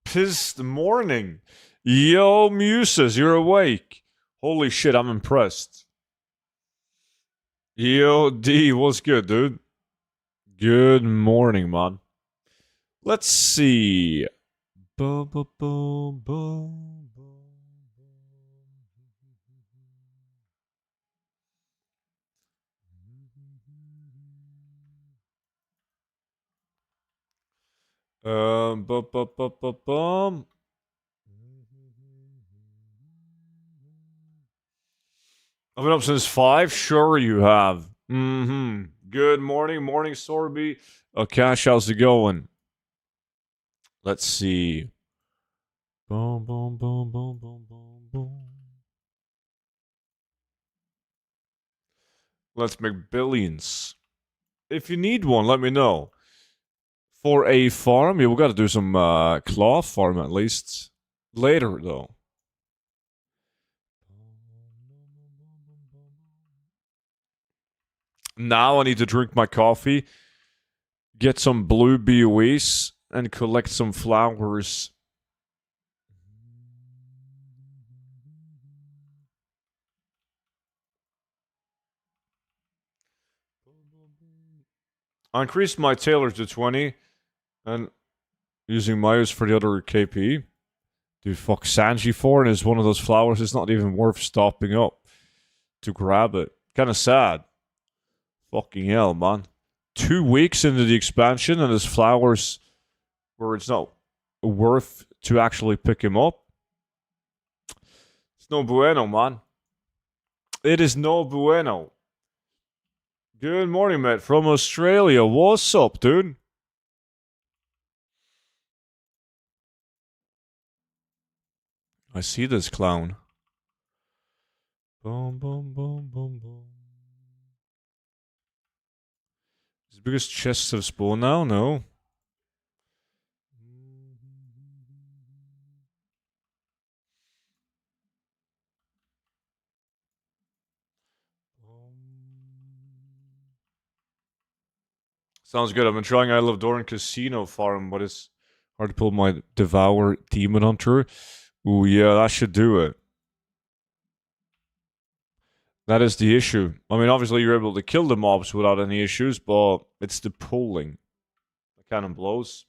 Pissed morning. Yo, Muses, you're awake. Holy shit, I'm impressed. Yo, D, what's good, dude? Good morning, man. Let's see. Boom, boom, boom, boom, bum, bum, bum, bum, bum. I've been up since 5. Sure, you have. Good morning, Sorby. Cash, how's it going? Let's see. Boom, boom, boom, boom, boom, boom, boom. Let's make billions. If you need one, let me know. For a farm, yeah, we gotta do some cloth farm at least. Later, though. Now I need to drink my coffee, get some blue BOEs, and collect some flowers. I increased my tailor to 20, and using Myers for the other KP. Dude, fuck Sanji for, and is one of those flowers. It's not even worth stopping up to grab it. Kind of sad. Fucking hell, man. 2 weeks into the expansion, and there's flowers where it's not worth to actually pick him up. It's no bueno, man. It is no bueno. Good morning, mate, from Australia. What's up, dude? I see this clown. Boom, boom, boom, boom, boom. Is the biggest chest of spawn now? No. Sounds good. I've been trying I Love Doran Casino Farm, but it's hard to pull my Devour Demon Hunter. Ooh, yeah, that should do it. That is the issue. I mean, obviously you're able to kill the mobs without any issues, but it's the pulling. The cannon blows.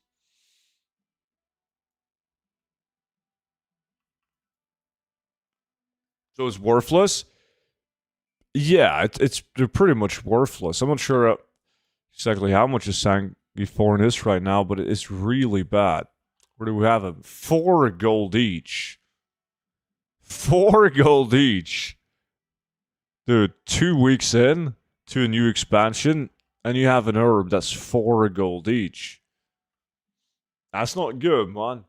So it's worthless? Yeah, they're pretty much worthless. I'm not sure exactly how much a Sanguiform is right now, but it's really bad. Where do we have them? 4 gold each. 4 gold each. Dude, 2 weeks in to a new expansion, and you have an herb that's 4 gold each. That's not good, man.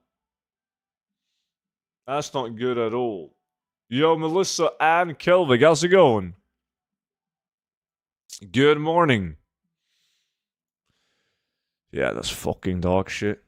That's not good at all. Yo, Melissa and Kelvin, how's it going? Good morning. Yeah, that's fucking dog shit.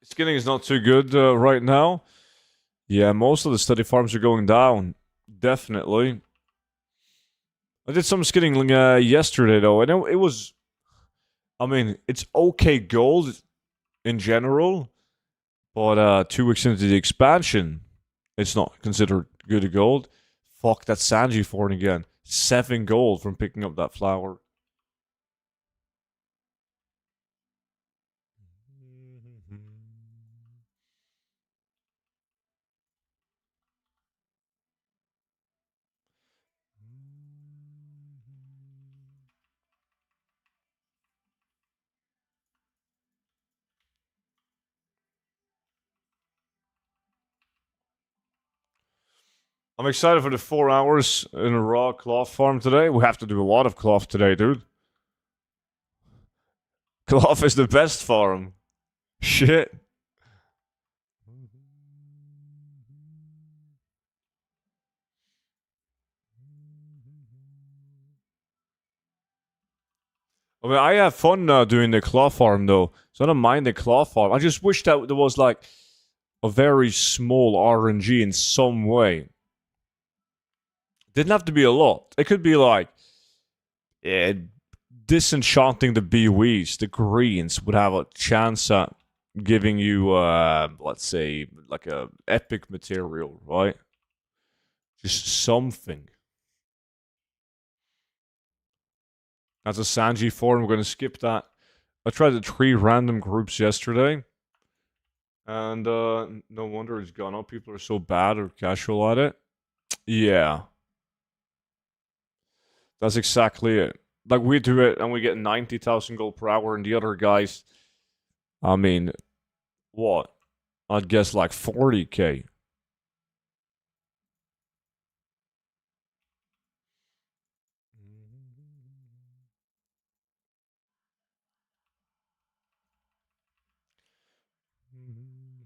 Skinning is not too good right now. Yeah, most of the steady farms are going down. Definitely. I did some skinning yesterday, though, and it was... I mean, it's okay gold in general, but 2 weeks into the expansion, it's not considered good gold. Fuck, that's Sanji for it again. 7 gold from picking up that flower. I'm excited for the 4 hours in a raw cloth farm today. We have to do a lot of cloth today, dude. Cloth is the best farm. Shit. I mean, I have fun doing the cloth farm though, so I don't mind the cloth farm. I just wish that there was like a very small RNG in some way. Didn't have to be a lot. It could be like disenchanting the BWs. The greens would have a chance at giving you, let's say, like a epic material, right? Just something. That's a Sanji form. We're gonna skip that. I tried the 3 random groups yesterday, and no wonder it's gone up. People are so bad or casual at it. Yeah, that's exactly it. Like we do it and we get 90,000 gold per hour, and the other guys, I mean, what? I'd guess like 40k.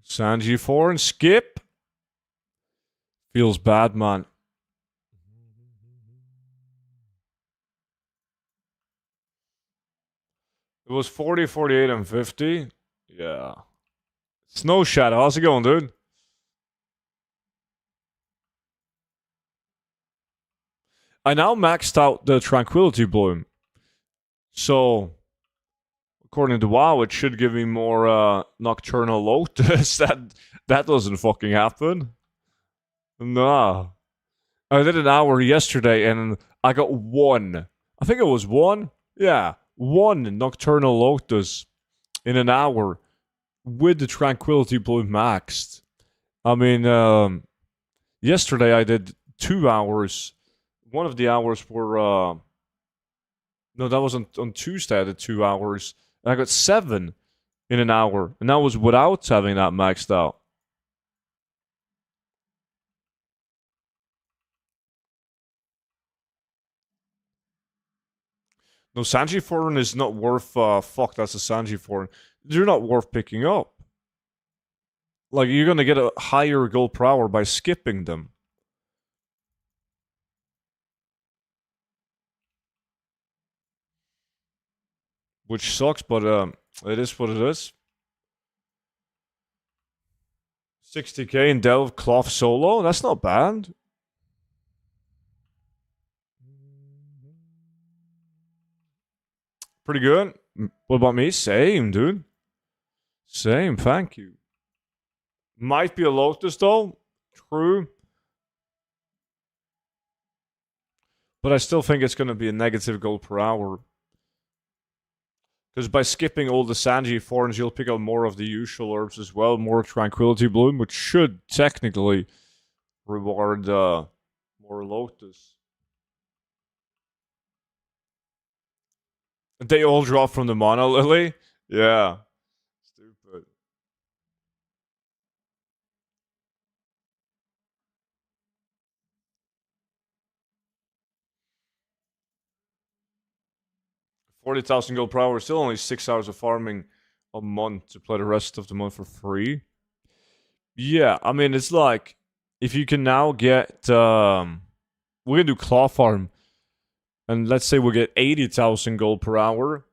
Sanji 4 and skip. Feels bad, man. It was 40, 48, and 50. Yeah. Snow Shadow, how's it going, dude? I now maxed out the Tranquility Bloom. So, according to WoW, it should give me more Nocturnal Lotus. that doesn't fucking happen. Nah. I did an hour yesterday and I got 1. I think it was 1. Yeah. 1 Nocturnal Lotus in an hour with the Tranquility Bloom maxed. I mean, yesterday I did 2 hours. One of the hours were no, that was on Tuesday. I did 2 hours, and I got 7 in an hour, and that was without having that maxed out. No, Sanji Foreign is not worth. Fuck, that's a Sanji Foreign. They're not worth picking up. Like you're gonna get a higher gold per hour by skipping them. Which sucks, but it is what it is. 60k in Delve Cloth Solo, that's not bad. Pretty good. What about me? Same, dude. Same, thank you. Might be a Lotus though. True. But I still think it's going to be a negative gold per hour. Because by skipping all the Sanji forms, you'll pick up more of the usual herbs as well. More Tranquility Bloom, which should technically reward more Lotus. They all drop from the Mono Lily? Yeah. Stupid. 40,000 gold per hour, still only 6 hours of farming a month to play the rest of the month for free. Yeah, I mean, it's like, if you can now get, we're gonna do Claw Farm, and let's say we get 80,000 gold per hour,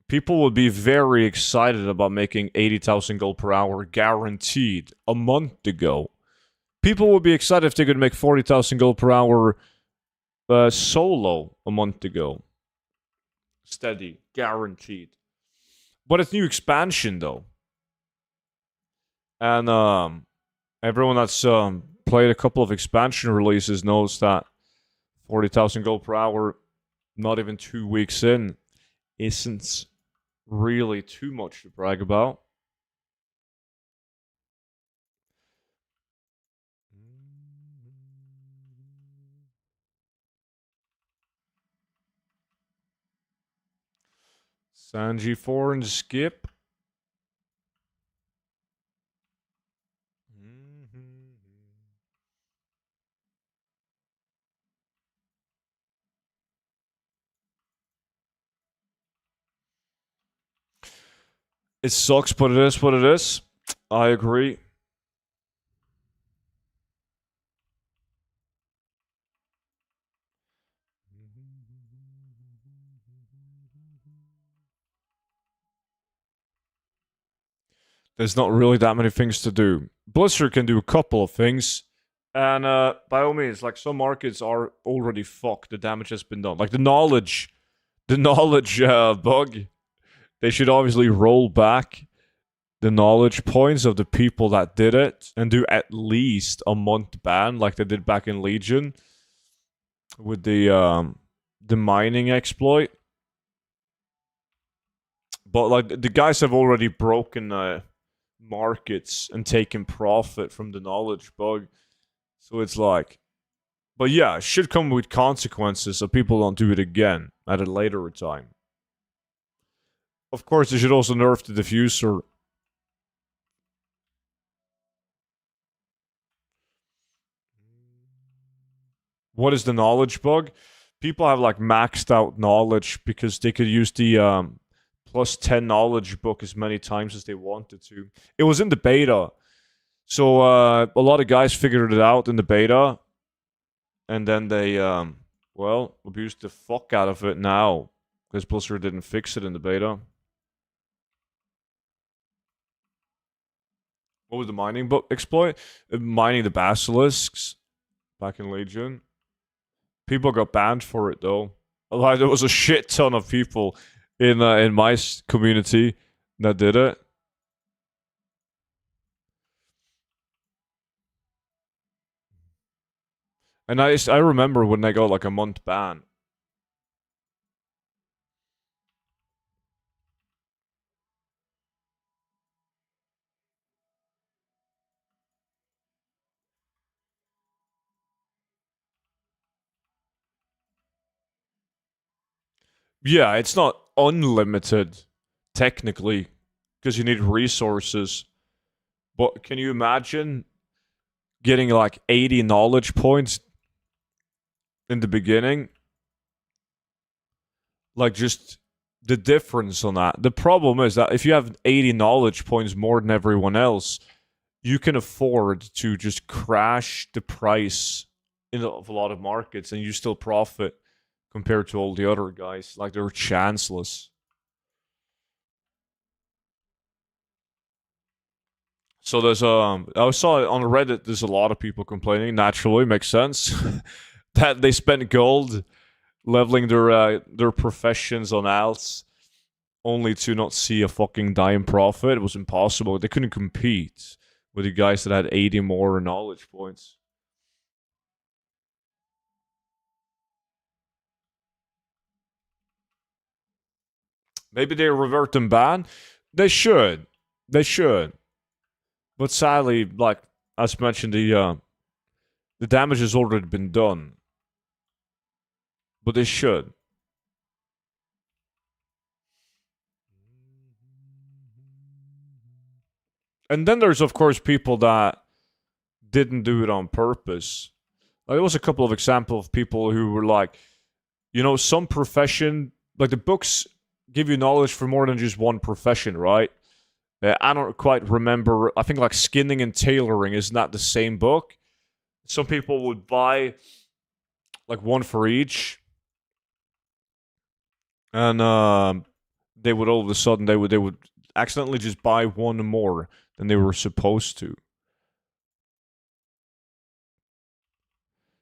people would be very excited about making 80,000 gold per hour guaranteed a month ago. People would be excited if they could make 40,000 gold per hour solo a month ago. Steady, guaranteed. But it's new expansion though, and everyone that's played a couple of expansion releases knows that 40,000 gold per hour, not even 2 weeks in, isn't really too much to brag about. Sanji 4 and skip. It sucks, but it is what it is. I agree. There's not really that many things to do. Blizzard can do a couple of things. And by all means, like some markets are already fucked. The damage has been done. Like the knowledge bug. They should obviously roll back the knowledge points of the people that did it and do at least a month ban like they did back in Legion with the mining exploit. But like the guys have already broken markets and taken profit from the knowledge bug. So it's like, but yeah, it should come with consequences so people don't do it again at a later time. Of course, they should also nerf the diffuser. What is the knowledge bug? People have like maxed out knowledge because they could use the plus 10 knowledge book as many times as they wanted to. It was in the beta. So a lot of guys figured it out in the beta. And then they, abused the fuck out of it now. Because Blizzard didn't fix it in the beta. What was the mining book exploit? Mining the basilisks back in Legion. People got banned for it though. Like there was a shit ton of people in my community that did it. And I remember when they got like a month ban. Yeah, it's not unlimited, technically, because you need resources. But can you imagine getting like 80 knowledge points in the beginning? Like just the difference on that. The problem is that if you have 80 knowledge points more than everyone else, you can afford to just crash the price of a lot of markets and you still profit compared to all the other guys. Like they're chanceless. So there's I saw it on Reddit. There's a lot of people complaining. Naturally, makes sense that they spent gold leveling their professions on alts only to not see a fucking dime profit. It was impossible. They couldn't compete with the guys that had 80 more knowledge points. Maybe they revert them ban. They should. They should. But sadly, like as mentioned, the damage has already been done. But they should. And then there's of course people that didn't do it on purpose. Like, there was a couple of examples of people who were like, you know, some profession, like the books give you knowledge for more than just one profession, right? I don't quite remember. I think like skinning and tailoring is not the same book. Some people would buy like one for each, and they would all of a sudden they would accidentally just buy one more than they were supposed to.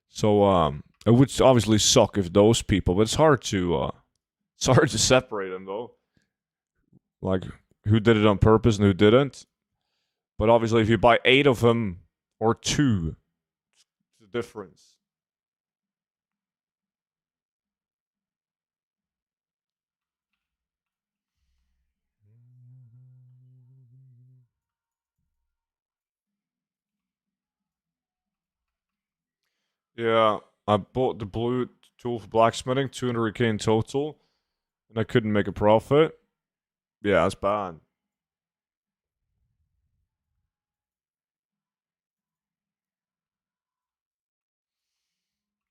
So it would obviously suck if those people, but it's hard to separate them though. Like who did it on purpose and who didn't. But obviously, if you buy 8 of them or 2, the difference. Yeah, I bought the blue tool for blacksmithing, 200k in total, and I couldn't make a profit. Yeah, that's bad.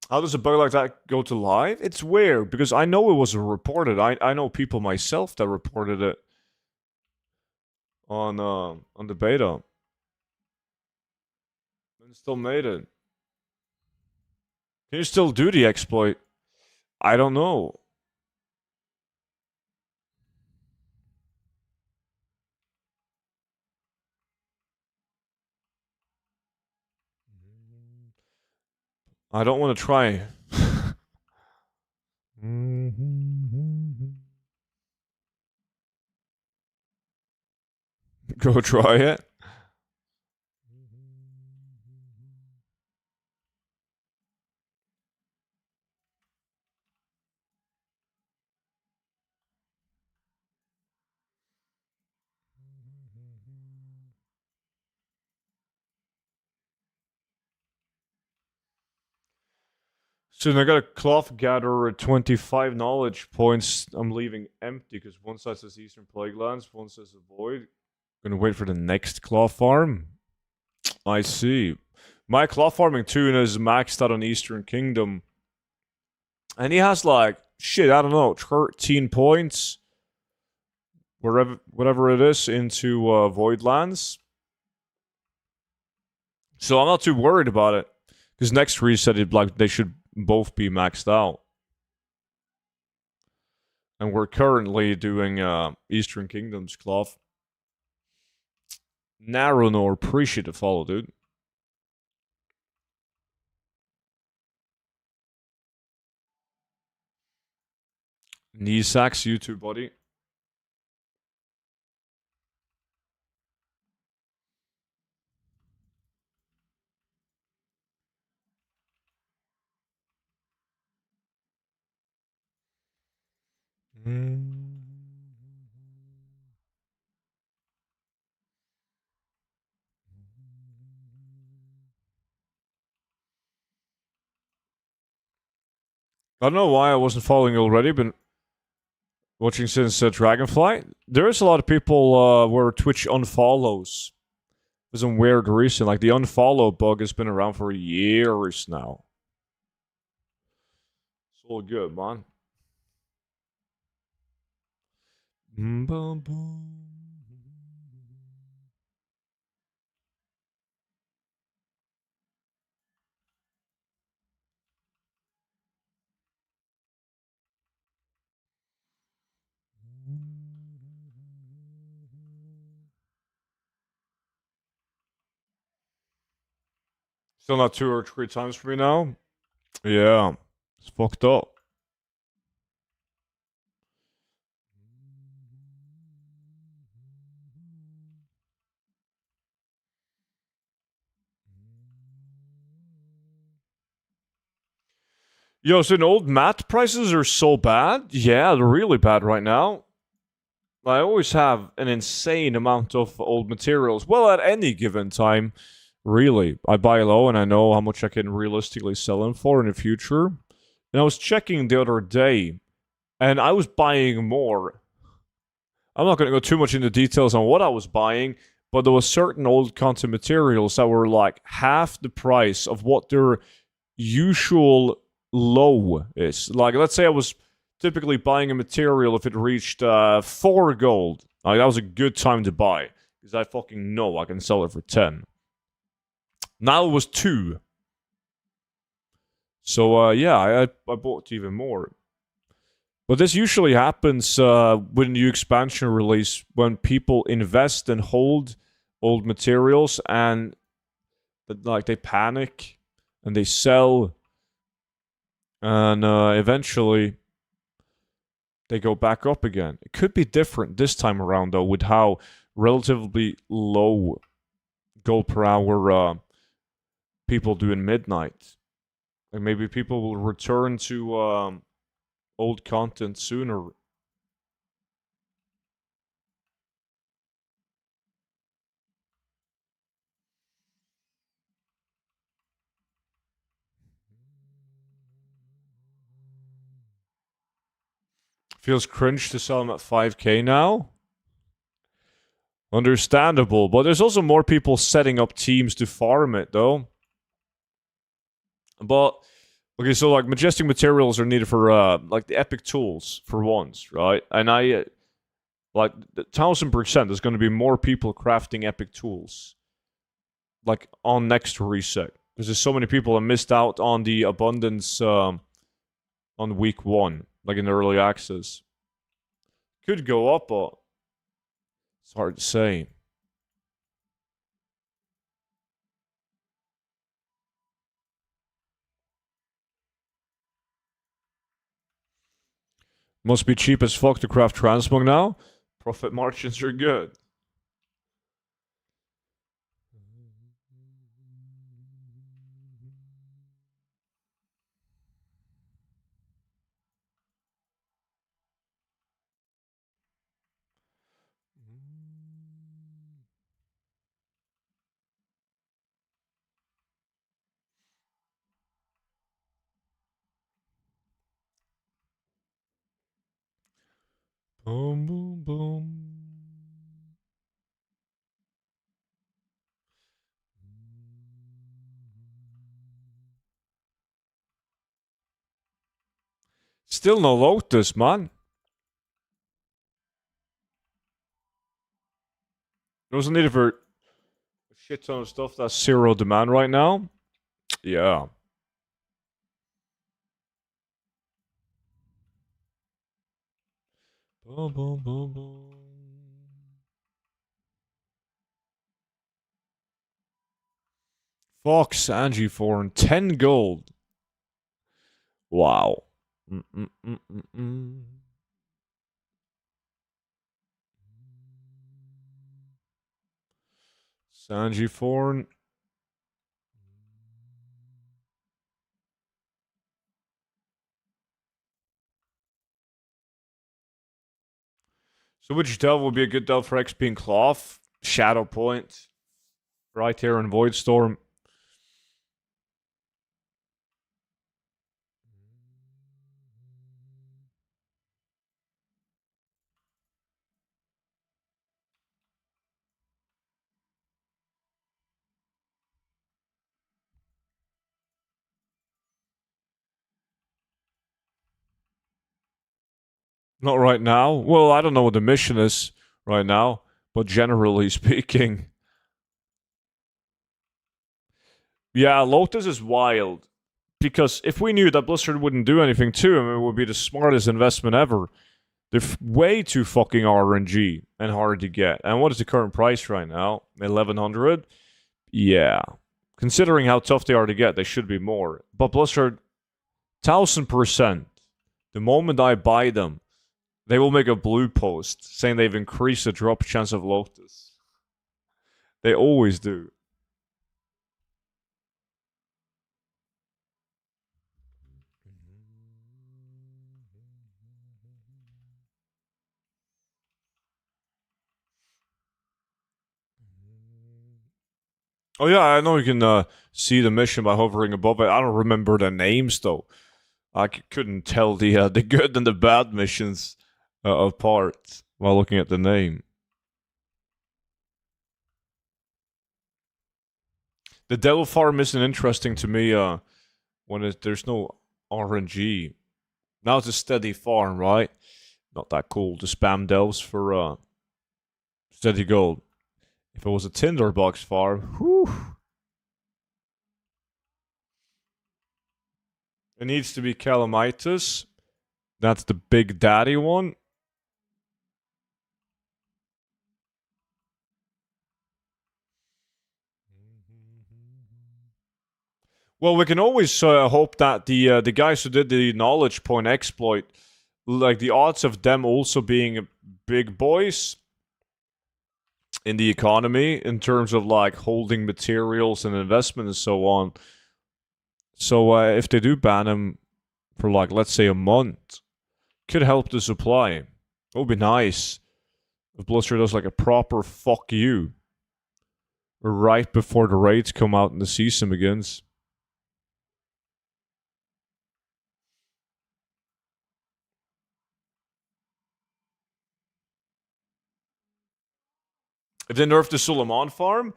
How does a bug like that go to live? It's weird because I know it was reported. I know people myself that reported it on the beta and still made it. Can you still do the exploit? I don't know. I don't want to try. Go try it. So I got a cloth gatherer at 25 knowledge points. I'm leaving empty because one side says Eastern Plague Lands, one says Avoid. Gonna wait for the next cloth farm. I see. My cloth farming tuna is maxed out on Eastern Kingdom. And he has like, shit, I don't know, 13 points. Whatever it is, into Void Lands. So I'm not too worried about it. Because next reset, they should both be maxed out. And we're currently doing Eastern Kingdom's cloth. Narrow nor appreciate to follow, dude. Knee sacks, you too, buddy. I don't know why I wasn't following already, but watching since Dragonfly. There is a lot of people where Twitch unfollows for some weird reason. Like the unfollow bug has been around for years now. It's all good, man. Still not 2 or 3 times for me now. Yeah, it's fucked up. Yo, so old mat prices are so bad? Yeah, they're really bad right now. I always have an insane amount of old materials. Well, at any given time, really. I buy low and I know how much I can realistically sell them for in the future. And I was checking the other day, and I was buying more. I'm not going to go too much into details on what I was buying, but there was certain old content materials that were like half the price of what their usual low is. Like, let's say I was typically buying a material if it reached 4 gold. Like, that was a good time to buy because I fucking know I can sell it for 10. Now it was 2. So yeah, I bought even more. But this usually happens with a new expansion release when people invest and hold old materials and like they panic and they sell and eventually they go back up again. It could be different this time around though with how relatively low gold per hour people doing midnight. Like maybe people will return to old content sooner. Feels cringe to sell them at 5K now. Understandable, but there's also more people setting up teams to farm it, though. But okay, so like majestic materials are needed for like the epic tools for once, right? And I like 1,000%. There's going to be more people crafting epic tools, like on next reset, because there's so many people that missed out on the abundance on week 1, like in the early access. Could go up, but it's hard to say. Must be cheap as fuck to craft transmog now. Profit margins are good. Boom, boom, boom. Still no Lotus, man. There was needed for a shit ton of stuff that's zero demand right now. Yeah. Boom, boom, boom, boom. Fox Angie for 10 gold. Wow. Sanji Forn. So which delve would be a good delve for XP and Cloth? Shadow Point. Right here in Void Storm. Not right now. Well, I don't know what the mission is right now, but generally speaking. Yeah, Lotus is wild. Because if we knew that Blizzard wouldn't do anything to him, it would be the smartest investment ever. They're way too fucking RNG and hard to get. And what is the current price right now? 1,100? Yeah. Considering how tough they are to get, they should be more. But Blizzard, 1,000%. The moment I buy them, they will make a blue post saying they've increased the drop chance of Lotus. They always do. Oh yeah, I know you can see the mission by hovering above it. I don't remember the names though. I couldn't tell the good and the bad missions apart while looking at the name. The Devil Farm isn't interesting to me when there's no RNG. Now it's a steady farm, right? Not that cool to spam delves for steady gold. If it was a Tinderbox farm, whew. It needs to be Calamitis. That's the big daddy one. Well, we can always hope that the guys who did the knowledge point exploit, like the odds of them also being big boys, in the economy in terms of like holding materials and investment and so on. So if they do ban them for like let's say a month, could help the supply. It would be nice if Blizzard does like a proper fuck you right before the raids come out and the season begins. If they nerf the Suleiman farm,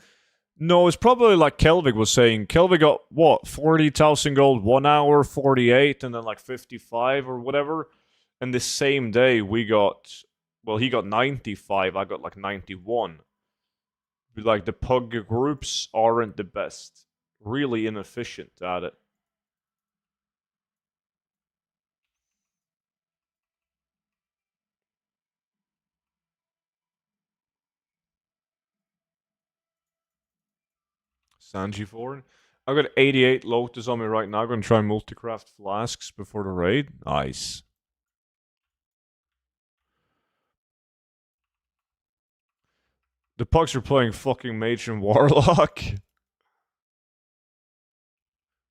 no, it's probably like Kelvig was saying. Kelvig got what 40,000 gold 1 hour, 48, and then like 55 or whatever. And the same day we got, well, he got 95. I got like 91. But like the pug groups aren't the best. Really inefficient at it. Sanji Foreign. I've got 88 Lotus on me right now. I'm going to try multicraft flasks before the raid. Nice. The pugs are playing fucking Mage and Warlock.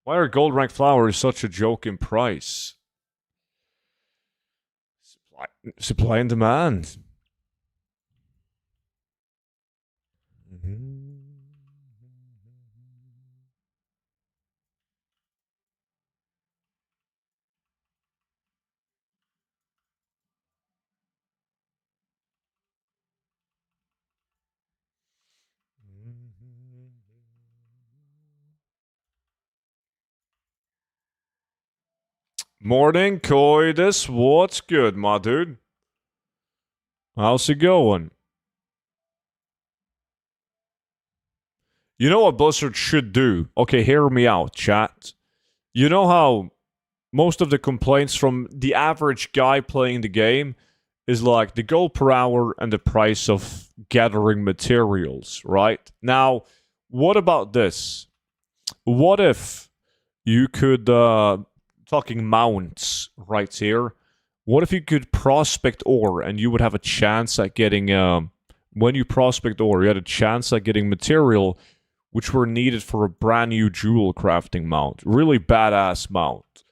Why are gold rank flowers such a joke in price? Supply and demand. Morning, Coitus. What's good, my dude? How's it going? You know what Blizzard should do? Okay, hear me out, chat. You know how most of the complaints from the average guy playing the game is like the gold per hour and the price of gathering materials, right? Now, what about this? What if you could, talking mounts right here, what if you could prospect ore and you would have a chance at getting, when you prospect ore, you had a chance at getting material which were needed for a brand new jewel crafting mount. Really badass mount,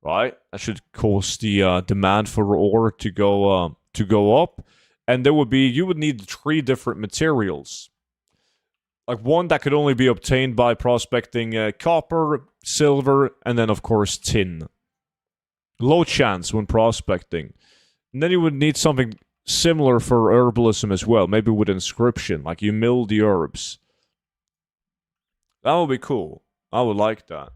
right? That should cause the demand for ore to go up. And there would be, you would need 3 different materials. Like one that could only be obtained by prospecting copper, silver, and then of course tin. Low chance when prospecting. And then you would need something similar for herbalism as well, maybe with inscription, like you mill the herbs. That would be cool. I would like that.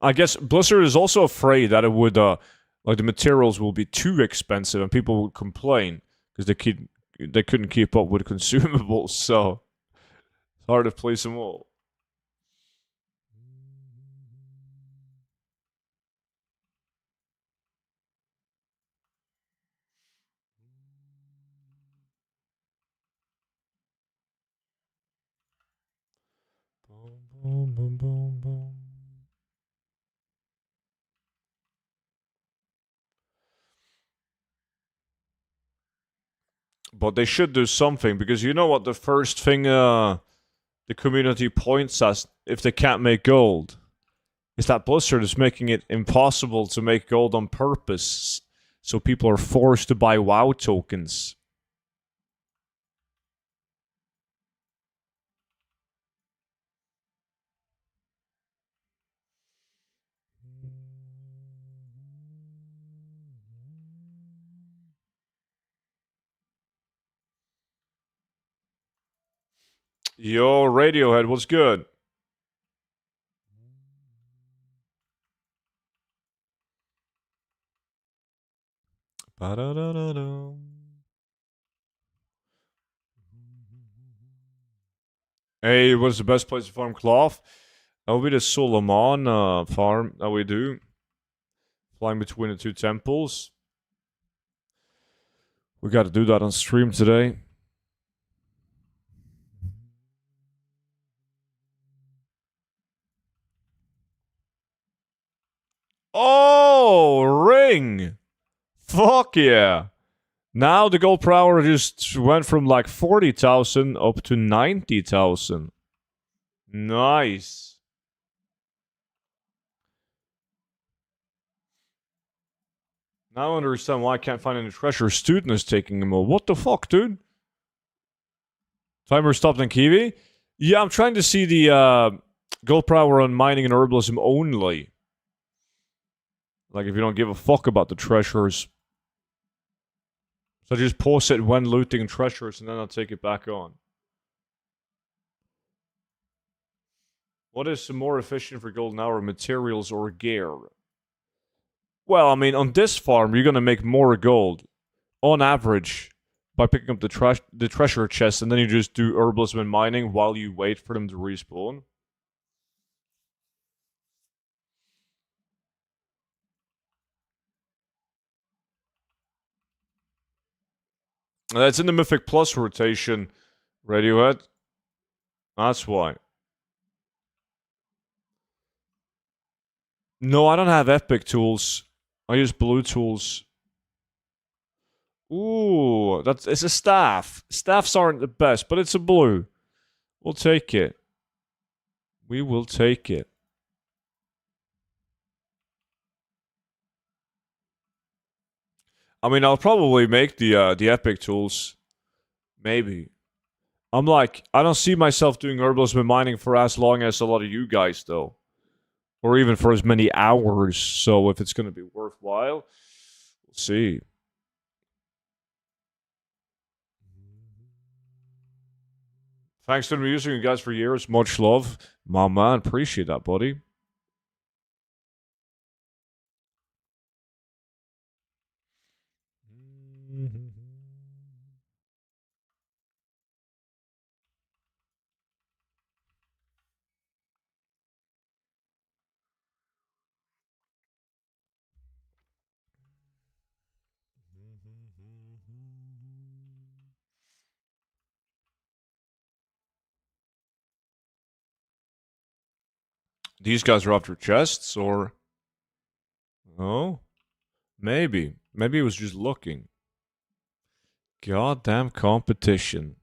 I guess Blizzard is also afraid that it would, like the materials will be too expensive and people would complain because they couldn't keep up with consumables. So it's hard to please them all. Boom, boom, boom, boom. But they should do something because you know what the first thing the community points at if they can't make gold is that Blizzard is making it impossible to make gold on purpose. So people are forced to buy WoW tokens. Yo, Radiohead, what's good? Ba-da-da-da-da. Hey, what's the best place to farm cloth? That would be the Solomon farm that we do. Flying between the 2 temples. We got to do that on stream today. Oh, ring. Fuck yeah. Now the gold per hour just went from like 40,000 up to 90,000. Nice. Now I understand why I can't find any treasure. Student is taking them all. What the fuck, dude? Timer stopped on Kiwi? Yeah, I'm trying to see the gold per hour on mining and herbalism only. Like, if you don't give a fuck about the treasures. So I just pause it when looting treasures and then I'll take it back on. What is more efficient for golden hour, materials or gear? Well, I mean, on this farm, you're gonna make more gold, on average, by picking up the treasure chest, and then you just do herbalism and mining while you wait for them to respawn. That's in the Mythic Plus rotation, Radiohead. That's why. No, I don't have epic tools. I use blue tools. Ooh, it's a staff. Staffs aren't the best, but it's a blue. We'll take it. We will take it. I mean, I'll probably make the epic tools. Maybe. I'm like, I don't see myself doing herbalism and mining for as long as a lot of you guys, though. Or even for as many hours. So if it's going to be worthwhile, we'll see. Thanks to using you guys for years. Much love. My man, appreciate that, buddy. These guys are after chests, or... Oh? Maybe. Maybe he was just looking. Goddamn competition.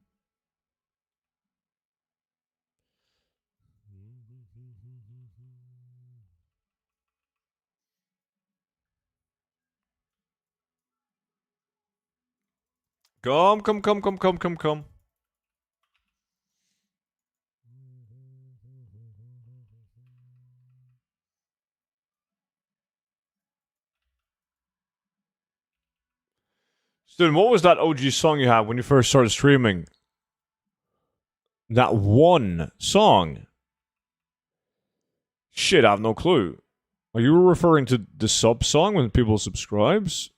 Come. Student, what was that OG song you had when you first started streaming? That one song? Shit, I have no clue. Are you referring to the sub song when people subscribes?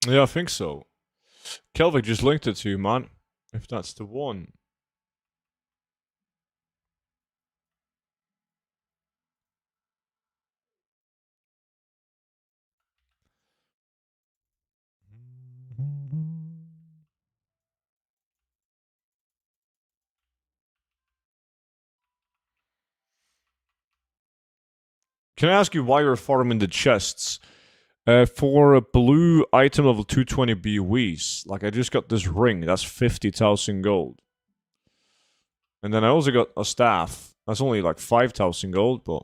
Yeah, I think so. Kelvin just linked it to you, man. If that's the one. Can I ask you why you're farming the chests? For a blue item level 220 BOEs, like I just got this ring, that's 50,000 gold. And then I also got a staff, that's only like 5,000 gold, but...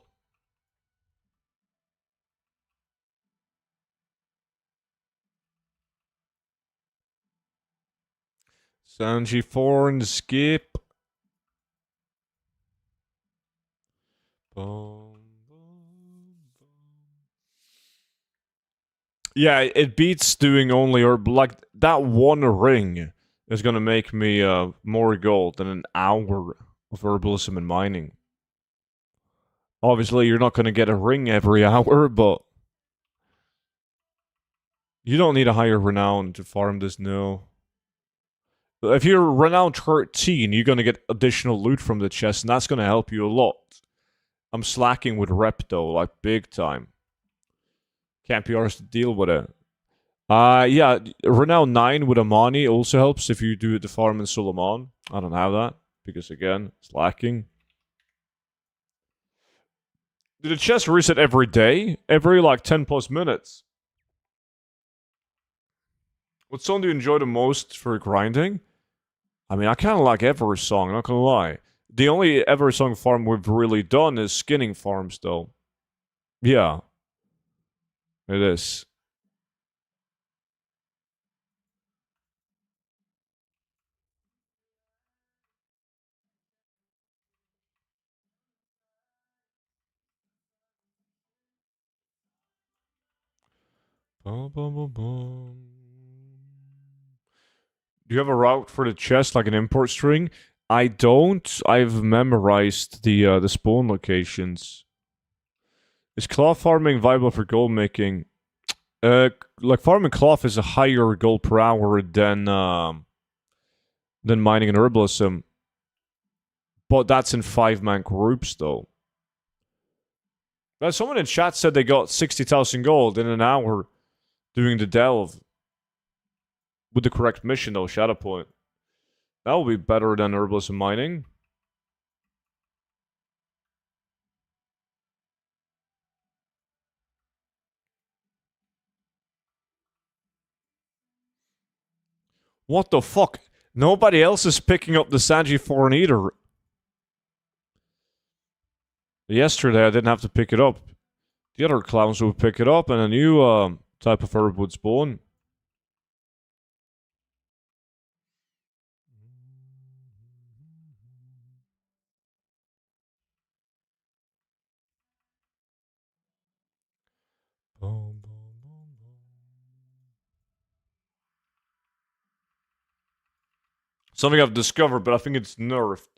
Sanji Foreign skip. Yeah, it beats doing only, or like that one ring is gonna make me more gold than an hour of herbalism and mining. Obviously, you're not gonna get a ring every hour, but you don't need a higher renown to farm this, no. If you're renown 13, you're gonna get additional loot from the chest, and that's gonna help you a lot. I'm slacking with rep though, like big time. Can't be arsed to deal with it. Yeah, Renown 9 with Amani also helps if you do the farm in Suleiman. I don't have that because, again, it's lacking. Did the chest reset every day? Every, like, 10 plus minutes? What song do you enjoy the most for grinding? I mean, I kind of like every song, not gonna lie. The only ever song farm we've really done is skinning farms, though. Yeah, it is. Bum, bum, bum, bum. Do you have a route for the chest, like an import string? I don't. I've memorized the spawn locations. Is cloth farming viable for gold making? Like farming cloth is a higher gold per hour than mining and herbalism, but that's in 5-man groups though. Someone in chat said they got 60,000 gold in an hour doing the delve with the correct mission though. Shadow Point. That will be better than herbalism mining. What the fuck? Nobody else is picking up the Sanji Foreign Eater. Yesterday I didn't have to pick it up. The other clowns would pick it up and a new type of herb would spawn. Something I've discovered, but I think it's nerfed.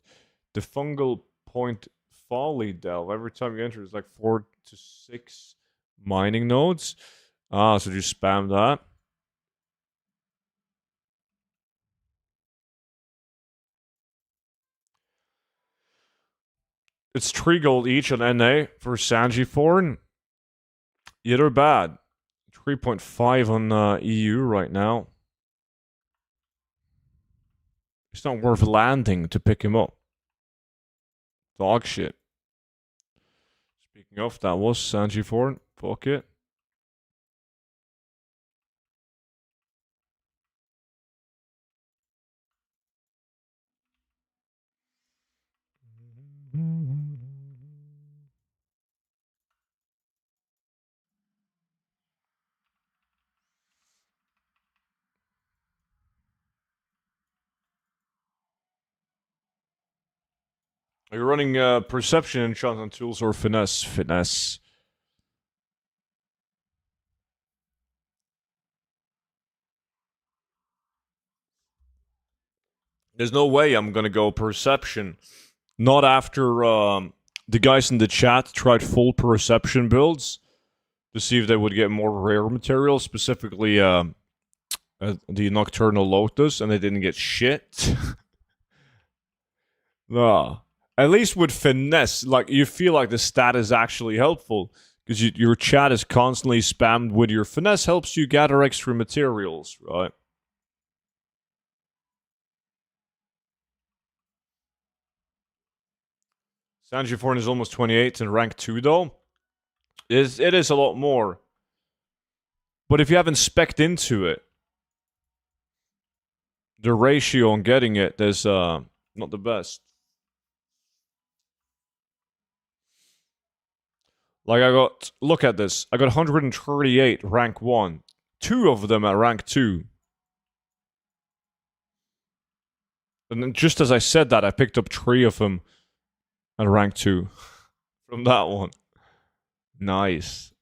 The fungal point folly delve. Every time you enter, it's like 4 to 6 mining nodes. Ah, so just spam that. It's 3 gold each on NA for Sanji Foreign. Yeah, they're bad. 3.5 on EU right now. It's not worth landing to pick him up. Dog shit. Speaking of, that was Sanji Foreign. Fuck it. Are you running perception enchantment tools or finesse? Finesse. There's no way I'm gonna go perception. Not after the guys in the chat tried full perception builds to see if they would get more rare materials, specifically the Nocturnal Lotus, and they didn't get shit. Nah. At least with finesse, like you feel like the stat is actually helpful because your chat is constantly spammed with your finesse helps you gather extra materials, right? Sanjiforn is almost 28 in rank 2 though. It is a lot more. But if you haven't specced into it, the ratio on getting it is not the best. Like I got, look at this. I got 138 rank 1. 2 of them at rank 2. And then just as I said that, I picked up 3 of them at rank 2 from that one. Nice.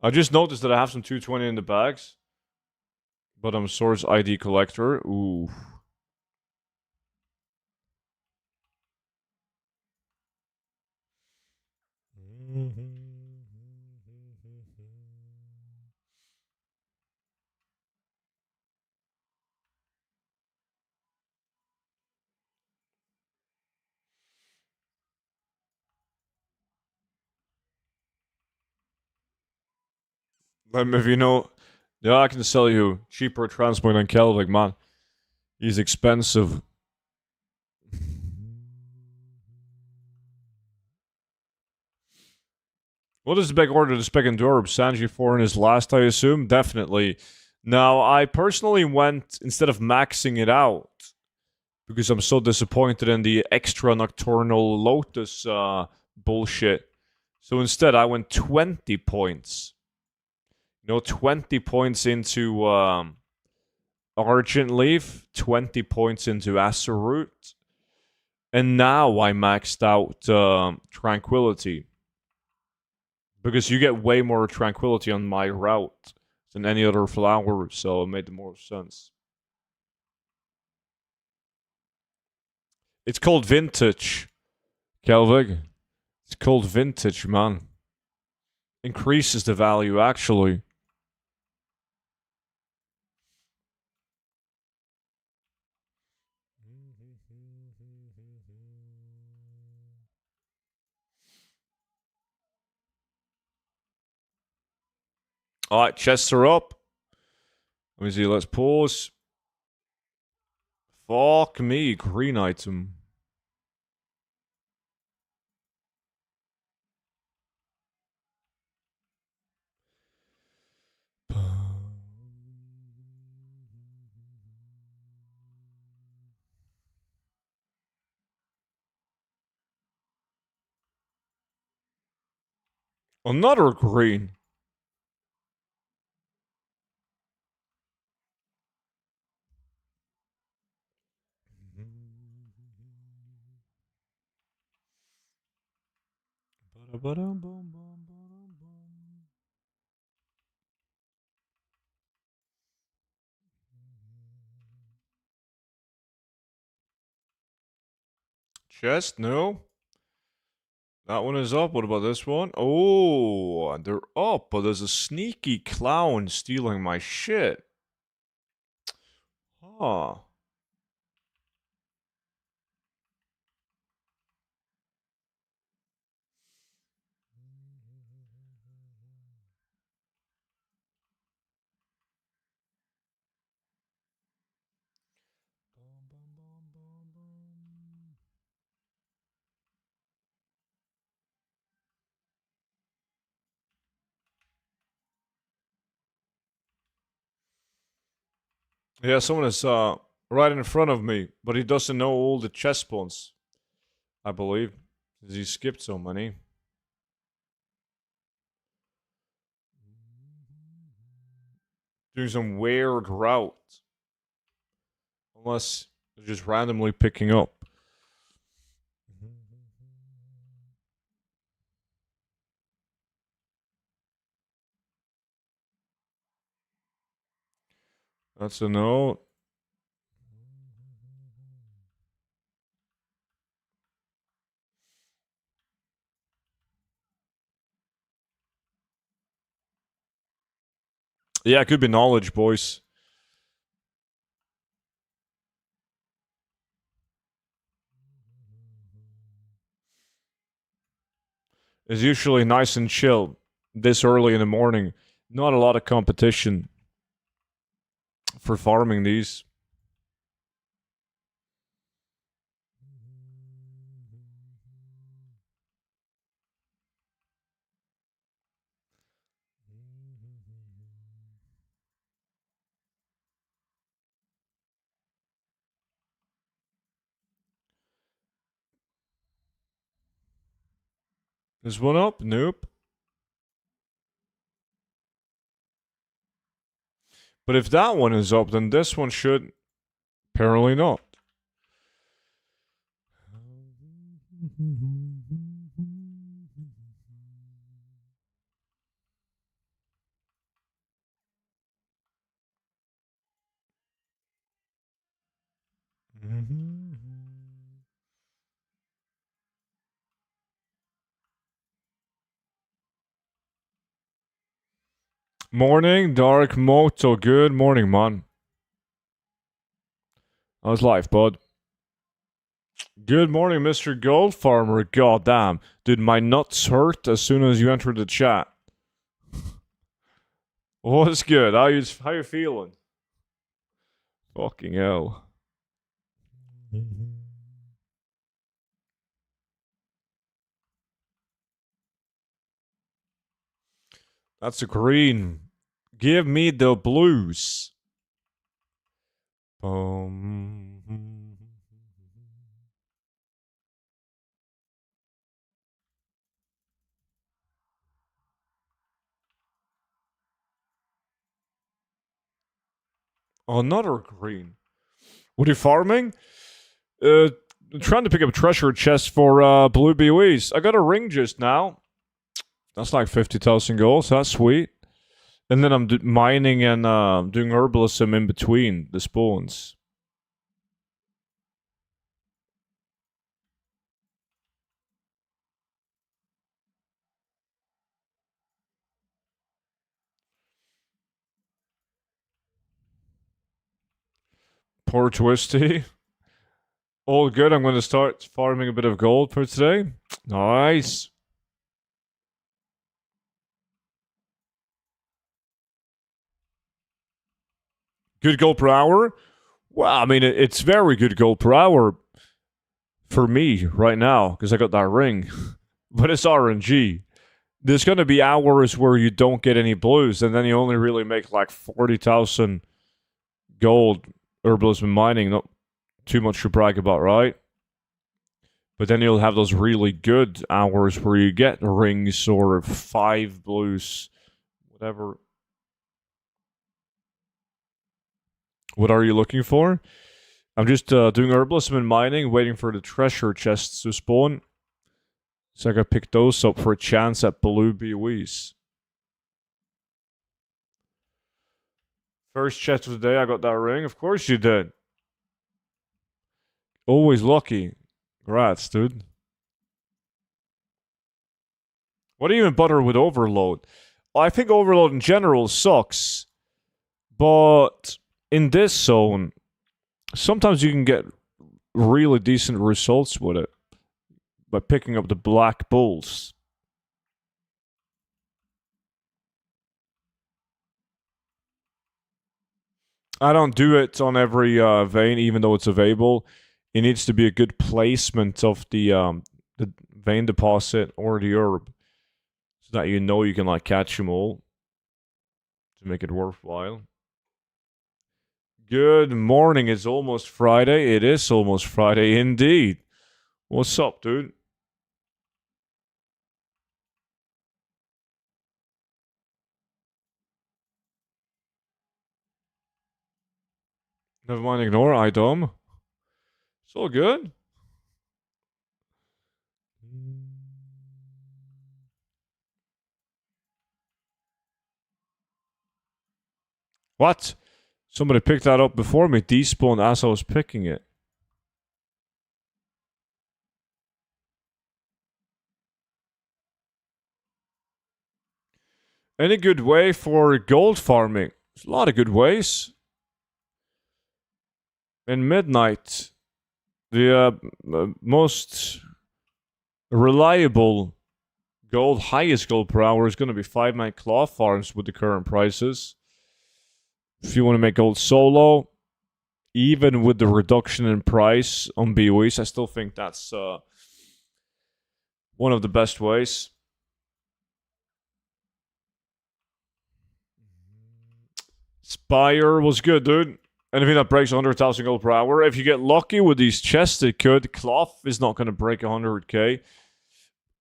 I just noticed that I have some 220 in the bags. But I'm source ID collector. Ooh. If you know, yeah, I can sell you cheaper transport than Kelvin, man. He's expensive. What is the big order to spec and Durb? Sanji 4 in his last, I assume? Definitely. Now, I personally went, instead of maxing it out, because I'm so disappointed in the extra nocturnal Lotus bullshit. So instead, I went 20 points. 20 points into Argent Leaf, 20 points into Acerroot, and now I maxed out Tranquility. Because you get way more Tranquility on my route than any other flower, so it made more sense. It's called Vintage, Kelvig. It's called Vintage, man. Increases the value, actually. Alright, chests are up. Let me see, let's pause. Fuck me, green item. Another green. Chest, no. That one is up. What about this one? Oh, they're up, but there's a sneaky clown stealing my shit. Huh. Yeah, someone is right in front of me, but he doesn't know all the chest spawns, I believe. Because he skipped so many. Doing some weird route. Unless they're just randomly picking up. That's a no. Yeah, it could be knowledge, boys. It's usually nice and chill this early in the morning. Not a lot of competition for farming these. Is one up? Nope. But if that one is up, then this one should. Apparently not. Morning, Dark Moto. Good morning, man. How's life, bud? Good morning, Mr. Goldfarmer. Goddamn. Dude, my nuts hurt as soon as you entered the chat. What's good? How you feeling? Fucking hell. That's a green. Give me the blues. Um, Another green. What are you farming? Uh, Trying to pick up a treasure chest for blue BOEs. I got a ring just now. That's like 50,000 gold, so that's sweet. And then I'm mining and doing herbalism in between the spawns. Poor Twisty. All good. I'm going to start farming a bit of gold for today. Nice. Good gold per hour. Well, I mean, it's very good gold per hour for me right now because I got that ring. But it's RNG. There's going to be hours where you don't get any blues, and then you only really make like 40,000 gold herbalism mining. Not too much to brag about, right? But then you'll have those really good hours where you get rings or 5 blues, whatever. What are you looking for? I'm just doing herbalism and mining, waiting for the treasure chests to spawn. So I gotta pick those up for a chance at blue BOEs. First chest of the day, I got that ring. Of course you did. Always lucky. Congrats, dude. What do you even bother with overload? I think overload in general sucks. But in this zone, sometimes you can get really decent results with it by picking up the black bulls. I don't do it on every vein, even though it's available. It needs to be a good placement of the vein deposit or the herb, so that you know you can like catch them all to make it worthwhile. Good morning. It's almost Friday. It is almost Friday indeed. What's up, dude? Never mind, ignore. I dumb. It's all good. What? Somebody picked that up before me. Despawned as I was picking it. Any good way for gold farming? There's a lot of good ways. In midnight, the most reliable gold, highest gold per hour is going to be 5-man claw farms with the current prices. If you want to make gold solo, even with the reduction in price on BOEs, I still think that's one of the best ways. Spire was good, dude. Anything that breaks 100,000 gold per hour. If you get lucky with these chests, it could. Cloth is not going to break 100k.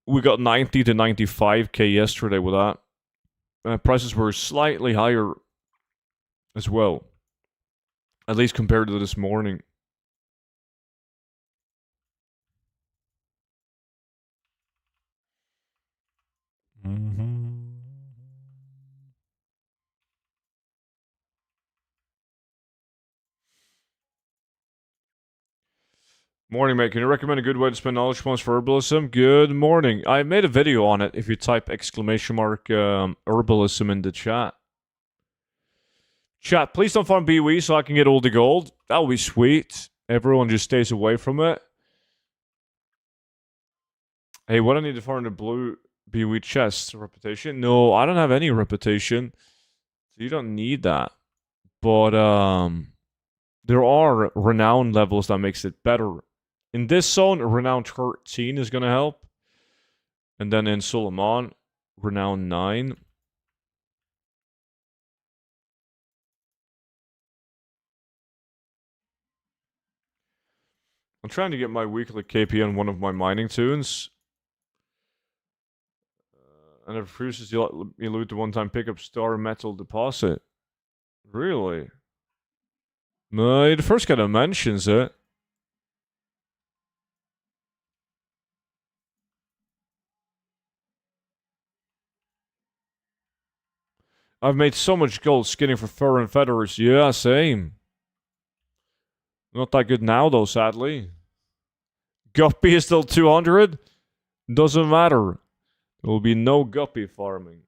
We got 90 to 95k yesterday with that. Prices were slightly higher as well. At least compared to this morning. Morning, mate. Can you recommend a good way to spend knowledge points for herbalism? Good morning. I made a video on it if you type exclamation mark herbalism in the chat. Chat, please don't farm BOE so I can get all the gold. That would be sweet. Everyone just stays away from it. Hey, what do I need to farm the blue BOE chest? Reputation? No, I don't have any reputation. So you don't need that. But there are renown levels that makes it better. In this zone, renown 13 is gonna help. And then in Solomon, renown 9. I'm trying to get my weekly KP on one of my mining tunes. And it refuses you loot the one-time pickup star metal deposit. Really? No, the first kind of mentions it. I've made so much gold skinning for fur and feathers. Yeah, same. Not that good now, though, sadly. Guppy is still 200? Doesn't matter. There will be no guppy farming.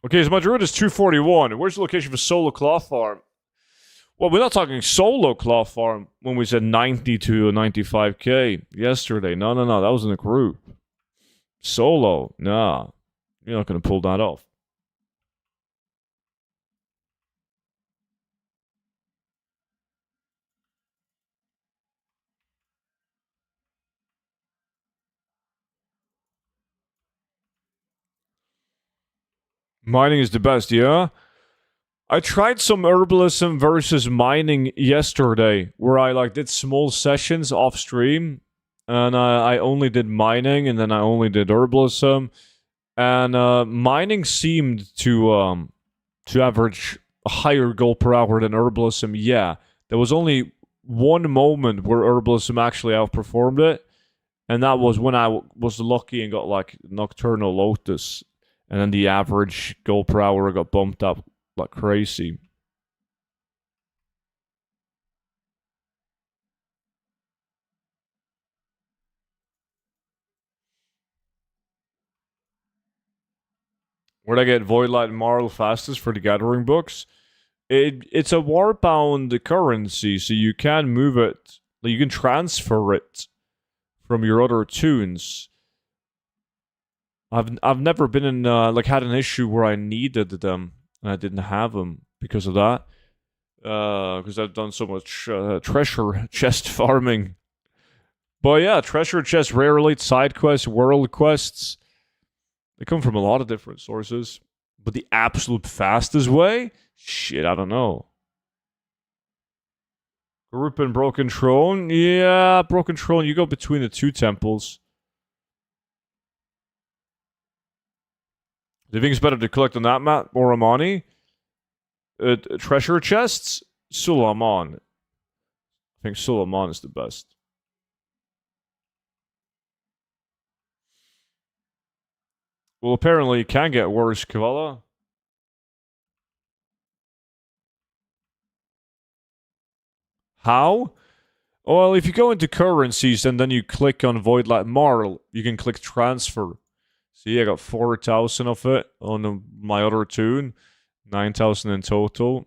Okay, so my druid is 241. Where's the location for solo cloth farm? Well, we're not talking solo cloth farm when we said 90 to 95k yesterday. No. That was in a group. Solo. Nah. You're not going to pull that off. Mining is the best, yeah? I tried some herbalism versus mining yesterday, where I did small sessions off stream, and I only did mining, and then I only did herbalism, and mining seemed to average a higher goal per hour than herbalism. Yeah, there was only one moment where herbalism actually outperformed it, and that was when I was lucky and got Nocturnal Lotus, and then the average goal per hour got bumped up like crazy. Where'd I get Voidlight and Marl fastest for the Gathering books? It's a warbound currency, so you can move it. You can transfer it from your other tunes. I've never been in had an issue where I needed them and I didn't have them because of that. Because I've done so much treasure chest farming. But yeah, treasure chest, rare elite, side quests, world quests. They come from a lot of different sources. But the absolute fastest way? Shit, I don't know. Group and Broken Throne? Yeah, Broken Throne, you go between the two temples. Do you think it's better to collect on that map or Amani? Treasure chests? Sulamon. I think Sulamon is the best. Well, apparently it can get worse, Kavala. How? Well, if you go into currencies and then you click on Voidlight Marl, you can click transfer. See, I got 4,000 of it on my other tune. 9,000 in total.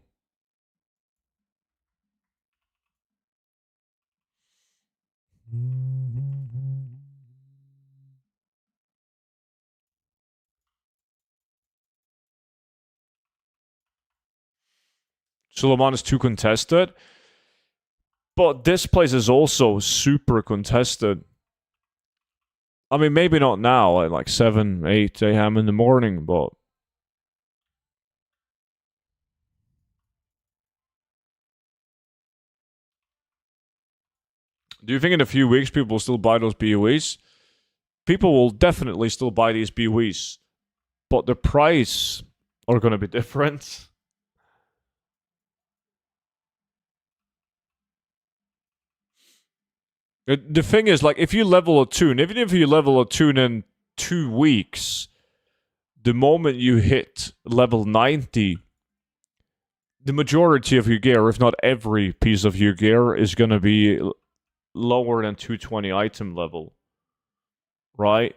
Suleiman is too contested. But this place is also super contested. I mean, maybe not now at like 7, 8 a.m. in the morning, but... Do you think in a few weeks people will still buy those BOEs? People will definitely still buy these BOEs. But the price are going to be different. The thing is, if you level a tune, even if you level a tune in 2 weeks, the moment you hit level 90, the majority of your gear, if not every piece of your gear, is going to be lower than 220 item level. Right?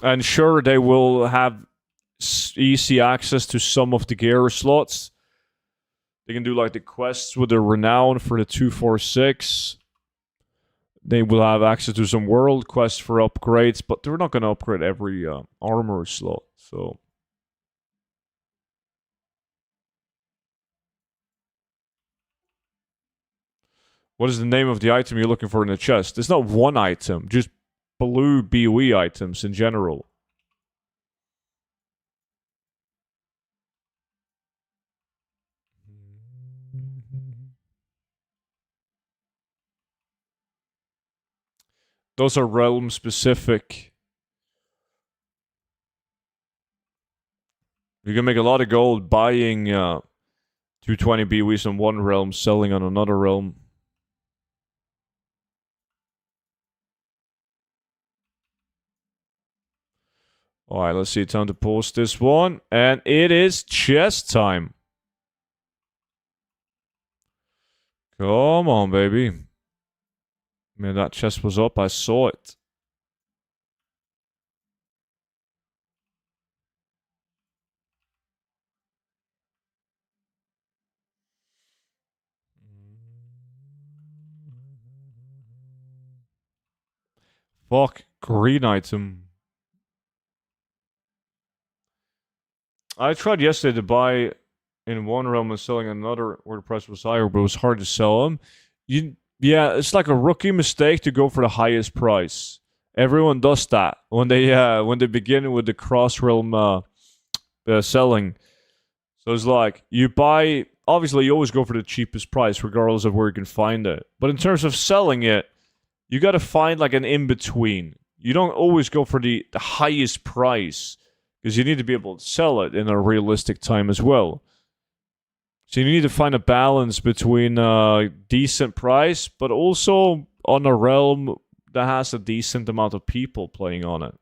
And sure, they will have easy access to some of the gear slots. They can do like the quests with the renown for the 246. They will have access to some world quests for upgrades, but they're not going to upgrade every armor slot. So what is the name of the item you're looking for in the chest? It's not one item, just blue BOE items in general. Those are realm specific. You can make a lot of gold buying 220 BOEs in one realm, selling on another realm. Alright, let's see. Time to post this one. And it is chest time. Come on, baby. Man, that chest was up. I saw it. Fuck. Green item. I tried yesterday to buy in one realm and selling another where the price was higher, but it was hard to sell them. Yeah, it's like a rookie mistake to go for the highest price. Everyone does that when they begin with the cross realm selling. So it's like you buy. Obviously, you always go for the cheapest price, regardless of where you can find it. But in terms of selling it, you got to find like an in between. You don't always go for the highest price because you need to be able to sell it in a realistic time as well. So you need to find a balance between a decent price, but also on a realm that has a decent amount of people playing on it.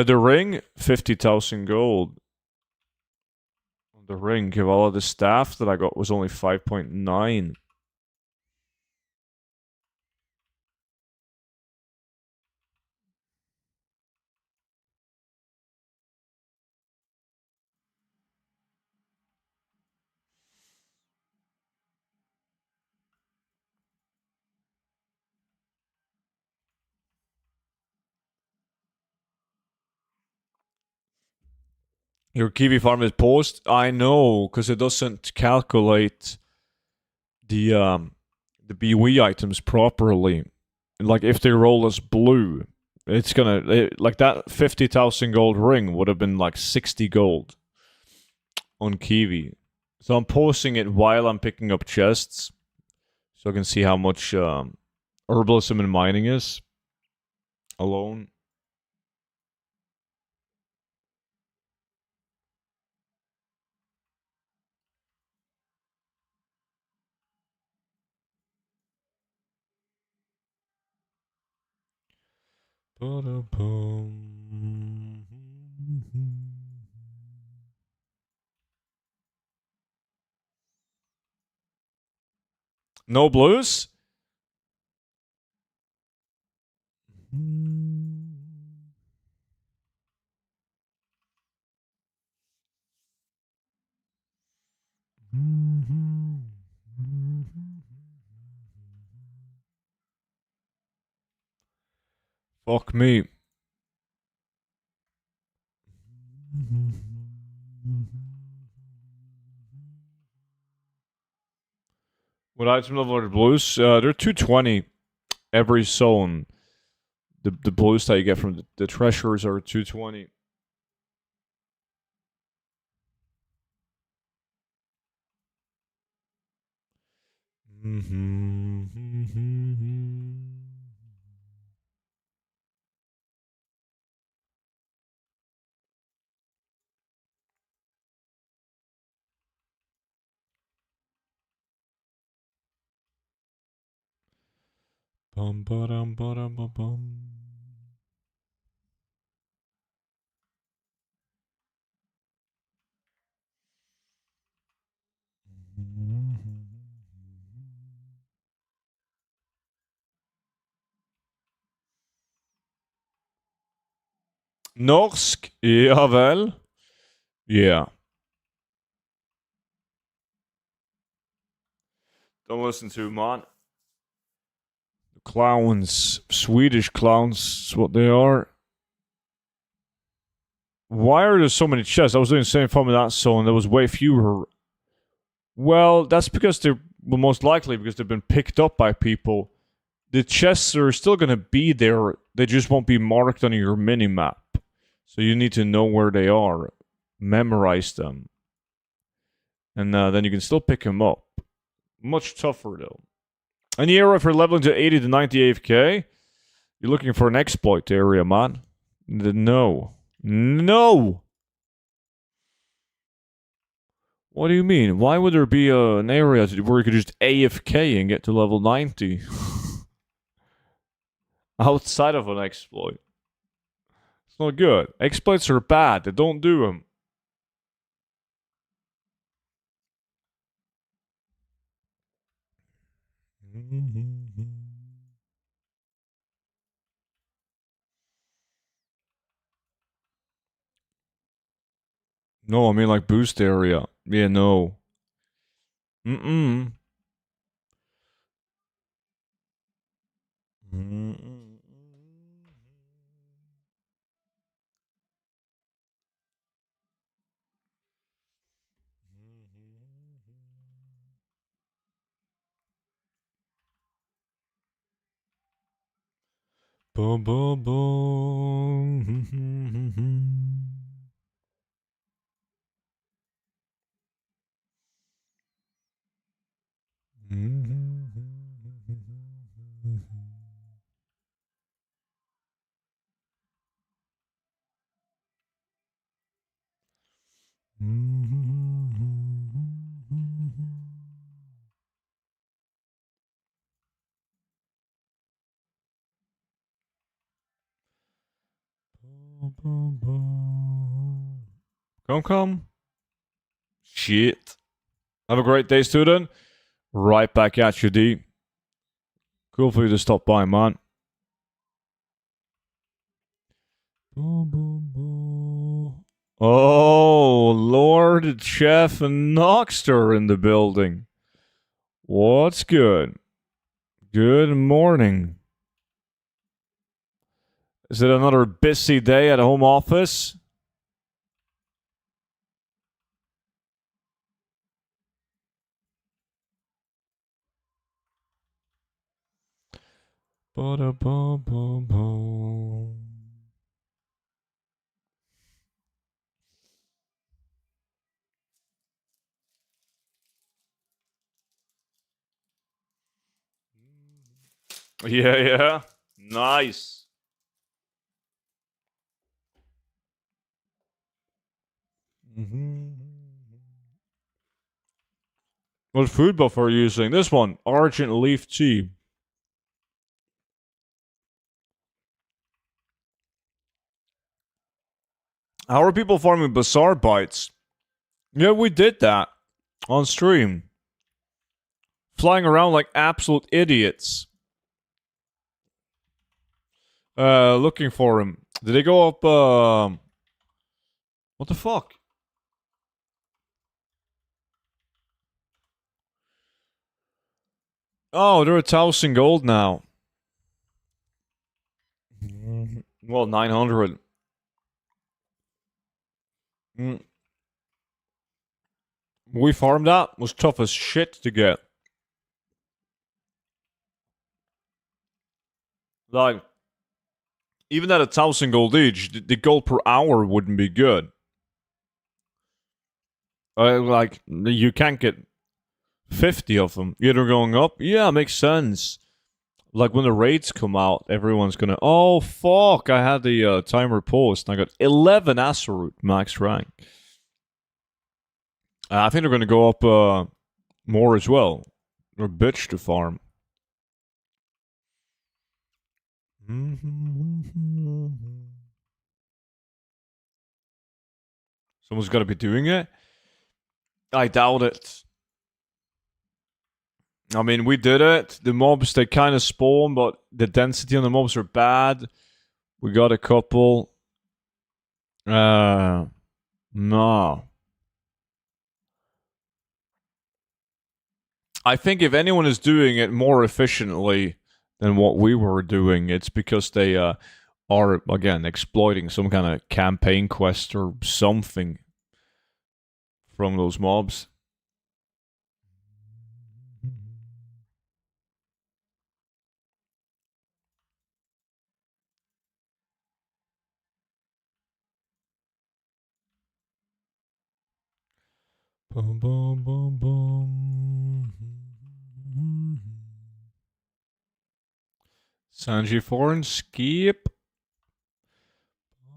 The ring, 50,000 gold. The ring, give all of the staff that I got was only 5.9. Your Kiwi farm is paused? I know, because it doesn't calculate the BOE items properly. Like if they roll as blue, it's gonna like that 50,000 gold ring would have been like 60 gold on Kiwi. So I'm posting it while I'm picking up chests, so I can see how much herbalism and mining is alone. No blues? Fuck me. What item level are the blues? They're 220 every zone. The blues that you get from the treasures are 220. Bum ba dum ba dum ba bum. Norsk? Ja vel. Yeah. Don't listen to man. Clowns. Swedish clowns is what they are. Why are there so many chests? I was doing the same fun with that zone. There was way fewer. Well, that's because they're most likely because they've been picked up by people. The chests are still going to be there. They just won't be marked on your mini map. So you need to know where they are, memorize them, and then you can still pick them up. Much tougher though. Any area for leveling to 80 to 90 AFK? You're looking for an exploit area, man. No. No! What do you mean? Why would there be an area where you could just AFK and get to level 90? Outside of an exploit. It's not good. Exploits are bad. They don't do them. No, I mean like boost area. Yeah, no. Mm-mm. Mm-mm. Boom, boom, boom. Come. Shit. Have a great day, student. Right back at you, D. Cool for you to stop by, man. Oh, Lord Chef Noxter in the building. What's good? Good morning. Is it another busy day at home office? Ba-da-ba-ba-ba. Yeah. Nice. What food buff are you using? This one, Argent Leaf Tea. How are people farming Bazaar Bites? Yeah, we did that on stream. Flying around like absolute idiots. Looking for him. Did they go up, what the fuck? Oh, they're 1,000 gold now. Well, 900. We farmed that. Was tough as shit to get. Like, even at 1,000 gold each, the gold per hour wouldn't be good. Like, you can't get 50 of them. Either going up, yeah, makes sense. Like when the raids come out, everyone's gonna, oh fuck, I had the timer post and I got 11 Acerut max rank. I think they're gonna go up more as well. They're bitch to farm. Someone's gotta be doing it. I doubt it. I mean, we did it. The mobs, they kind of spawn, but the density on the mobs are bad. We got a couple. No. I think if anyone is doing it more efficiently than what we were doing, it's because they are, again, exploiting some kind of campaign quest or something from those mobs. Boom, boom, boom, boom. Sanji Foreign, skip.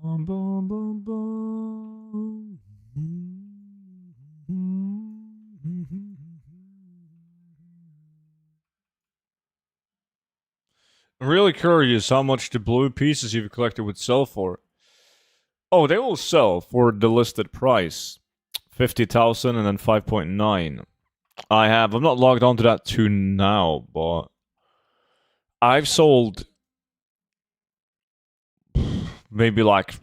Boom, boom, boom, boom. I'm really curious how much the blue pieces you've collected would sell for. Oh, they will sell for the listed price. 50,000 and then 5.9. I'm not logged onto that too now, but I've sold maybe like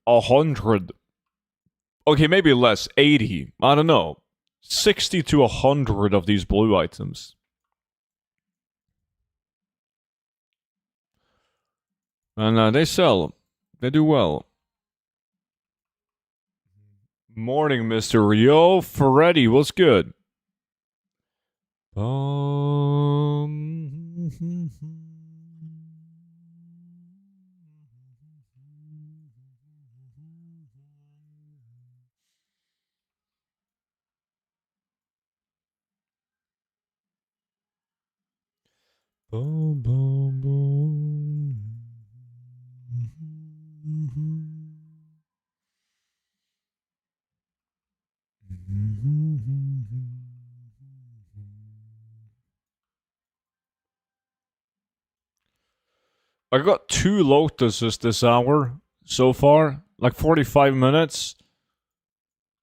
100. Okay, maybe less, 80. I don't know. 60 to 100 of these blue items. And they sell. They do well. Morning, Mr. Yo, Freddy, what's good? Boom, boom, boom. I got 2 lotuses this hour so far. Like 45 minutes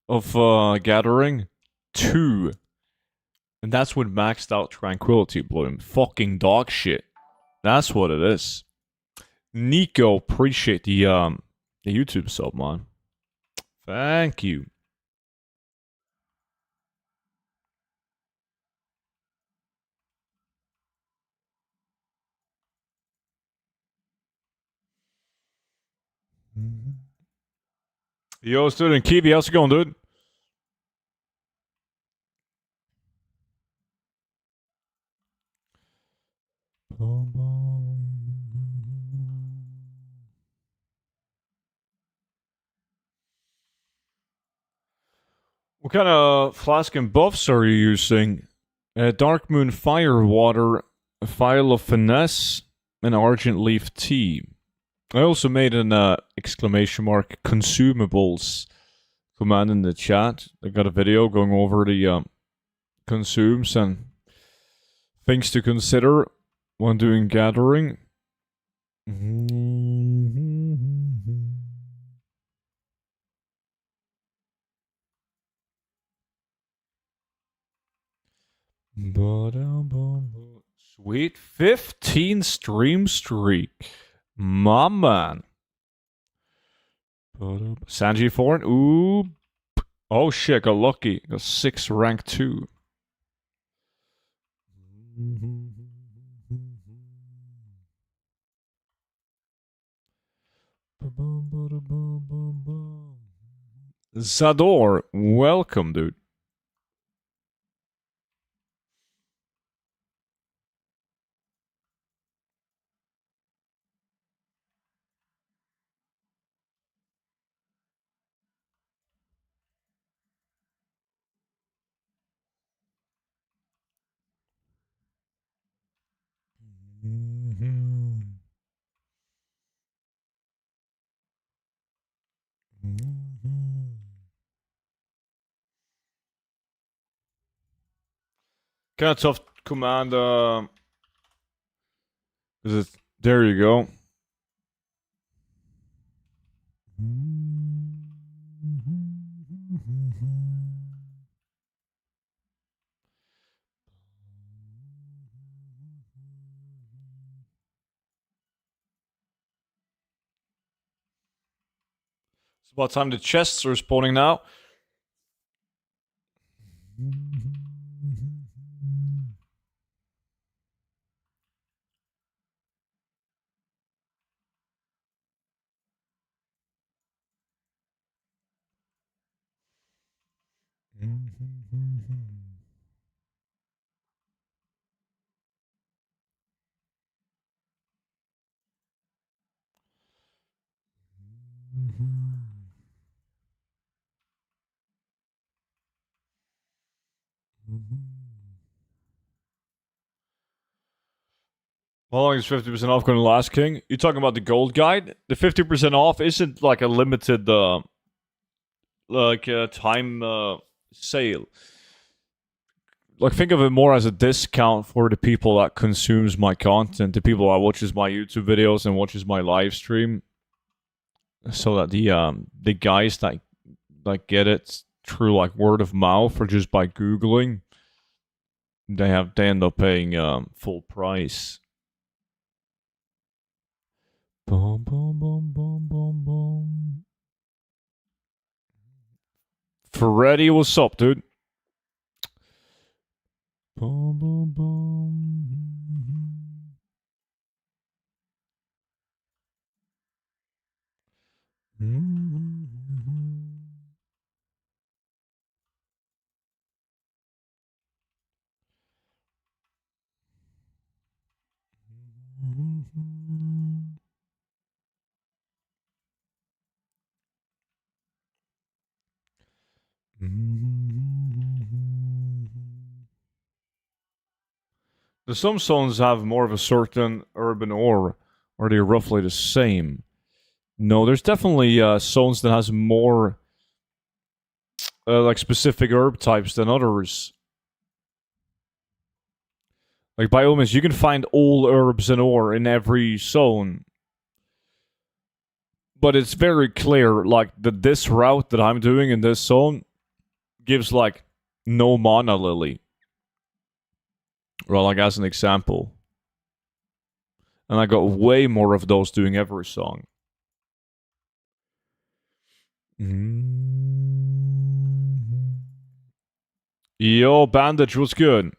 of gathering. 2. And that's with maxed out Tranquility Bloom. Fucking dog shit. That's what it is. Nico, appreciate the YouTube sub, man. Thank you. Yo, student Kiwi, how's it going, dude? What kind of flask and buffs are you using? Dark Moon Firewater, a Phial of Finesse, and Argent Leaf Tea. I also made an exclamation mark consumables command in the chat. I got a video going over the consumes and things to consider when doing gathering. Sweet 15 stream streak. My man. Sanji Foreign. Ooh. Oh shit, got lucky. Got 6 rank 2. Zador, welcome, dude. Kind of tough command. Is it? There you go. It's about time the chests are spawning now. How long is 50% off going to last, King? You talking about the gold guide? The 50% off isn't like a limited time sale. Like, think of it more as a discount for the people that consumes my content, the people that watches my YouTube videos and watches my live stream, so that the guys that like get it through like word of mouth or just by googling, they end up paying full price. Boom, boom, boom, boom, boom, boom. Freddy, what's up, dude? Boom, boom, boom. Some zones have more of a certain urban ore, or they're roughly the same. No, there's definitely zones that has more like specific herb types than others. Like by all means, you can find all herbs and ore in every zone. But it's very clear, like, that this route that I'm doing in this zone gives, like, no mana lily. Well, like, as an example. And I got way more of those doing every song. Yo, Bandage, what's good?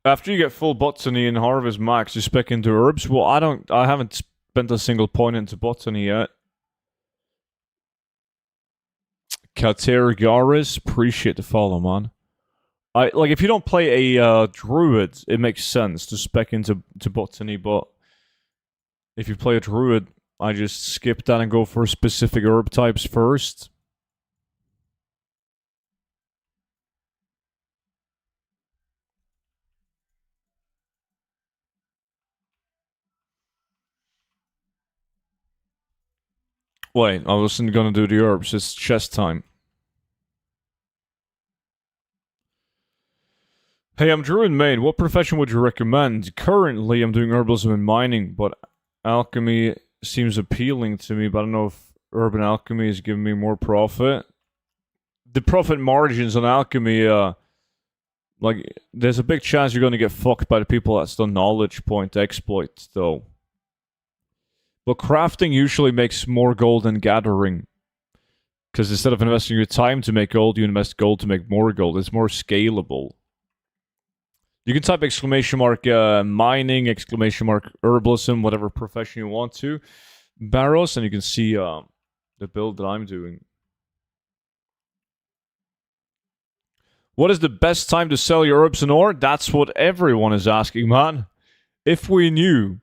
After you get full botany and harvest max, you spec into herbs. Well, I haven't spent a single point into botany yet. Katergaris, appreciate the follow, man. Like, if you don't play a druid, it makes sense to spec into botany, but if you play a druid, I just skip that and go for specific herb types first. Wait, I wasn't gonna do the herbs, it's chest time. Hey, I'm Druid main. What profession would you recommend? Currently, I'm doing herbalism and mining, but alchemy seems appealing to me, but I don't know if urban alchemy is giving me more profit. The profit margins on alchemy, like, there's a big chance you're going to get fucked by the people that's done knowledge point exploits, though. But crafting usually makes more gold than gathering. Because instead of investing your time to make gold, you invest gold to make more gold. It's more scalable. You can type exclamation mark mining, exclamation mark herbalism, whatever profession you want to, Barrows, and you can see the build that I'm doing. What is the best time to sell your herbs and ore? That's what everyone is asking, man. If we knew,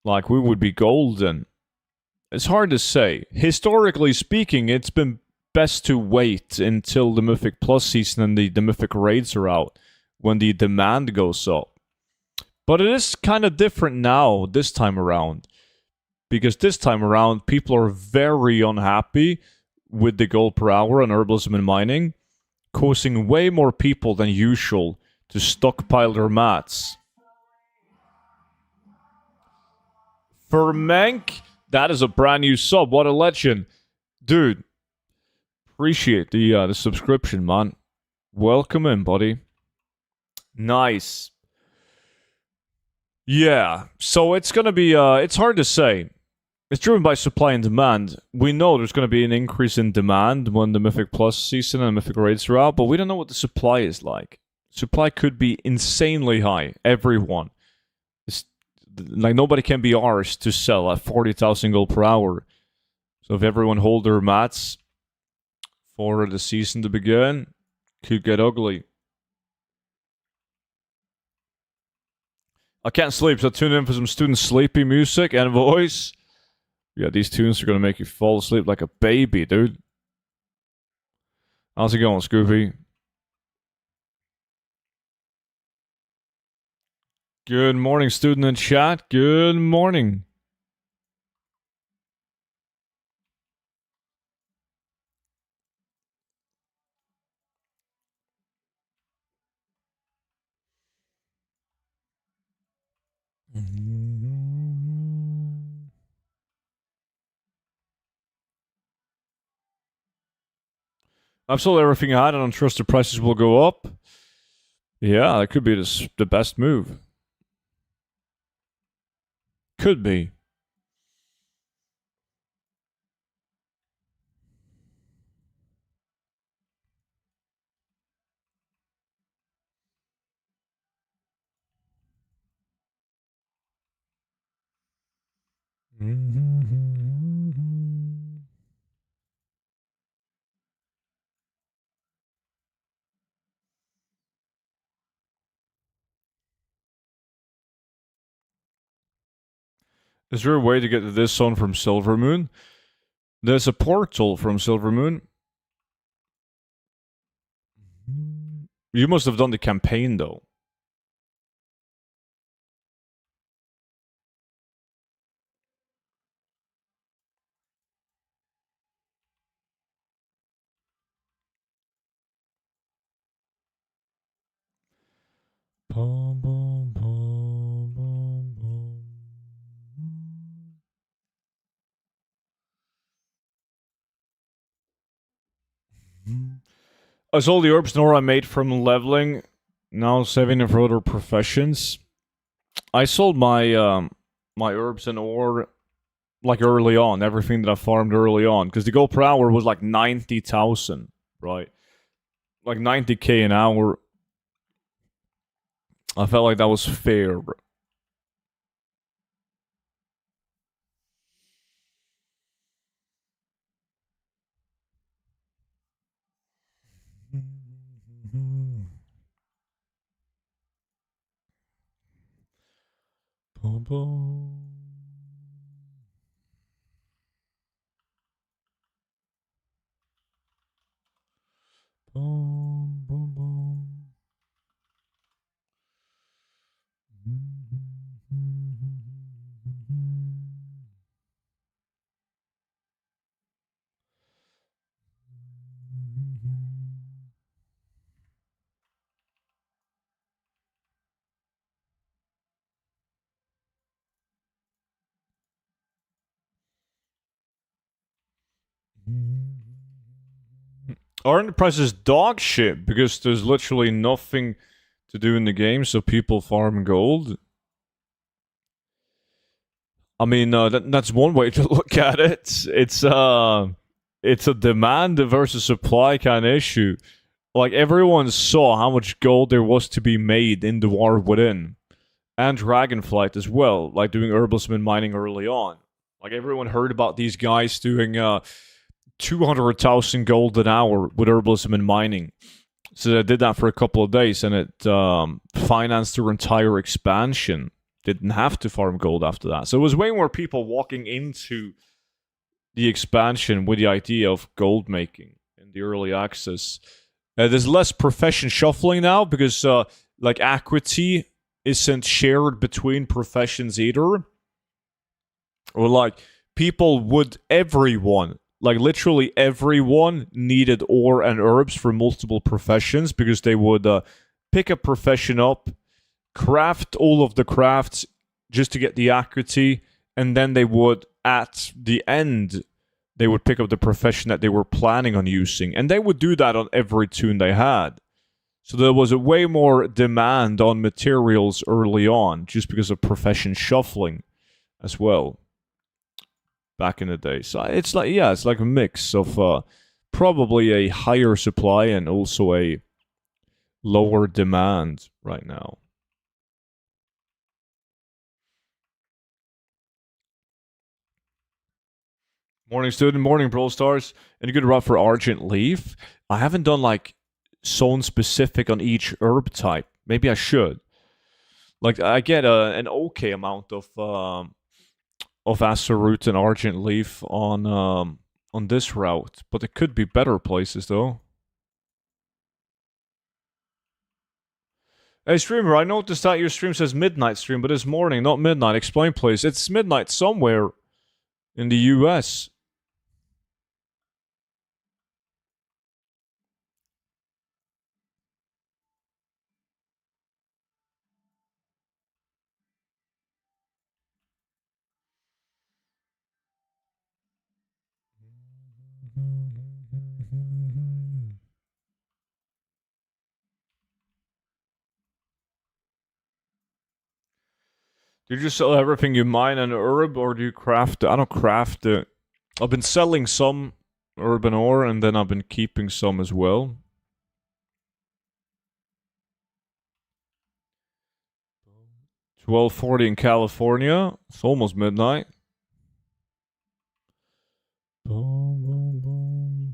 like, we would be golden. It's hard to say. Historically speaking, it's been best to wait until the Mythic Plus season and the Mythic raids are out, when the demand goes up. But it is kind of different now, this time around. Because this time around, people are very unhappy with the gold per hour on herbalism and mining, causing way more people than usual to stockpile their mats. Fermenk, that is a brand new sub. What a legend. Dude, appreciate the subscription, man. Welcome in, buddy. Nice. Yeah, so it's going to be, it's hard to say. It's driven by supply and demand. We know there's going to be an increase in demand when the Mythic Plus season and Mythic raids are out, but we don't know what the supply is like. Supply could be insanely high. Everyone. Like, nobody can be arsed to sell at 40,000 gold per hour. So if everyone hold their mats for the season to begin, could get ugly. I can't sleep, so tune in for some student sleepy music and voice. Yeah, these tunes are going to make you fall asleep like a baby, dude. How's it going, Scooby? Good morning, student in chat. Good morning. I've sold everything I had. I don't trust the prices will go up. Yeah, that could be the best move. Could be. Is there a way to get to this zone from Silvermoon? There's a portal from Silvermoon. You must have done the campaign, though. I sold the herbs Nora I made from leveling. Now saving them for other professions. I sold my my herbs and ore like early on, everything that I farmed early on, because the gold per hour was like 90,000, right? Like 90k an hour. I felt like that was fair. Aren't the prices dog shit because there's literally nothing to do in the game, so people farm gold? I mean, that's one way to look at it. It's a demand versus supply kind of issue. Like, everyone saw how much gold there was to be made in the War Within, and Dragonflight as well, like doing herbalism mining early on. Like, everyone heard about these guys doing 200,000 gold an hour with herbalism and mining. So they did that for a couple of days, and it financed their entire expansion. Didn't have to farm gold after that. So it was way more people walking into the expansion with the idea of gold making in the early access. There's less profession shuffling now because like equity isn't shared between professions either. Or like everyone, like literally everyone needed ore and herbs for multiple professions because they would pick a profession up, craft all of the crafts just to get the accuracy, and then they would, at the end, they would pick up the profession that they were planning on using. And they would do that on every toon they had. So there was a way more demand on materials early on, just because of profession shuffling as well back in the day. So it's like, yeah, it's like a mix of probably a higher supply and also a lower demand right now. Morning, student. Morning, Brawl Stars. And a good route for Argent Leaf. I haven't done like zone specific on each herb type. Maybe I should. Like I get an okay amount of Acer Root and Argent Leaf on this route, but it could be better places though. Hey streamer, I noticed that your stream says midnight stream, but it's morning, not midnight. Explain please. It's midnight somewhere in the US. Do you just sell everything you mine and herb, or do you craft it? I don't craft it. I've been selling some urban ore, and then I've been keeping some as well. 12:40 in California. It's almost midnight. Boom, boom, boom.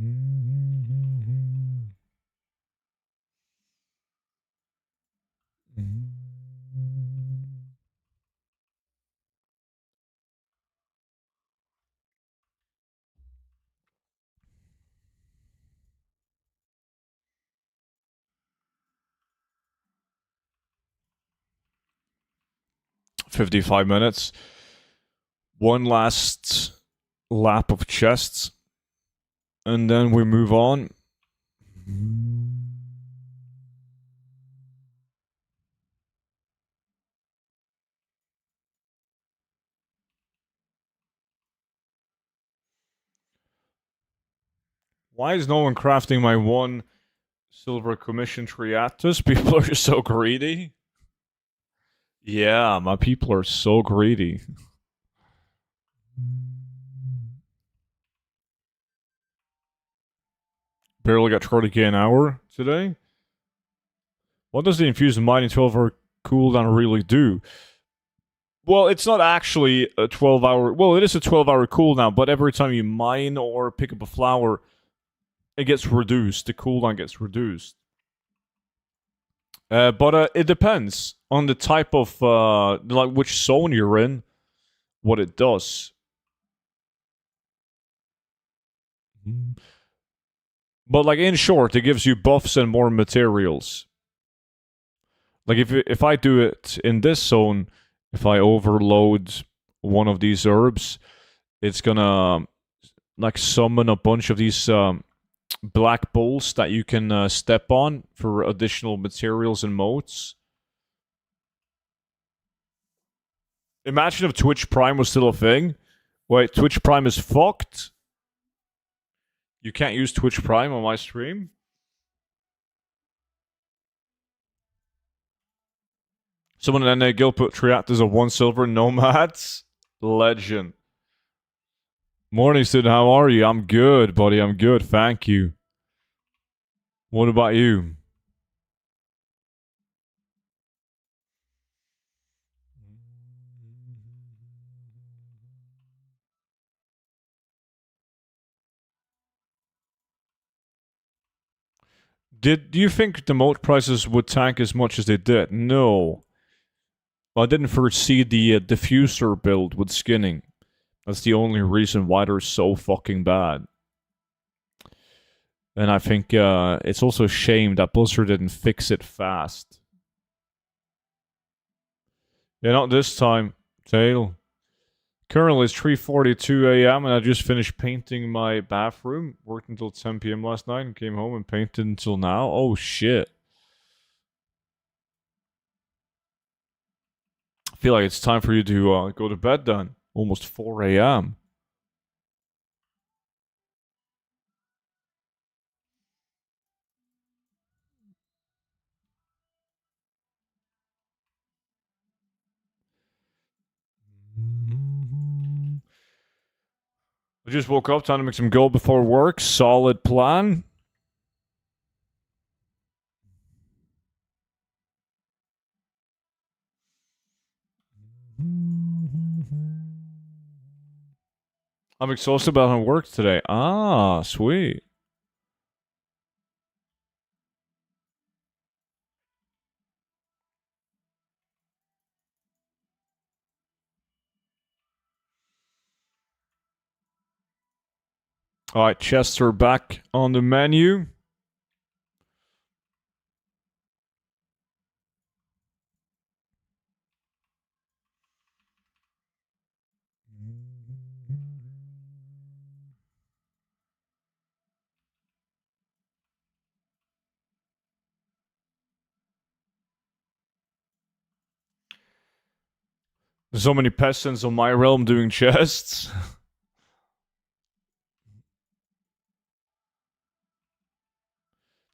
Mm-hmm. 55 minutes. One last lap of chests, and then we move on. Why is no one crafting my one silver commission Triatus? People are just so greedy. Yeah, my people are so greedy. Barely got 20k an hour today. What does the infused mining 12-hour cooldown really do? Well, it's not actually a 12-hour... Well, it is a 12-hour cooldown, but every time you mine or pick up a flower, it gets reduced. The cooldown gets reduced. But it depends on the type of... like which zone you're in, what it does. But like in short, it gives you buffs and more materials. Like if I do it in this zone, if I overload one of these herbs, it's gonna like summon a bunch of these black balls that you can step on for additional materials and motes. Imagine if Twitch Prime was still a thing. Wait, Twitch Prime is fucked? You can't use Twitch Prime on my stream? Someone in NA Guild put Triatas of 1 silver nomads. Legend. Morning, student. How are you? I'm good, buddy. I'm good. Thank you. What about you? Do you think the malt prices would tank as much as they did? No. I didn't foresee the diffuser build with skinning. That's the only reason why they're so fucking bad. And I think it's also a shame that Blizzard didn't fix it fast. Yeah, not this time, Tail. Currently, it's 3:42 a.m. and I just finished painting my bathroom. Worked until 10 p.m. last night and came home and painted until now. Oh shit! I feel like it's time for you to go to bed then. Almost 4 a.m. I just woke up, time to make some gold before work. Solid plan. I'm exhausted about how work today. Ah, sweet. All right, chests are back on the menu. There's so many peasants on my realm doing chests.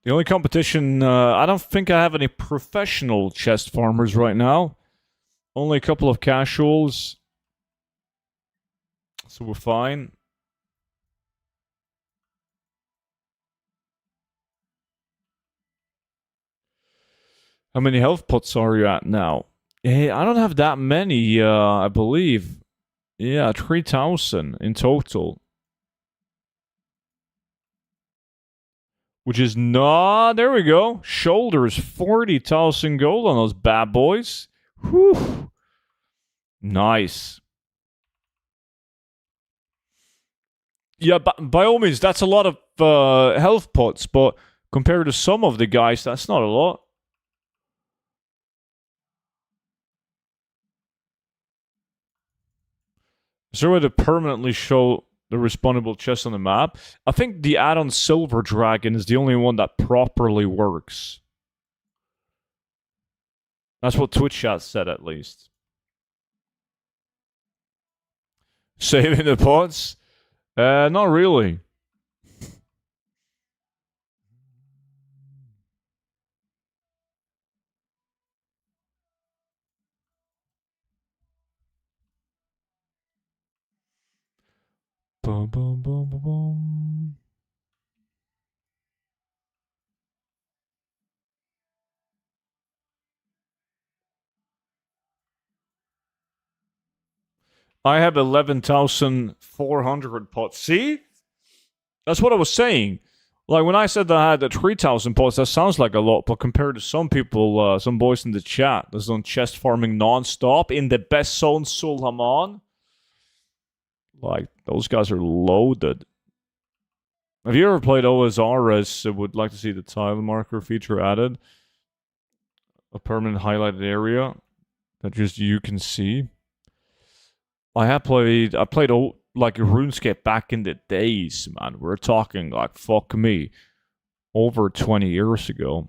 The only competition, I don't think I have any professional chest farmers right now. Only a couple of casuals. So we're fine. How many health pots are you at now? Hey, I don't have that many, I believe. Yeah, 3,000 in total. Which is not. There we go. Shoulders, 40,000 gold on those bad boys. Whew. Nice. Yeah, by all means, that's a lot of health pots, but compared to some of the guys, that's not a lot. Is there a way to permanently show the respawnable chest on the map? I think the add-on Silver Dragon is the only one that properly works. That's what Twitch chat said, at least. Saving the pots? Not really. Boom, boom, boom, boom, boom. I have 11,400 pots. See? That's what I was saying. Like, when I said that I had the 3,000 pots, that sounds like a lot, but compared to some people, some boys in the chat, that's on chest farming non-stop in the best zone, Sulhaman, like, those guys are loaded. Have you ever played OSRS? Would like to see the tile marker feature added. A permanent highlighted area that just you can see. I played like RuneScape back in the days, man. We're talking like, fuck me, over 20 years ago.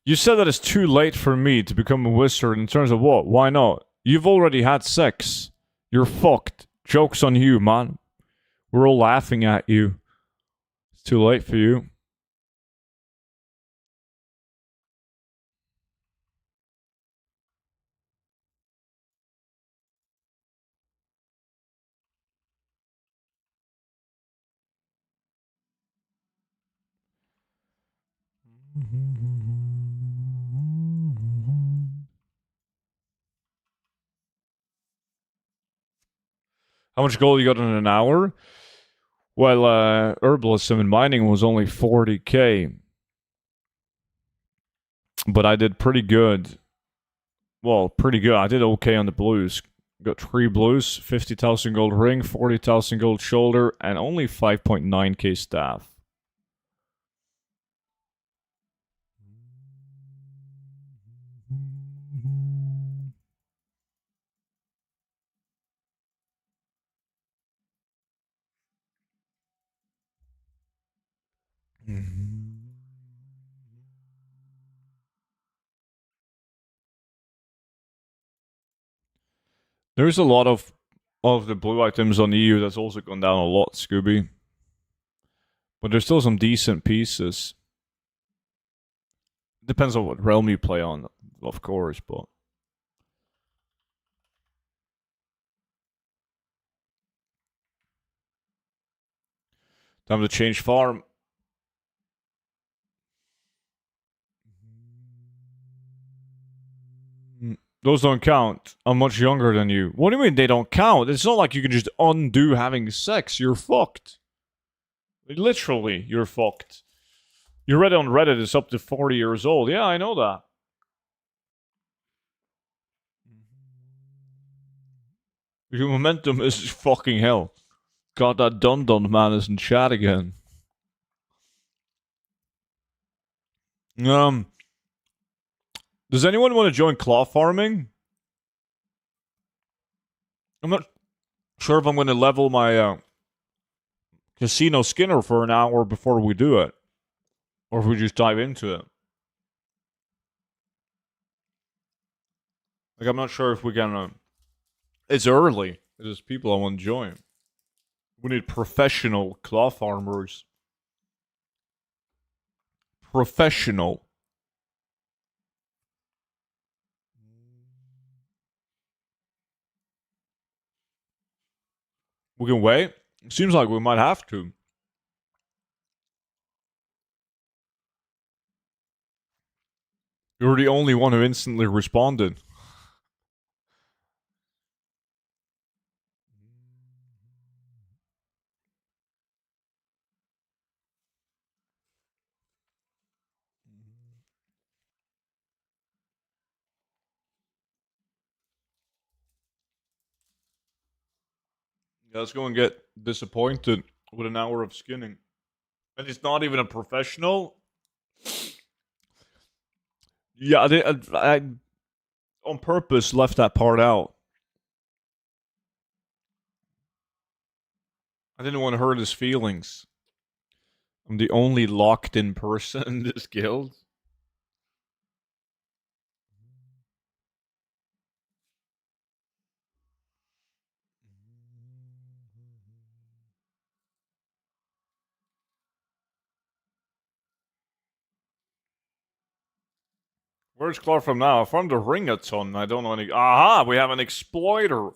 You said that it's too late for me to become a wizard in terms of what? Why not? You've already had sex. You're fucked. Joke's on you, man. We're all laughing at you. It's too late for you. How much gold you got in an hour? Well, herbalism and mining was only 40k, but I did pretty good. Well, pretty good. I did okay on the blues. Got 3 blues, 50,000 gold ring, 40,000 gold shoulder, and only 5.9k staff. There's a lot of the blue items on EU that's also gone down a lot, Scooby. But there's still some decent pieces. Depends on what realm you play on, of course, but time to change farm. Those don't count. I'm much younger than you. What do you mean they don't count? It's not like you can just undo having sex. You're fucked. Literally, you're fucked. You read on Reddit it's up to 40 years old. Yeah, I know that. Your momentum is fucking hell. God, that Dun man is in chat again. Does anyone want to join claw farming? I'm not sure if I'm going to level my casino skinner for an hour before we do it, or if we just dive into it. Like, I'm not sure if we can. It's early. There's people I want to join. We need professional claw farmers. Professional. We can wait. It seems like we might have to. You're the only one who instantly responded. Yeah, let's go and get disappointed with an hour of skinning. And it's not even a professional. Yeah, I on purpose left that part out. I didn't want to hurt his feelings. I'm the only locked in person in this guild. Where's Clark from now? I farmed a ring a ton. I don't know any. Aha! We have an exploiter.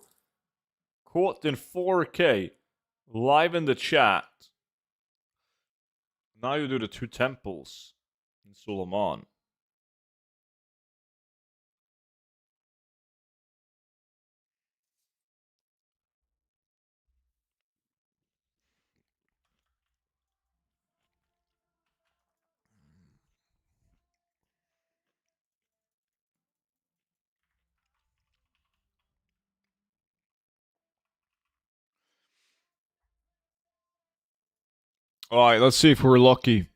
Caught in 4K. Live in the chat. Now you do the 2 temples in Suleiman. Alright, let's see if we're lucky.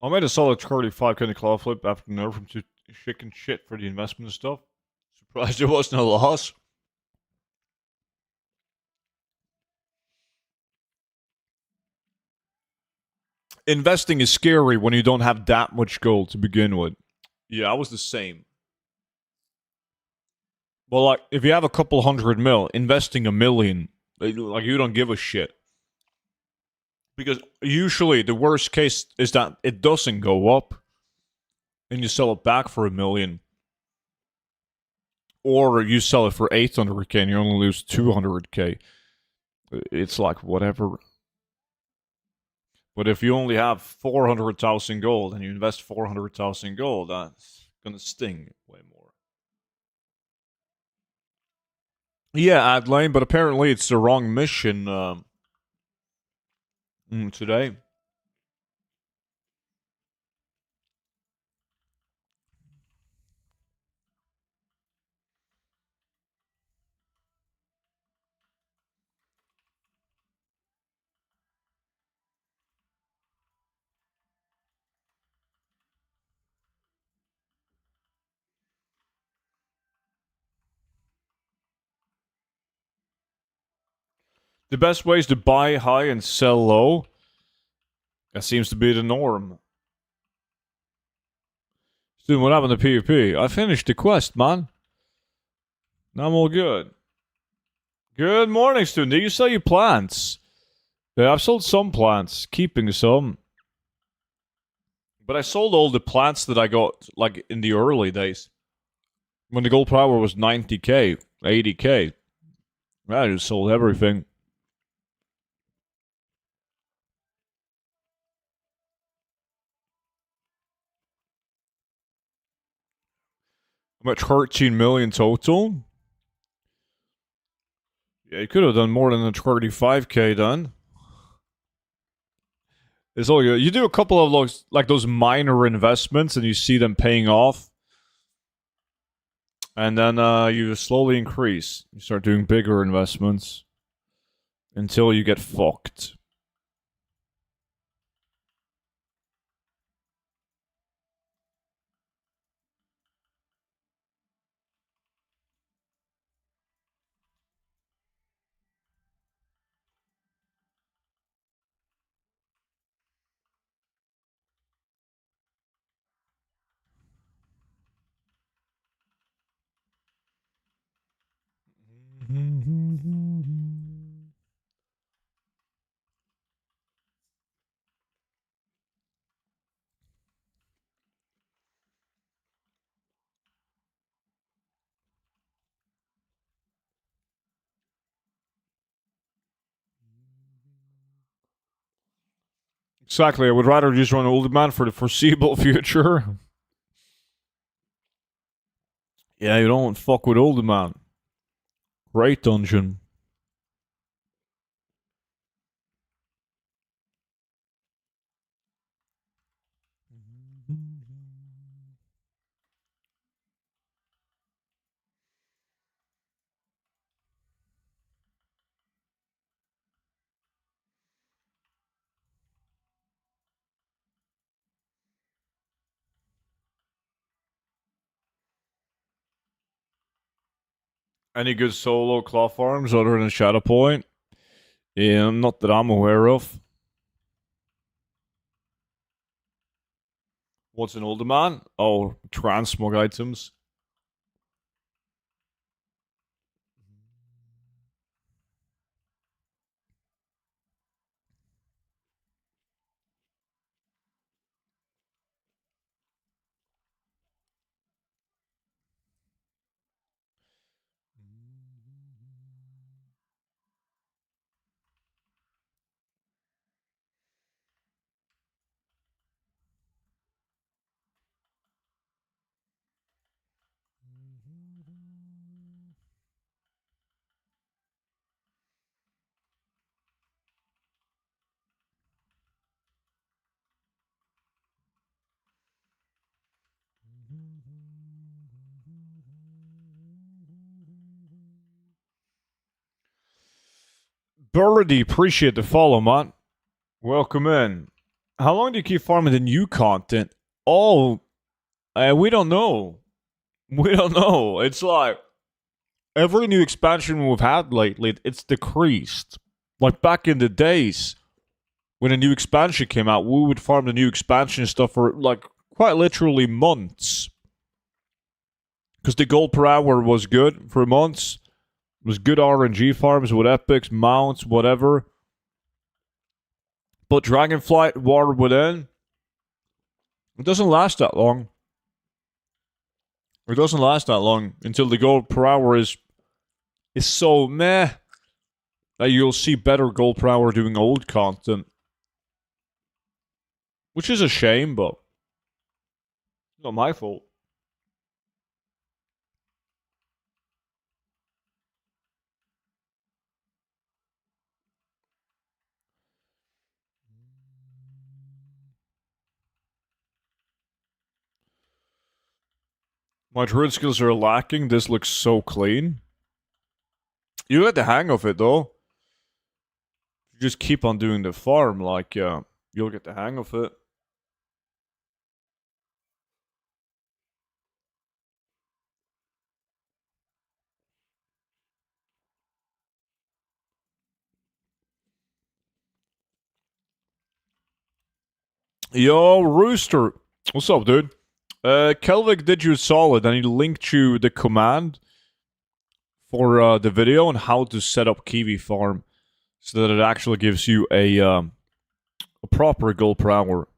I made a solid 35k in the claw flip after nerf from chicken shit for the investment stuff. Surprised it wasn't a loss. Investing is scary when you don't have that much gold to begin with. Yeah, I was the same. Well, like, if you have a couple hundred mil, investing $1 million, like, you don't give a shit. Because usually the worst case is that it doesn't go up, and you sell it back for $1 million. Or you sell it for 800k and you only lose 200k. It's like, whatever. But if you only have 400,000 gold and you invest 400,000 gold, gonna sting way more. Yeah, Adlane, but apparently it's the wrong mission today. The best way is to buy high and sell low. That seems to be the norm. Student, what happened to PvP? I finished the quest, man. Now I'm all good. Good morning, student. Did you sell your plants? Yeah, I've sold some plants, keeping some. But I sold all the plants that I got, like, in the early days. When the gold power was 90k, 80k. I just sold everything. I'm at 13 million total. Yeah, you could have done more than the 35k then. It's all good. You do a couple of those, like those minor investments, and you see them paying off. And then you slowly increase. You start doing bigger investments until you get fucked. Exactly. I would rather just run Old Man for the foreseeable future. Yeah, you don't fuck with Old Man. Great dungeon. Any good solo claw farms other than Shadow Point? Yeah, not that I'm aware of. What's an older man? Oh, transmog items. Birdie, appreciate the follow, man. Welcome in. How long do you keep farming the new content? Oh, we don't know. We don't know. It's like every new expansion we've had lately, it's decreased. Like back in the days when a new expansion came out, we would farm the new expansion stuff for like quite literally months. Because the gold per hour was good for months. It was good RNG farms with epics, mounts, whatever. But Dragonflight War Within, it doesn't last that long. It doesn't last that long until the gold per hour is so meh that you'll see better gold per hour doing old content. Which is a shame, but not my fault. My druid skills are lacking. This looks so clean. You get the hang of it though. You just keep on doing the farm, like you'll get the hang of it. Yo, Rooster. What's up, dude? Kelvik did you a solid and he linked you the command for the video on how to set up Kiwi Farm so that it actually gives you a proper gold per hour.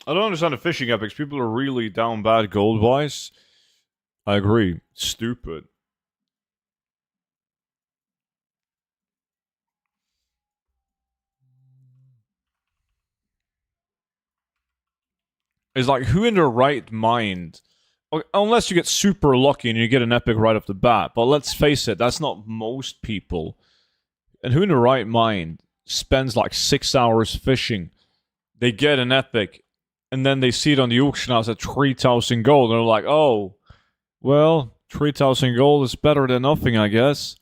I don't understand the fishing epics. People are really down bad gold wise. I agree. Stupid. It's like, who in their right mind, unless you get super lucky and you get an epic right off the bat, but let's face it, that's not most people. And who in their right mind spends like 6 hours fishing, they get an epic, and then they see it on the auction house at 3,000 gold, and they're like, oh, well, 3,000 gold is better than nothing, I guess.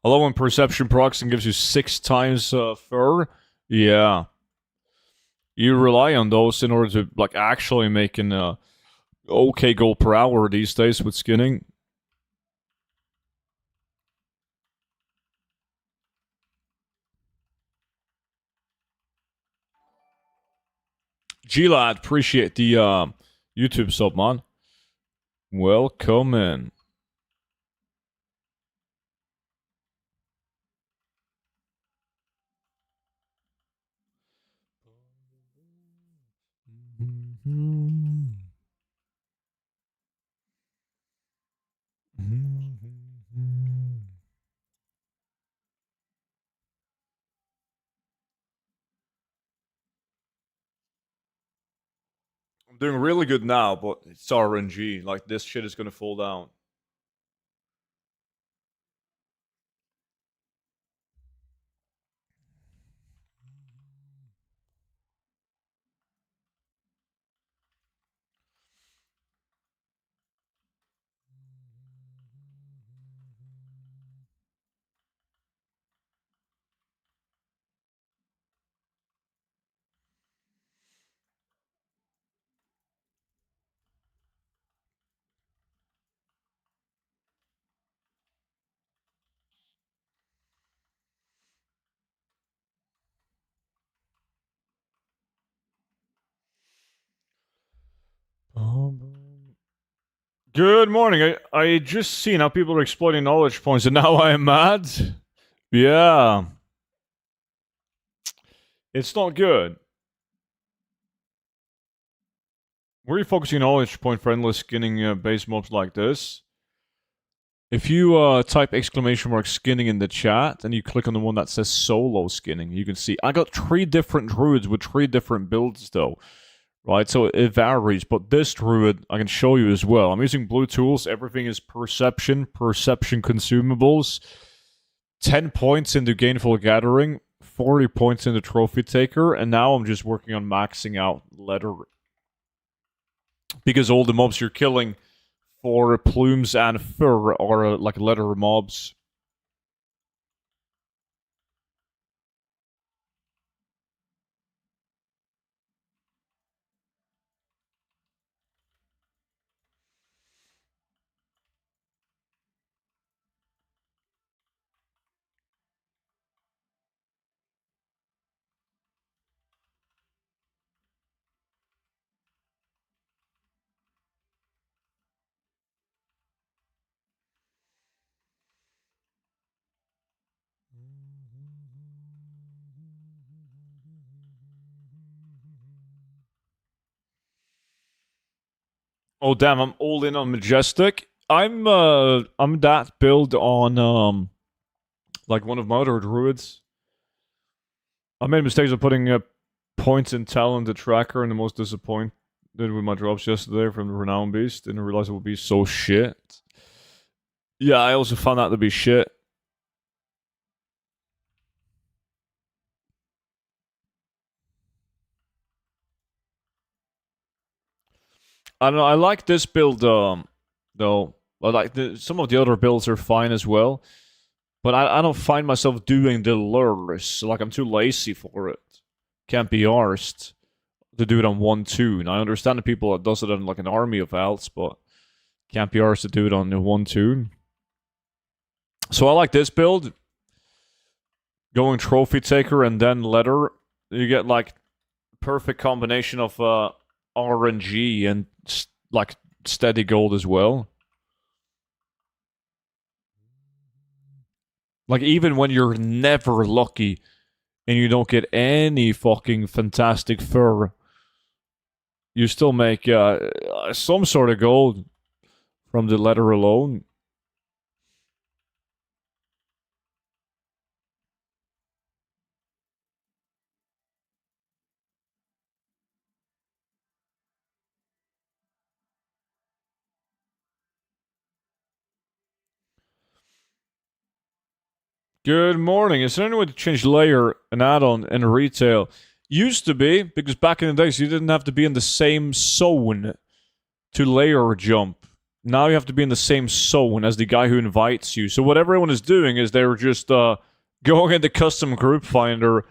I love when perception procs and gives you 6 times fur. Yeah. You rely on those in order to like actually make an okay gold per hour these days with skinning. G-Lad, appreciate the YouTube sub, man. Welcome in. I'm doing really good now, but it's RNG. Like, this shit is gonna fall down. Good morning. I just seen how people are exploiting knowledge points, and now I am mad. Yeah. It's not good. Where are you focusing knowledge point for endless skinning base mobs like this? If you type exclamation mark skinning in the chat and you click on the one that says solo skinning, you can see I got 3 different druids with 3 different builds though. right? So it varies, but this druid I can show you as well. I'm using blue tools. Everything is perception consumables. 10 points into Gainful Gathering, 40 points into Trophy Taker, and now I'm just working on maxing out Letter. Because all the mobs you're killing for plumes and fur are like letter mobs. Oh damn, I'm all in on Majestic. I'm that build on like one of my other druids. I made mistakes of putting points in talent the tracker and the most disappointed with my drops yesterday from the Renown Beast. Didn't realize it would be so shit. Yeah, I also found that to be shit. I don't know, I like this build though. I like some of the other builds are fine as well. But I don't find myself doing the lures. Like, I'm too lazy for it. Can't be arsed to do it on one tune. I understand the people that does it on like an army of elves, but can't be arsed to do it on one tune. So I like this build. Going Trophy Taker and then Letter. You get like perfect combination of RNG and like steady gold as well. Like, even when you're never lucky and you don't get any fucking fantastic fur, you still make some sort of gold from the letter alone. Good morning. Is there any way to change layer and add-on in retail? Used to be, because back in the days you didn't have to be in the same zone to layer jump. Now you have to be in the same zone as the guy who invites you. So what everyone is doing is they're just going into custom group finder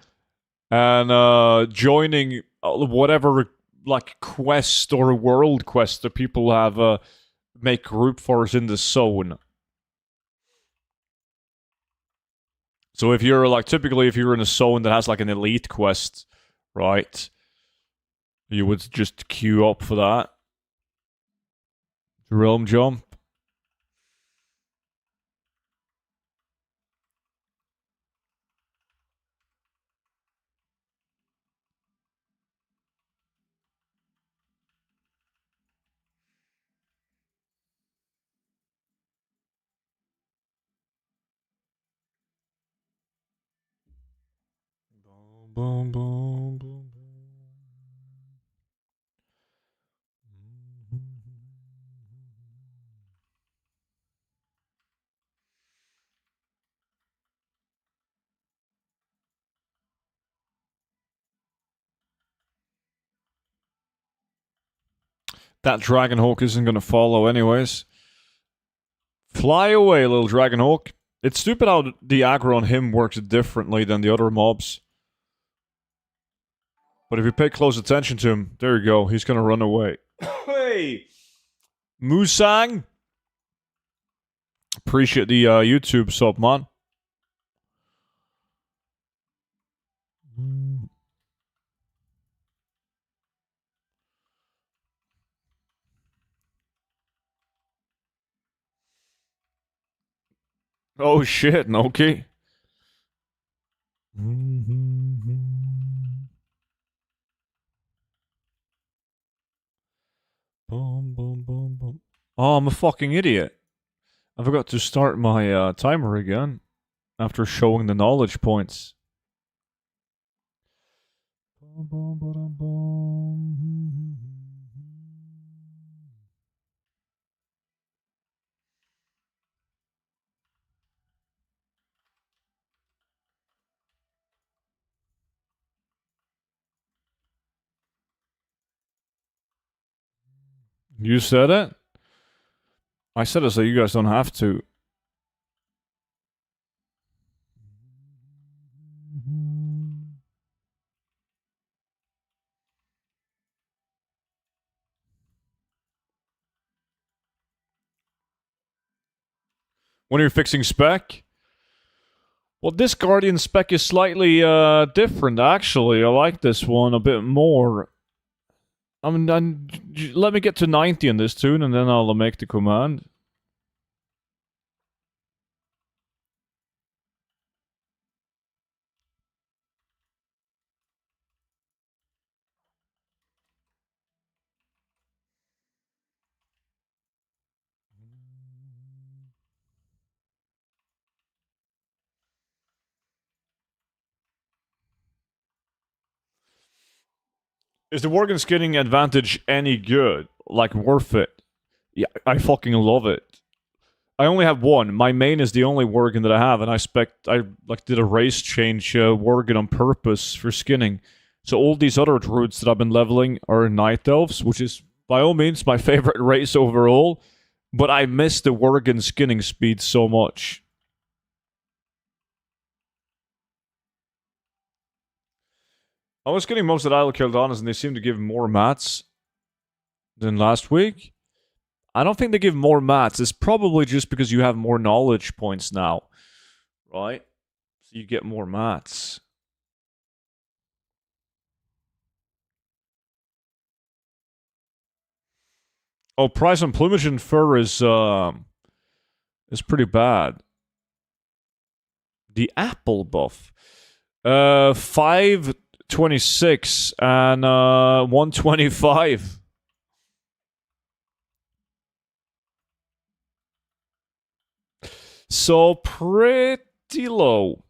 and joining whatever like quest or world quest that people have make group for us in the zone. So if you're like, typically if you're in a zone that has like an elite quest, right, you would just queue up for that. Realm jump. Boom, boom, boom. That Dragonhawk isn't going to follow anyways. Fly away, little Dragonhawk. It's stupid how the aggro on him works differently than the other mobs. But if you pay close attention to him, there you go. He's going to run away. Hey! Musang! Appreciate the YouTube sub, man. Oh shit, okay. Boom, boom, boom, boom. Oh, I'm a fucking idiot. I forgot to start my timer again after showing the knowledge points. Boom, boom, boom, boom. You said it? I said it so you guys don't have to. When you're fixing spec? Well, this Guardian spec is slightly different, actually. I like this one a bit more. I mean, let me get to 90 in this tune, and then I'll make the command. Is the Worgen skinning advantage any good? Like, worth it? Yeah, I fucking love it. I only have one. My main is the only Worgen that I have, and I did a race change Worgen on purpose for skinning. So all these other druids that I've been leveling are Night Elves, which is by all means my favorite race overall. But I miss the Worgen skinning speed so much. I was getting most of the Idle Kildanas, and they seem to give more mats than last week. I don't think they give more mats. It's probably just because you have more knowledge points now, right? So you get more mats. Oh, price on plumage and fur is pretty bad. The apple buff, 526 and 125. So pretty low.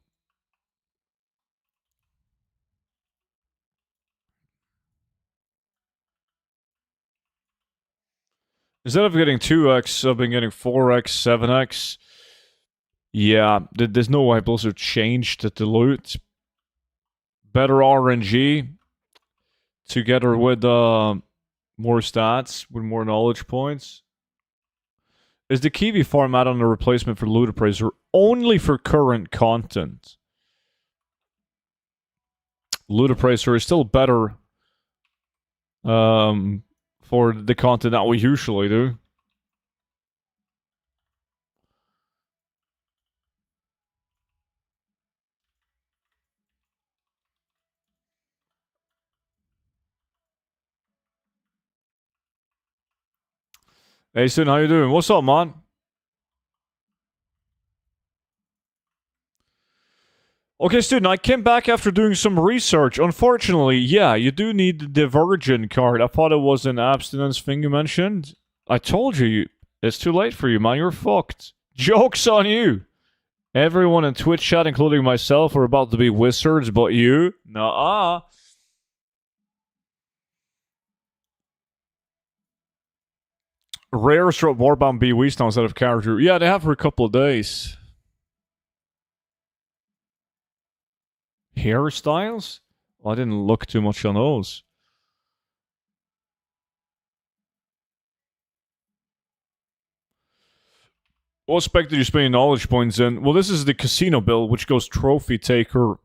Instead of getting 2x, I've been getting 4x, 7x. Yeah, there's no way Blizzard changed the loot. Better RNG together with more stats, with more knowledge points. Is the Kiwi farm add-on a replacement for Loot Appraiser only for current content? Loot Appraiser is still better for the content that we usually do. Hey, Sin, how you doing? What's up, man? Okay, student, I came back after doing some research. Unfortunately, yeah, you do need the Virgin card. I thought it was an abstinence thing you mentioned. I told you, it's too late for you, man. You're fucked. Joke's on you. Everyone in Twitch chat, including myself, are about to be wizards, but you? Nuh-uh. Rare stroke Warbound B Weast instead of character. Yeah, they have for a couple of days. Hairstyles? Well, I didn't look too much on those. What spec did you spend your knowledge points in? Well, this is the casino build, which goes Trophy Taker.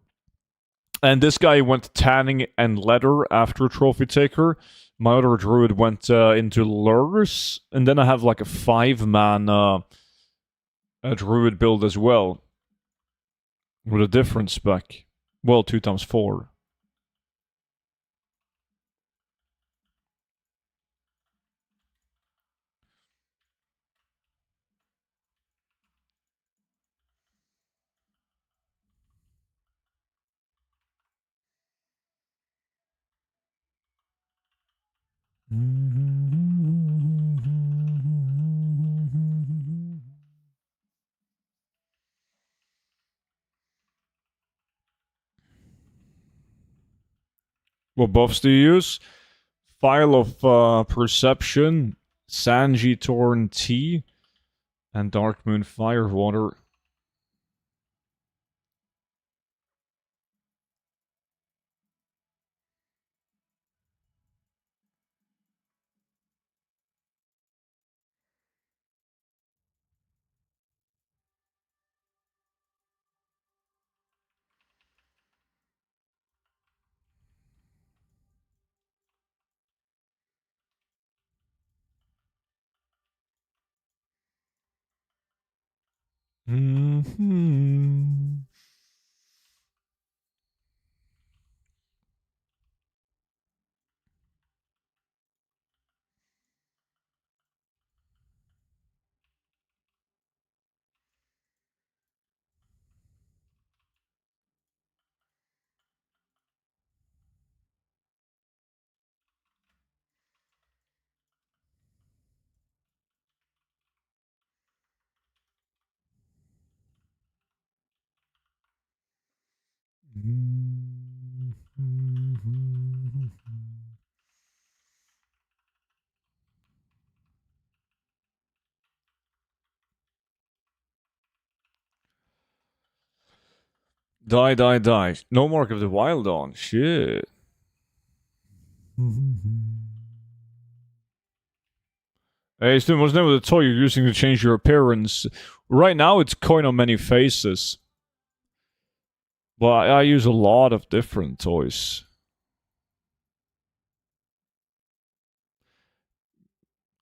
And this guy went tanning and leather after Trophy Taker. My other druid went into lures. And then I have like a 5-man druid build as well. With a different spec. Well, 2x4. What buffs do you use? File of Perception, Sanji Torn Tea, and Dark Moon Firewater. Mm-hmm. Die, die, die. No mark of the wild on. Shit. Hey, Stu, what's the name of the toy you're using to change your appearance? Right now, it's coin on many faces. But I use a lot of different toys.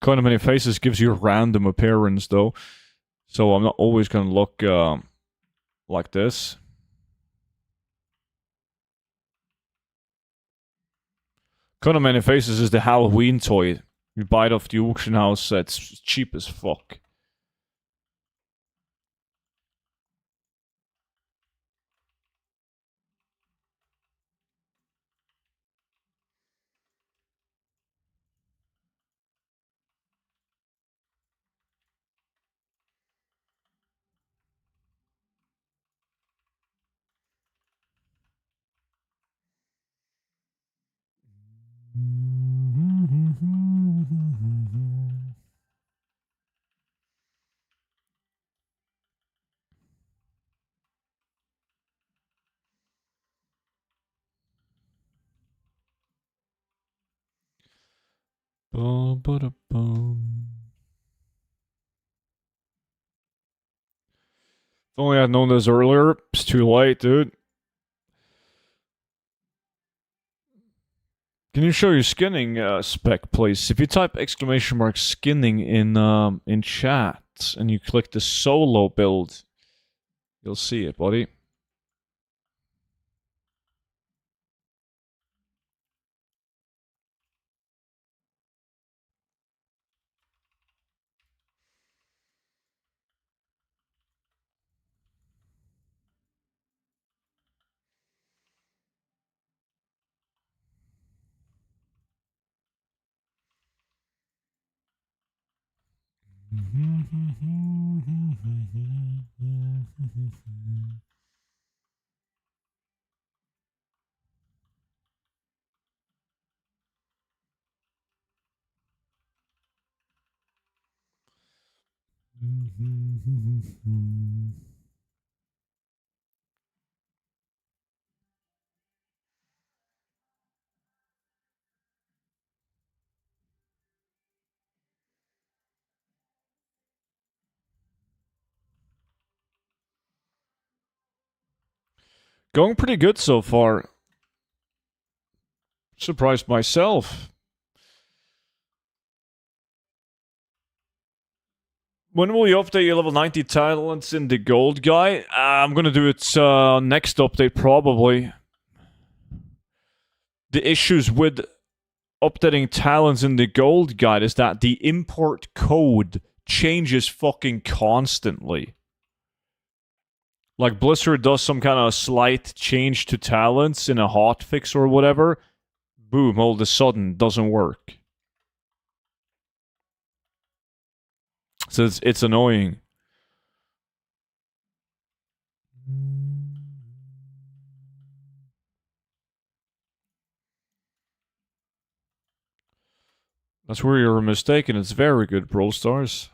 Coin on many faces gives you a random appearance, though. So I'm not always going to look like this. Coin on many faces is the Halloween toy. You buy it off the auction house. It's cheap as fuck. If only I'd known this earlier. It's too late, dude. Can you show your skinning spec, please? If you type exclamation mark skinning in chat and you click the solo build, you'll see it, buddy. Going pretty good so far. Surprised myself. When will you update your level 90 talents in the gold guy? I'm gonna do it next update, probably. The issues with updating talents in the gold guide is that the import code changes fucking constantly. Like Blizzard does some kind of slight change to talents in a hotfix or whatever, boom, all of a sudden doesn't work. So it's annoying. That's where you're mistaken. It's very good, Brawl Stars.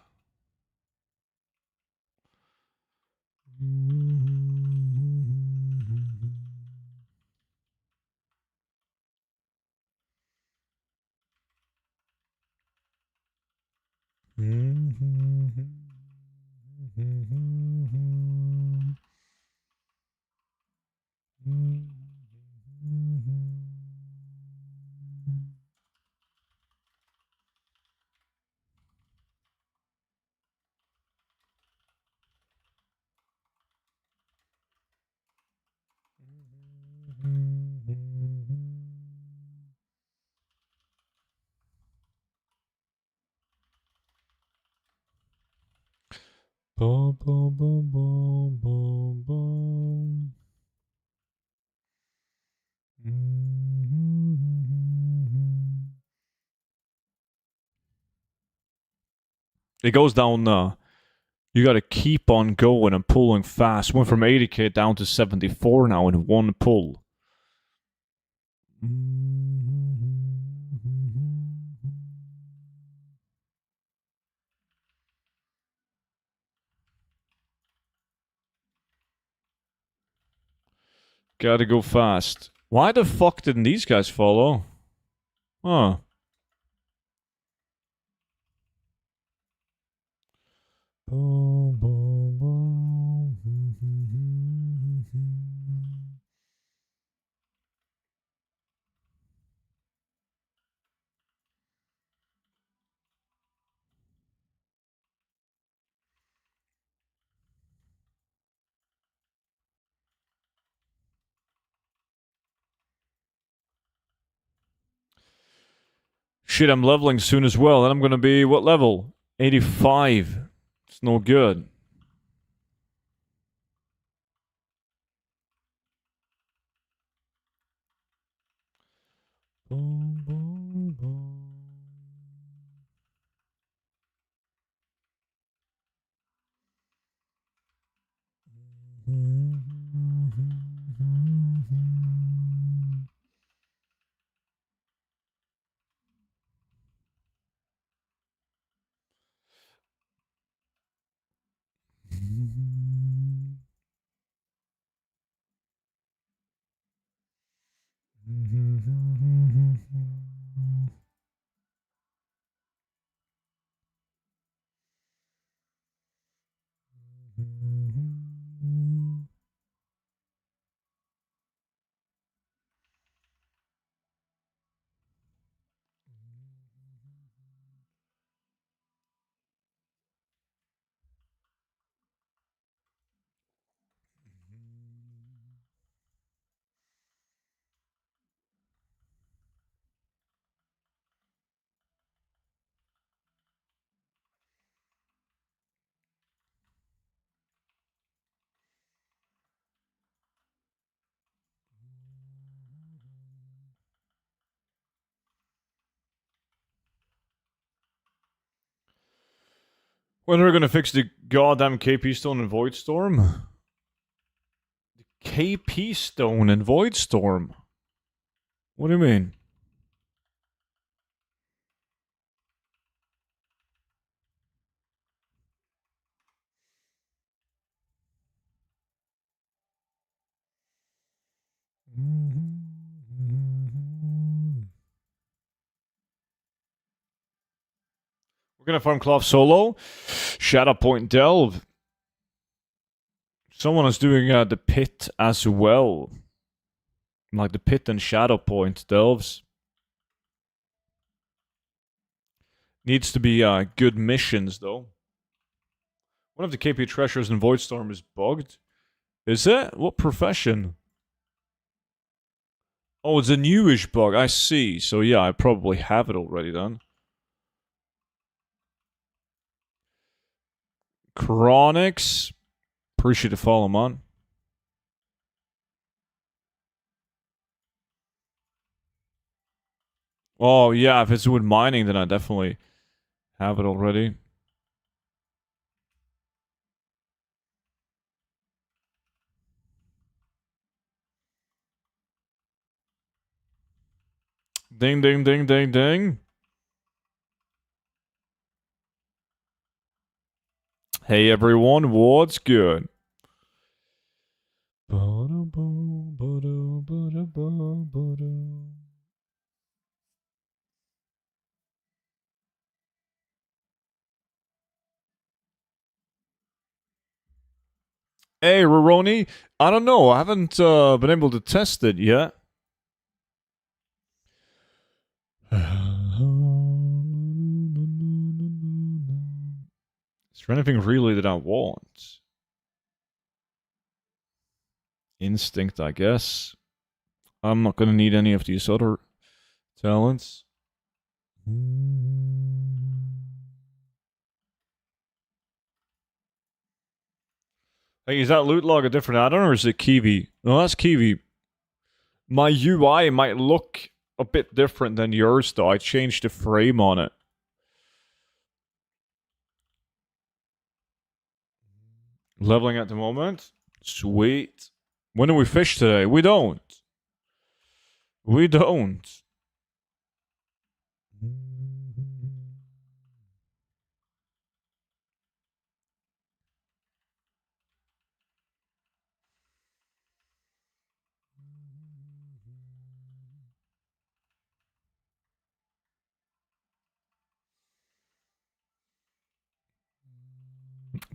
Boom, boom, boom, boom, boom, boom. It goes down. You got to keep on going and pulling fast. Went from 80k down to 74 now in one pull. Gotta go fast. Why the fuck didn't these guys follow? Huh. Boom, boom, boom. Shit, I'm leveling soon as well. And I'm gonna be, what level? 85. It's no good. Boom, boom, boom. When are we gonna fix the goddamn KP Stone and Void Storm? KP Stone and Void Storm? What do you mean? We're gonna farm Cloth solo. Shadow Point Delve. Someone is doing the pit as well. Like the pit and Shadow Point Delves. Needs to be good missions though. One of the KP treasures in Voidstorm is bugged. Is it? What profession? Oh, it's a newish bug. I see. So yeah, I probably have it already then. Chronics. Appreciate the follow, man. Oh yeah, if it's wood mining, then I definitely have it already. Ding, ding, ding, ding, ding. Hey everyone, what's good? Hey, Roroni. I don't know. I haven't been able to test it yet. Is there anything really that I want? Instinct, I guess. I'm not going to need any of these other talents. Hey, is that loot log a different add-on or is it Kiwi? No, that's Kiwi. My UI might look a bit different than yours though. I changed the frame on it. Leveling at the moment. Sweet. When do we fish today? We don't. We don't.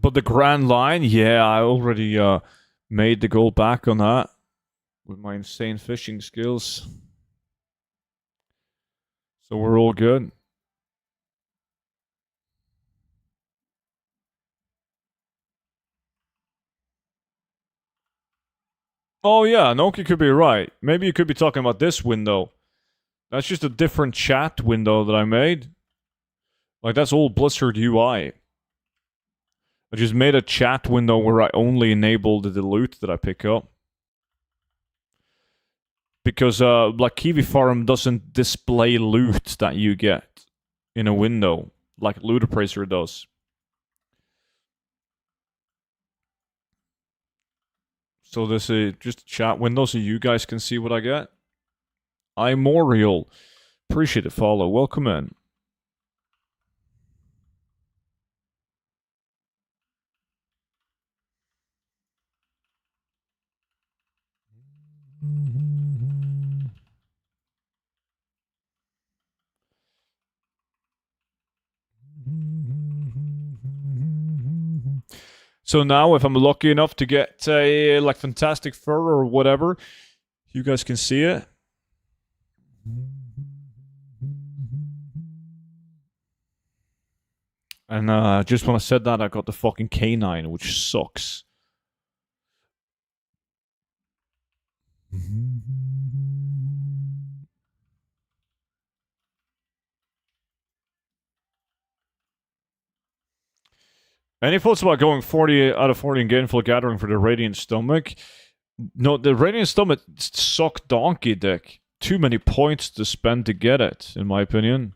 But the Grand Line, yeah, I already made the goal back on that with my insane fishing skills. So we're all good. Oh yeah, Noki could be right. Maybe you could be talking about this window. That's just a different chat window that I made. Like that's all Blizzard UI. I just made a chat window where I only enabled the loot that I pick up. Because like Kiwi Farm doesn't display loot that you get in a window like Loot Appraiser does. So this is just a chat window so you guys can see what I get. Imorial. Appreciate the follow. Welcome in. So now, if I'm lucky enough to get a like fantastic fur or whatever, you guys can see it. And just when I said that, I got the fucking canine, which sucks. Any thoughts about going 40 out of 40 in Gainful Gathering for the Radiant Stomach? No, the Radiant Stomach suck donkey dick. Too many points to spend to get it, in my opinion.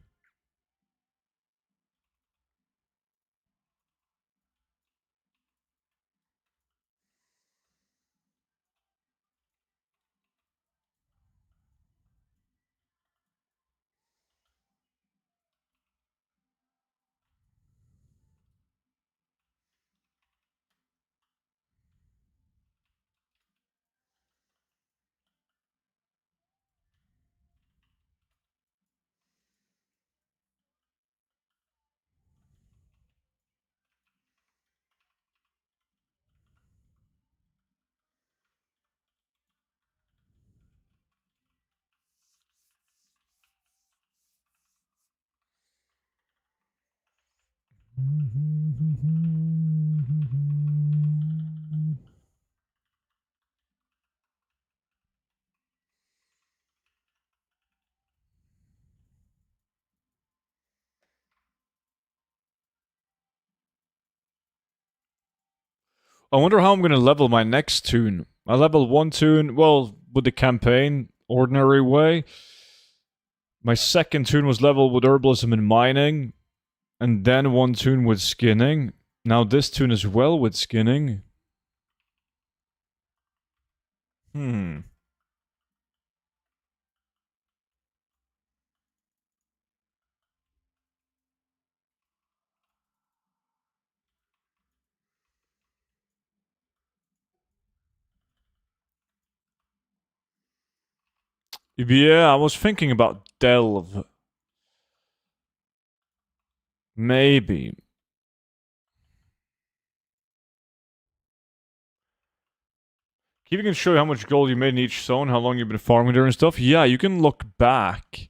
I wonder how I'm going to level my next toon. I level one toon, well, with the campaign, ordinary way. My second toon was leveled with herbalism and mining, and then one toon with skinning. Now this toon as well with skinning. Hmm. Yeah, I was thinking about Delve. Maybe. Keeping can show you how much gold you made in each zone, how long you've been farming there and stuff. Yeah, you can look back.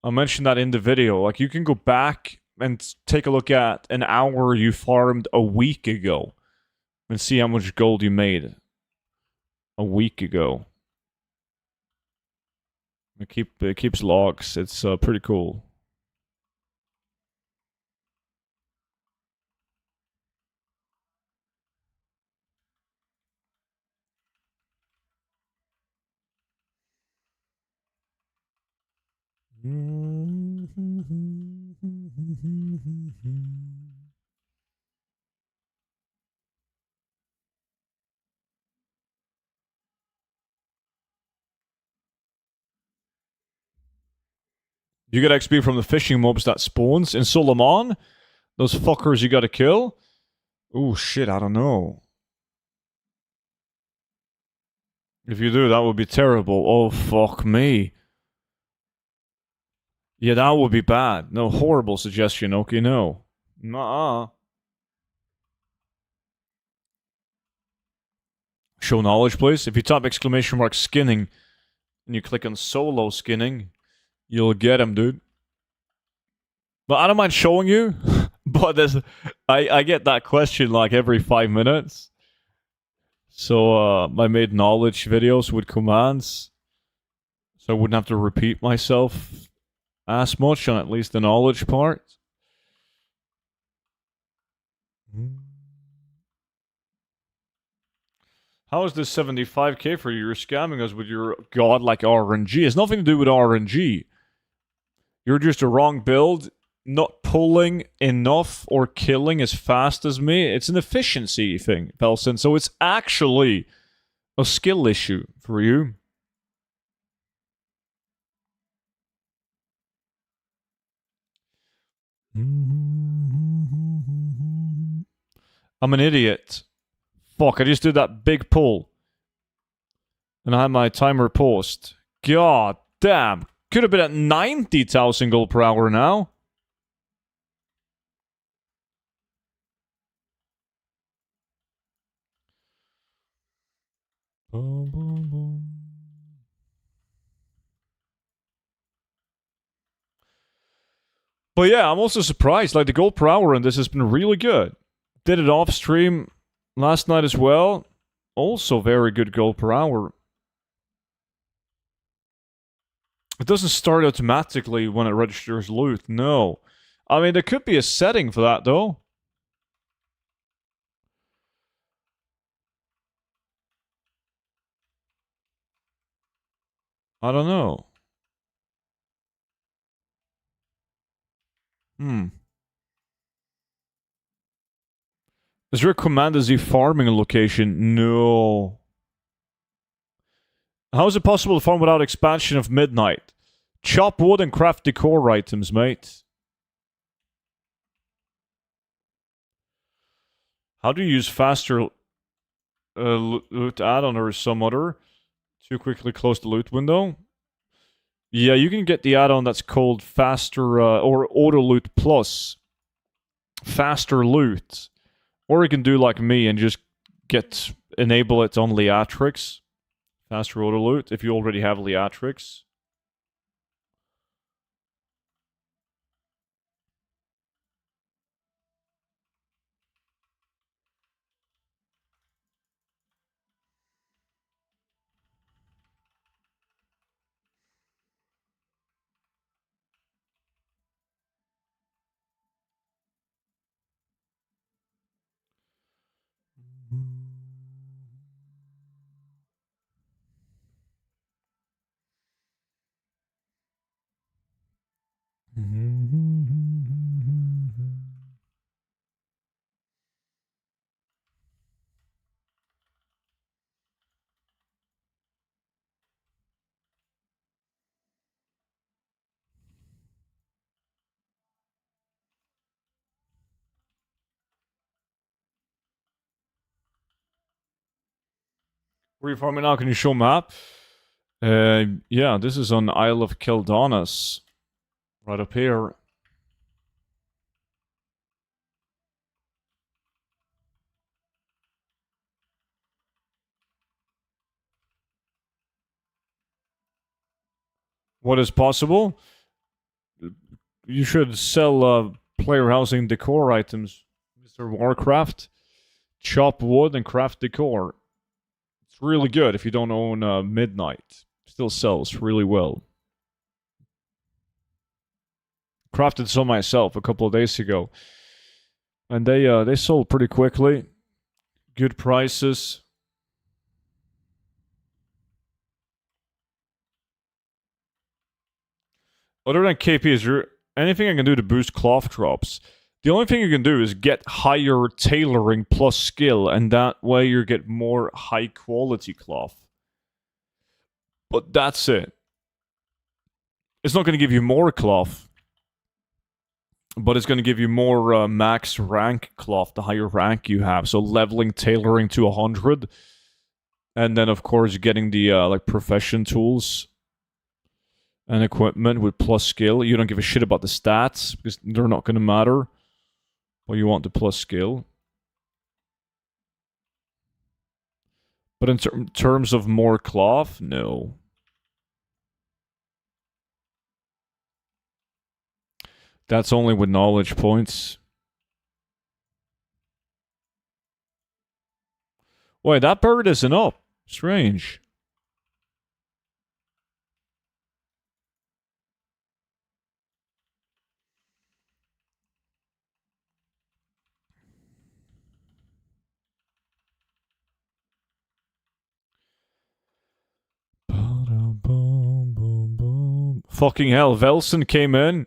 I mentioned that in the video. Like, you can go back and take a look at an hour you farmed a week ago and see how much gold you made a week ago. It keeps logs. It's pretty cool. You get XP from the fishing mobs that spawns in Solomon. Those fuckers you gotta kill. Oh shit, I don't know. If you do, that would be terrible. Oh fuck me. Yeah, that would be bad. No, horrible suggestion. Okay, no. Nuh-uh. Show knowledge, please. If you type exclamation mark skinning and you click on solo skinning, you'll get him, dude. But I don't mind showing you, but I get that question like every 5 minutes. So I made knowledge videos with commands, so I wouldn't have to repeat myself as much on at least the knowledge part. How is this 75k for you? You're scamming us with your godlike RNG. It's nothing to do with RNG. You're just a wrong build, not pulling enough or killing as fast as me. It's an efficiency thing, Pelson. So it's actually a skill issue for you. I'm an idiot. Fuck, I just did that big pull. And I had my timer paused. God damn. Could have been at 90,000 gold per hour now. Boom, boom, boom. But yeah, I'm also surprised. Like, the gold per hour in this has been really good. Did it off stream last night as well. Also very good gold per hour. It doesn't start automatically when it registers loot. No. I mean, there could be a setting for that, though. I don't know. Is there a command as a farming location? No. How is it possible to farm without expansion of midnight? Chop wood and craft decor items, mate. How do you use faster loot add-on or some other to quickly close the loot window? Yeah, you can get the add-on that's called faster or auto loot plus faster loot, or you can do like me and just enable it on Leatrix, faster auto loot if you already have Leatrix. Where are you farming now? Can you show map? Yeah, this is on Isle of Keldanas. Right up here. What is possible? You should sell player housing decor items. Mr. Warcraft. Chop wood and craft decor. It's really good if you don't own Midnight. Still sells really well. Crafted some myself a couple of days ago. And they sold pretty quickly. Good prices. Other than KP, is there anything I can do to boost cloth drops? The only thing you can do is get higher tailoring plus skill, and that way you get more high quality cloth. But that's it. It's not going to give you more cloth, but it's going to give you more max rank cloth the higher rank you have. So leveling tailoring to 100, and then of course getting the like profession tools and equipment with plus skill. You don't give a shit about the stats because they're not going to matter. But you want the plus skill. But in terms of more cloth, no. That's only with knowledge points. Wait, that bird isn't up. Strange. Fucking hell, Velson came in,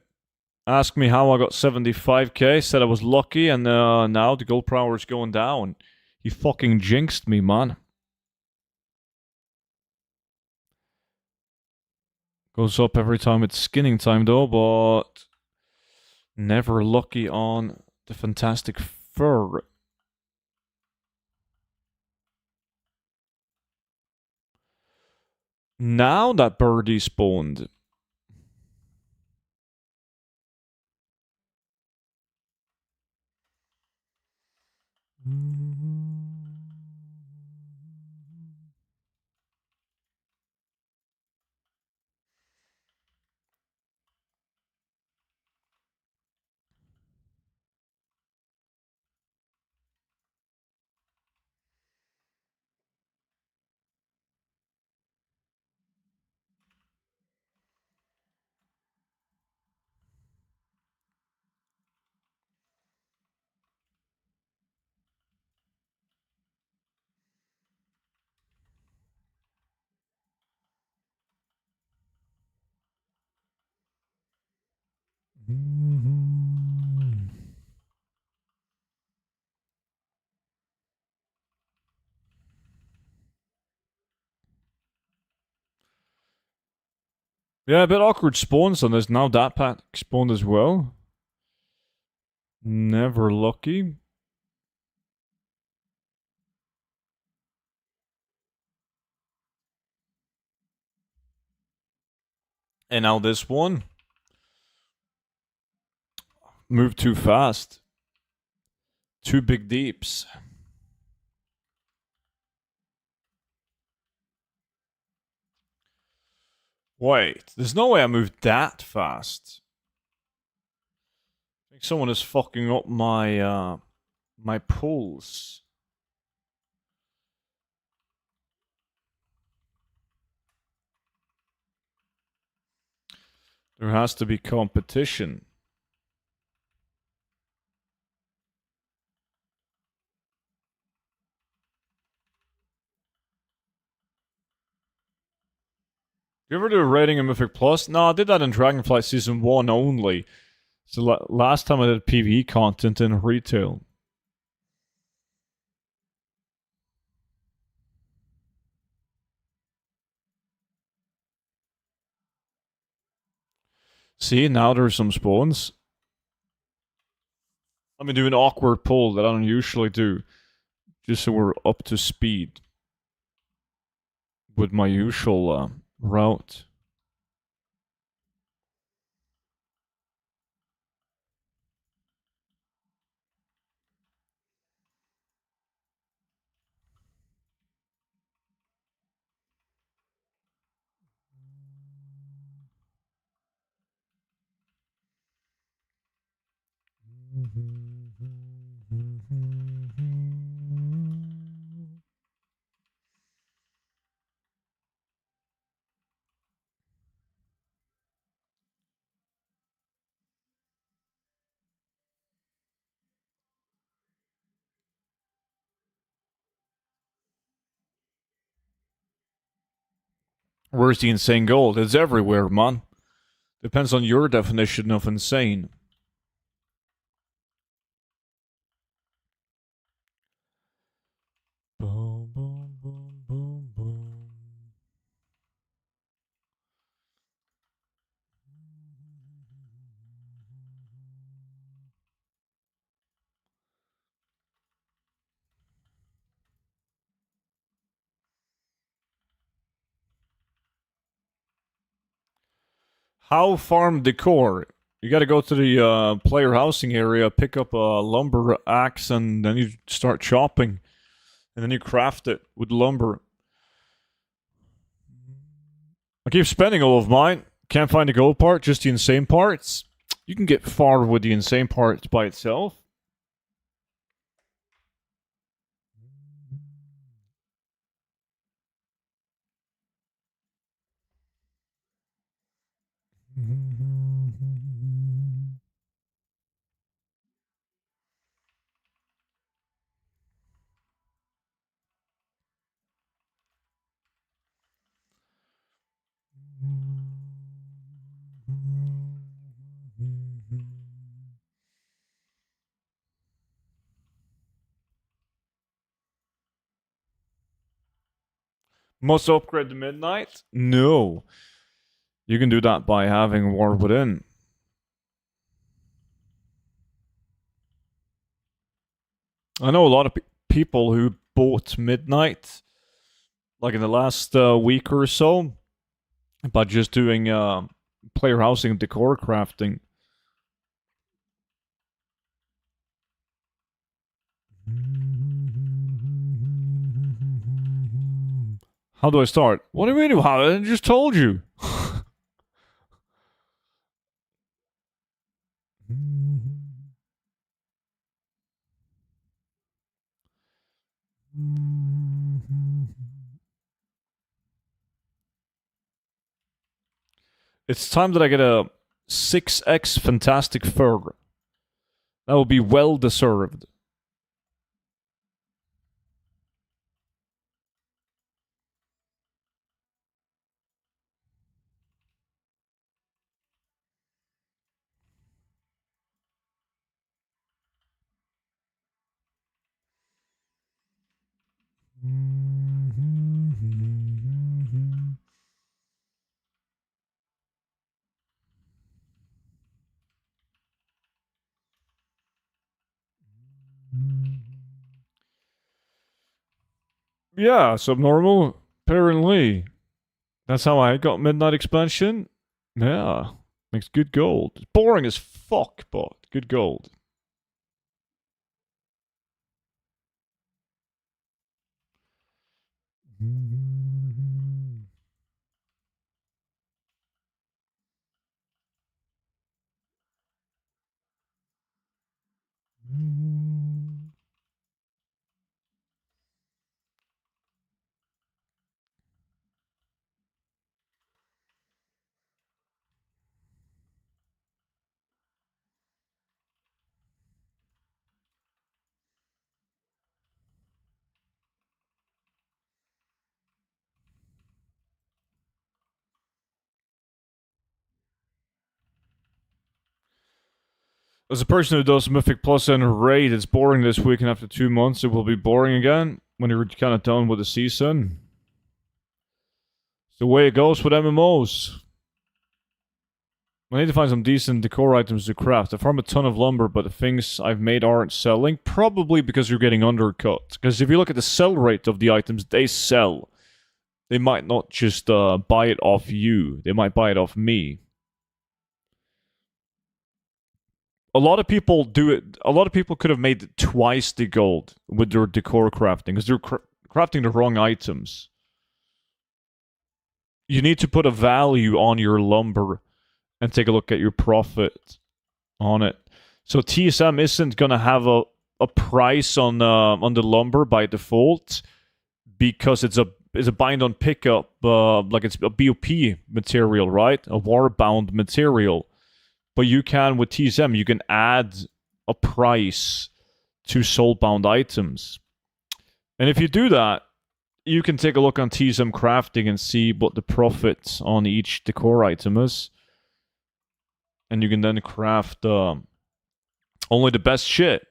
asked me how I got 75k, said I was lucky, and now the gold power is going down. He fucking jinxed me, man. Goes up every time it's skinning time, though, but never lucky on the fantastic fur. Now that birdie spawned. Yeah, a bit awkward spawns on this. Now that pack spawned as well. Never lucky. And now this one. Moved too fast. Two big deeps. Wait, there's no way I moved that fast. I think someone is fucking up my pulls. There has to be competition. You ever do a rating in Mythic Plus? No, I did that in Dragonflight Season 1 only. So last time I did PvE content in retail. See, now there's some spawns. Let me do an awkward pull that I don't usually do. Just so we're up to speed with my usual route. Where's the insane gold? It's everywhere, man. Depends on your definition of insane. Boom, boom, boom, boom, boom. How farm decor? You got to go to the player housing area, pick up a lumber axe, and then you start chopping, and then you craft it with lumber. I keep spending all of mine. Can't find the gold part, just the insane parts. You can get far with the insane parts by itself. Must upgrade to midnight? No. You can do that by having War Within. I know a lot of people who bought Midnight, like in the last week or so, by just doing player housing and decor crafting. How do I start? What do you mean? How? I just told you. It's time that I get a 6x fantastic fur. That will be well deserved. Yeah, subnormal. Apparently. That's how I got Midnight Expansion. Yeah. Makes good gold. It's boring as fuck, but good gold. As a person who does Mythic Plus and Raid, it's boring this week, and after 2 months, it will be boring again when you're kind of done with the season. It's the way it goes with MMOs. I need to find some decent decor items to craft. I farm a ton of lumber, but the things I've made aren't selling. Probably because you're getting undercut. Because if you look at the sell rate of the items, they sell. They might not just buy it off you. They might buy it off me. A lot of people do it. A lot of people could have made twice the gold with their decor crafting because they're crafting the wrong items. You need to put a value on your lumber and take a look at your profit on it. So TSM isn't gonna have a price on the lumber by default because it's a bind on pickup, like it's a BOP material, right? A war bound material. But you can, with TSM, you can add a price to soulbound items. And if you do that, you can take a look on TSM crafting and see what the profit on each decor item is. and you can then craft only the best shit.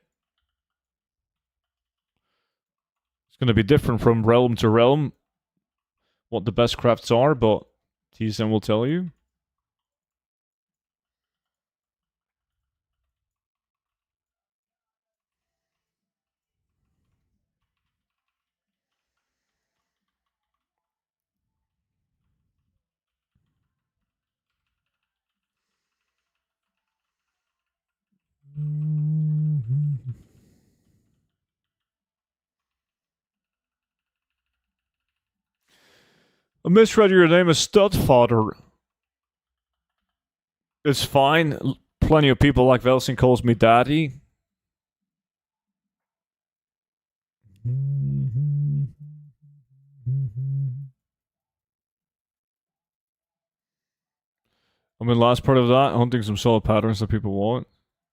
It's going to be different from realm to realm what the best crafts are, but TSM will tell you. I misread your name as Studfather. It's fine. Plenty of people like Velsin calls me daddy. I mean, last part of that, hunting some solid patterns that people want.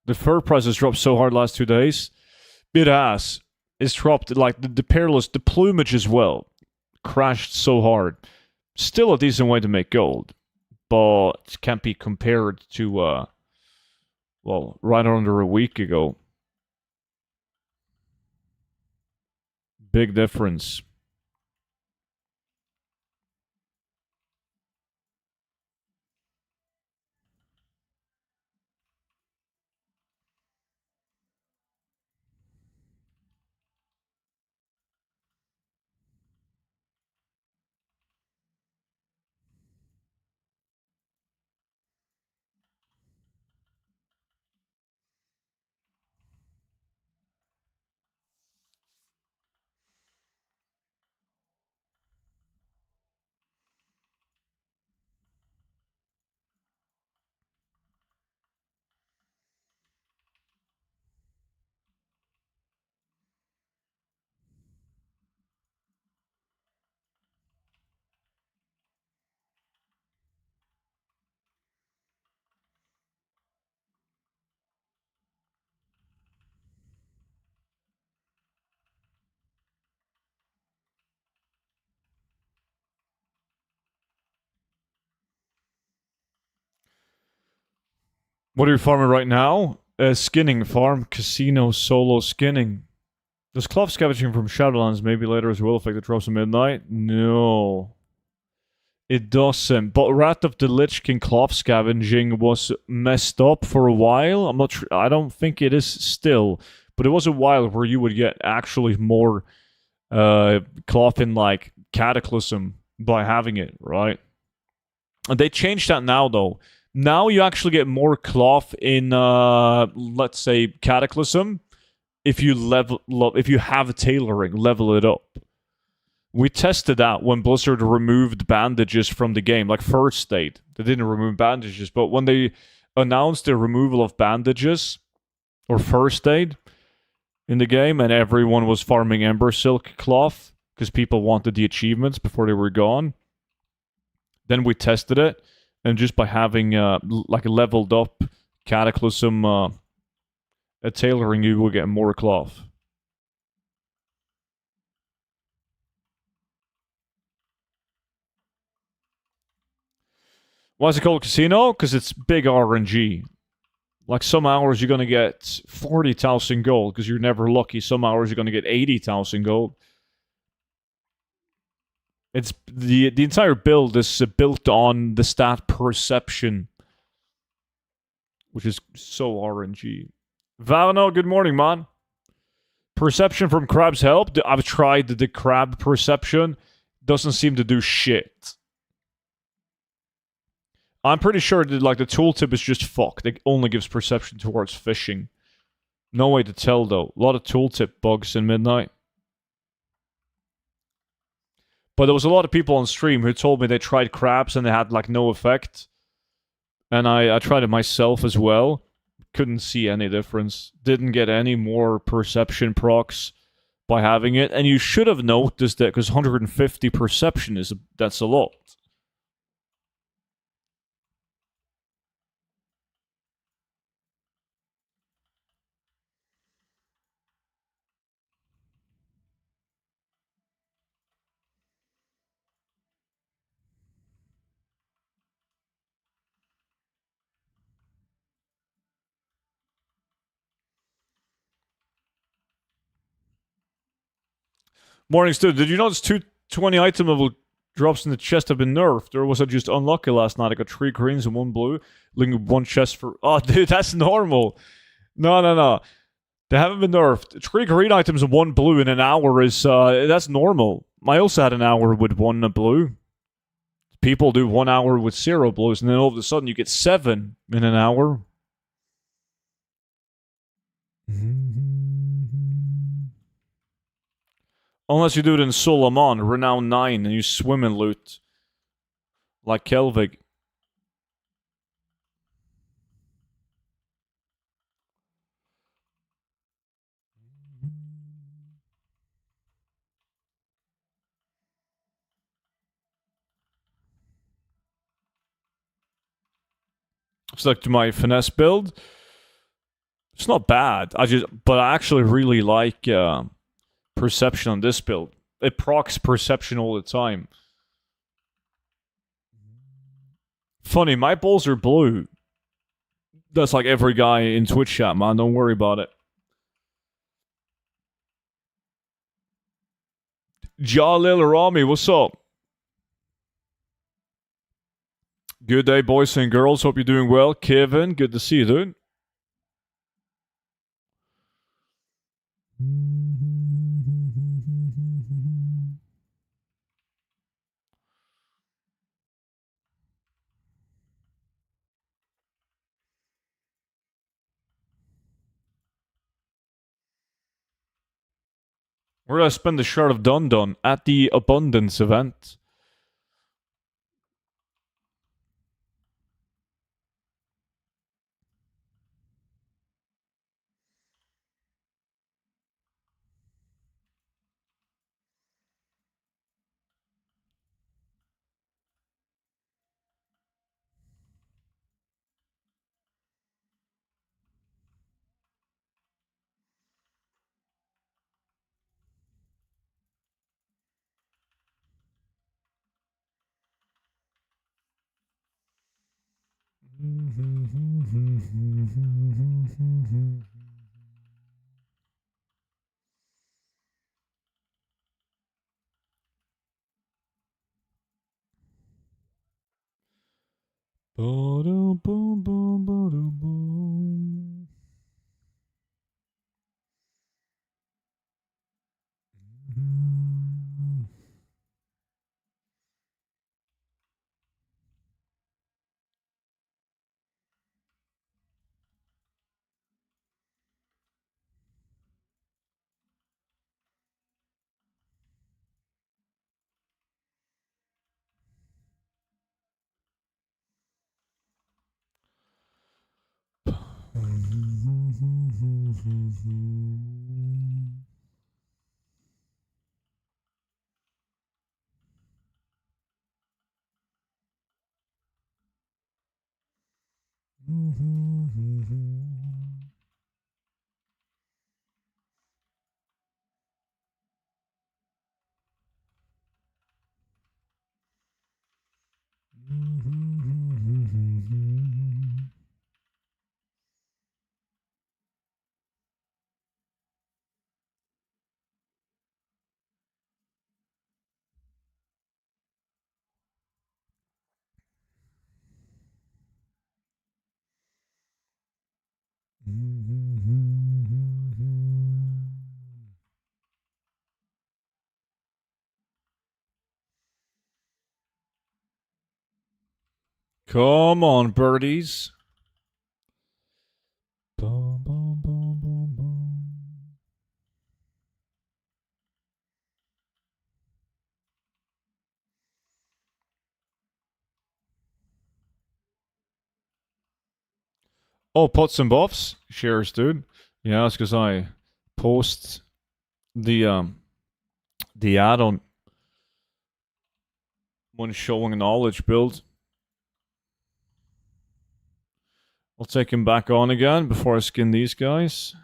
The fur prices dropped so hard last 2 days. It has. It's dropped, like, the peerless, the plumage as well. Crashed so hard. Still a decent way to make gold. But can't be compared to, well, right under a week ago. Big difference. What are you farming right now? Skinning farm, casino, solo skinning. Does cloth scavenging from Shadowlands maybe later as well affect the drops of midnight? No. It doesn't. But Wrath of the Lich King cloth scavenging was messed up for a while. I'm not sure. I don't think it is still. But it was a while where you would get actually more cloth in like Cataclysm by having it, right? And they changed that now though. Now you actually get more cloth in let's say Cataclysm if you if you have tailoring, level it up. We tested that when Blizzard removed bandages from the game, like First Aid. They didn't remove bandages, but when they announced the removal of bandages or First Aid in the game, and everyone was farming Ember Silk cloth because people wanted the achievements before they were gone, then we tested it, and just by having like a leveled up Cataclysm tailoring, you will get more cloth. Why is it called Casino? Because it's big RNG. Like some hours you're gonna get 40,000 gold because you're never lucky. Some hours you're gonna get 80,000 gold. It's the entire build is built on the stat perception, which is so RNG. Valno, good morning, man. Perception from crabs help. I've tried the crab perception. Doesn't seem to do shit. I'm pretty sure that like the tooltip is just fucked. It only gives perception towards fishing. No way to tell though. A lot of tooltip bugs in Midnight. But there was a lot of people on stream who told me they tried crabs and they had like no effect. And I tried it myself as well. Couldn't see any difference. Didn't get any more perception procs by having it. And you should have noticed that because 150 perception that's a lot. Mornings, dude. Did you notice 220 item level drops in the chest have been nerfed? Or was I just unlucky last night? I got 3 greens and 1 blue. Looking one chest for. Oh, dude, that's normal. No, no, no. They haven't been nerfed. 3 green items and 1 blue in an hour is. That's normal. I also had an hour with 1 blue. People do 1 hour with 0 blues, and then all of a sudden you get 7 in an hour. Unless you do it in Solomon, Renown 9, and you swim in loot. Like Kelvig. Stuck to my finesse build. It's not bad. But I actually really like perception on this build. It procs perception all the time. Funny, my balls are blue. That's like every guy in Twitch chat, man. Don't worry about it. Jalil Rami, what's up? Good day, boys and girls. Hope you're doing well. Kevin, good to see you, dude. Where did I spend the shard of Dun Dun? At the Abundance event. Come on, birdies. Oh, pots and buffs? Shares, dude. Yeah, that's because I post the add-on when showing knowledge build. I'll take him back on again before I skin these guys.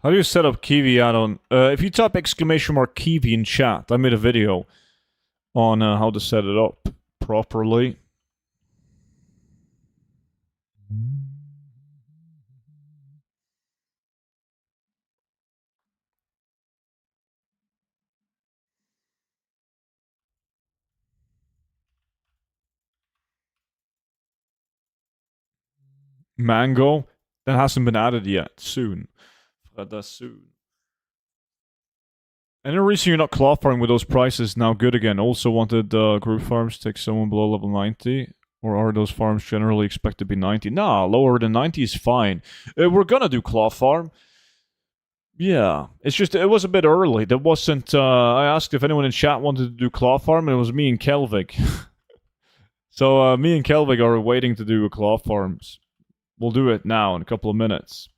How do you set up Kiwi add-on? If you type exclamation mark Kiwi in chat, I made a video on how to set it up properly. Mango, that hasn't been added yet. Soon. That's soon. Any reason you're not cloth farming with those prices now good again? Also wanted group farms to take someone below level 90? Or are those farms generally expected to be 90? Nah, lower than 90 is fine. We're gonna do cloth farm. Yeah, it's just, it was a bit early. There wasn't, I asked if anyone in chat wanted to do cloth farm, and it was me and Kelvig. So, me and Kelvig are waiting to do a cloth farms. We'll do it now in a couple of minutes.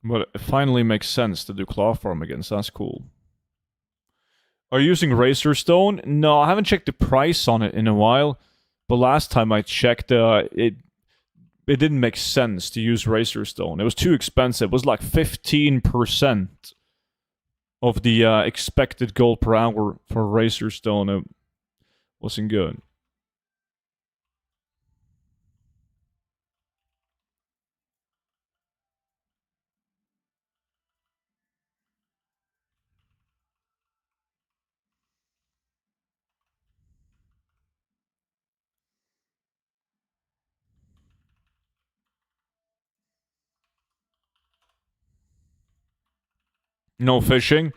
But it finally makes sense to do cloth farm again, so that's cool. Are you using Razor Stone? No, I haven't checked the price on it in a while. But last time I checked, it didn't make sense to use Razor Stone. It was too expensive. It was like 15% of the expected gold per hour for Razor Stone. It wasn't good. No fishing?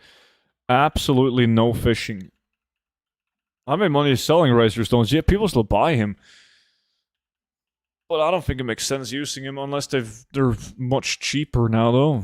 Absolutely no fishing. I made money selling Razor Stones. Yeah, people still buy him. But I don't think it makes sense using him unless they're much cheaper now, though.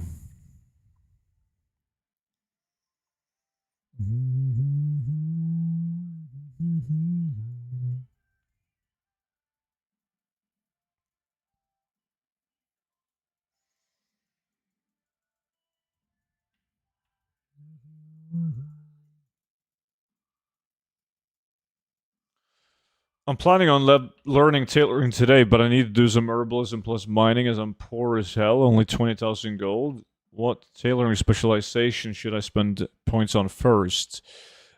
I'm planning on learning tailoring today, but I need to do some herbalism plus mining as I'm poor as hell, only 20,000 gold. What tailoring specialization should I spend points on first?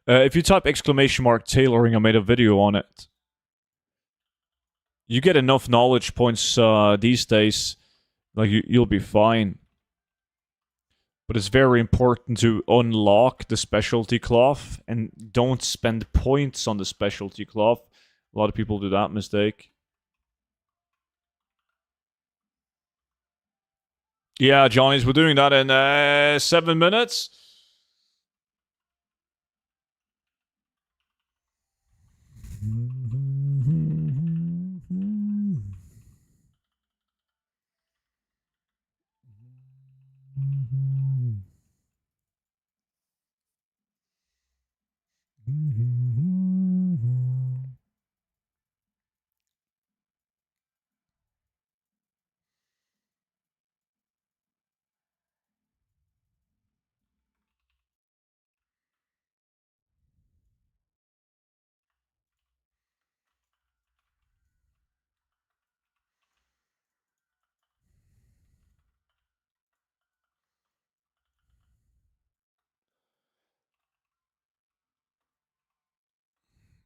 If you type exclamation mark tailoring, I made a video on it. You get enough knowledge points these days, like you'll be fine. But it's very important to unlock the specialty cloth and don't spend points on the specialty cloth. A lot of people do that mistake. Yeah, Johnny's, we're doing that in 7 minutes.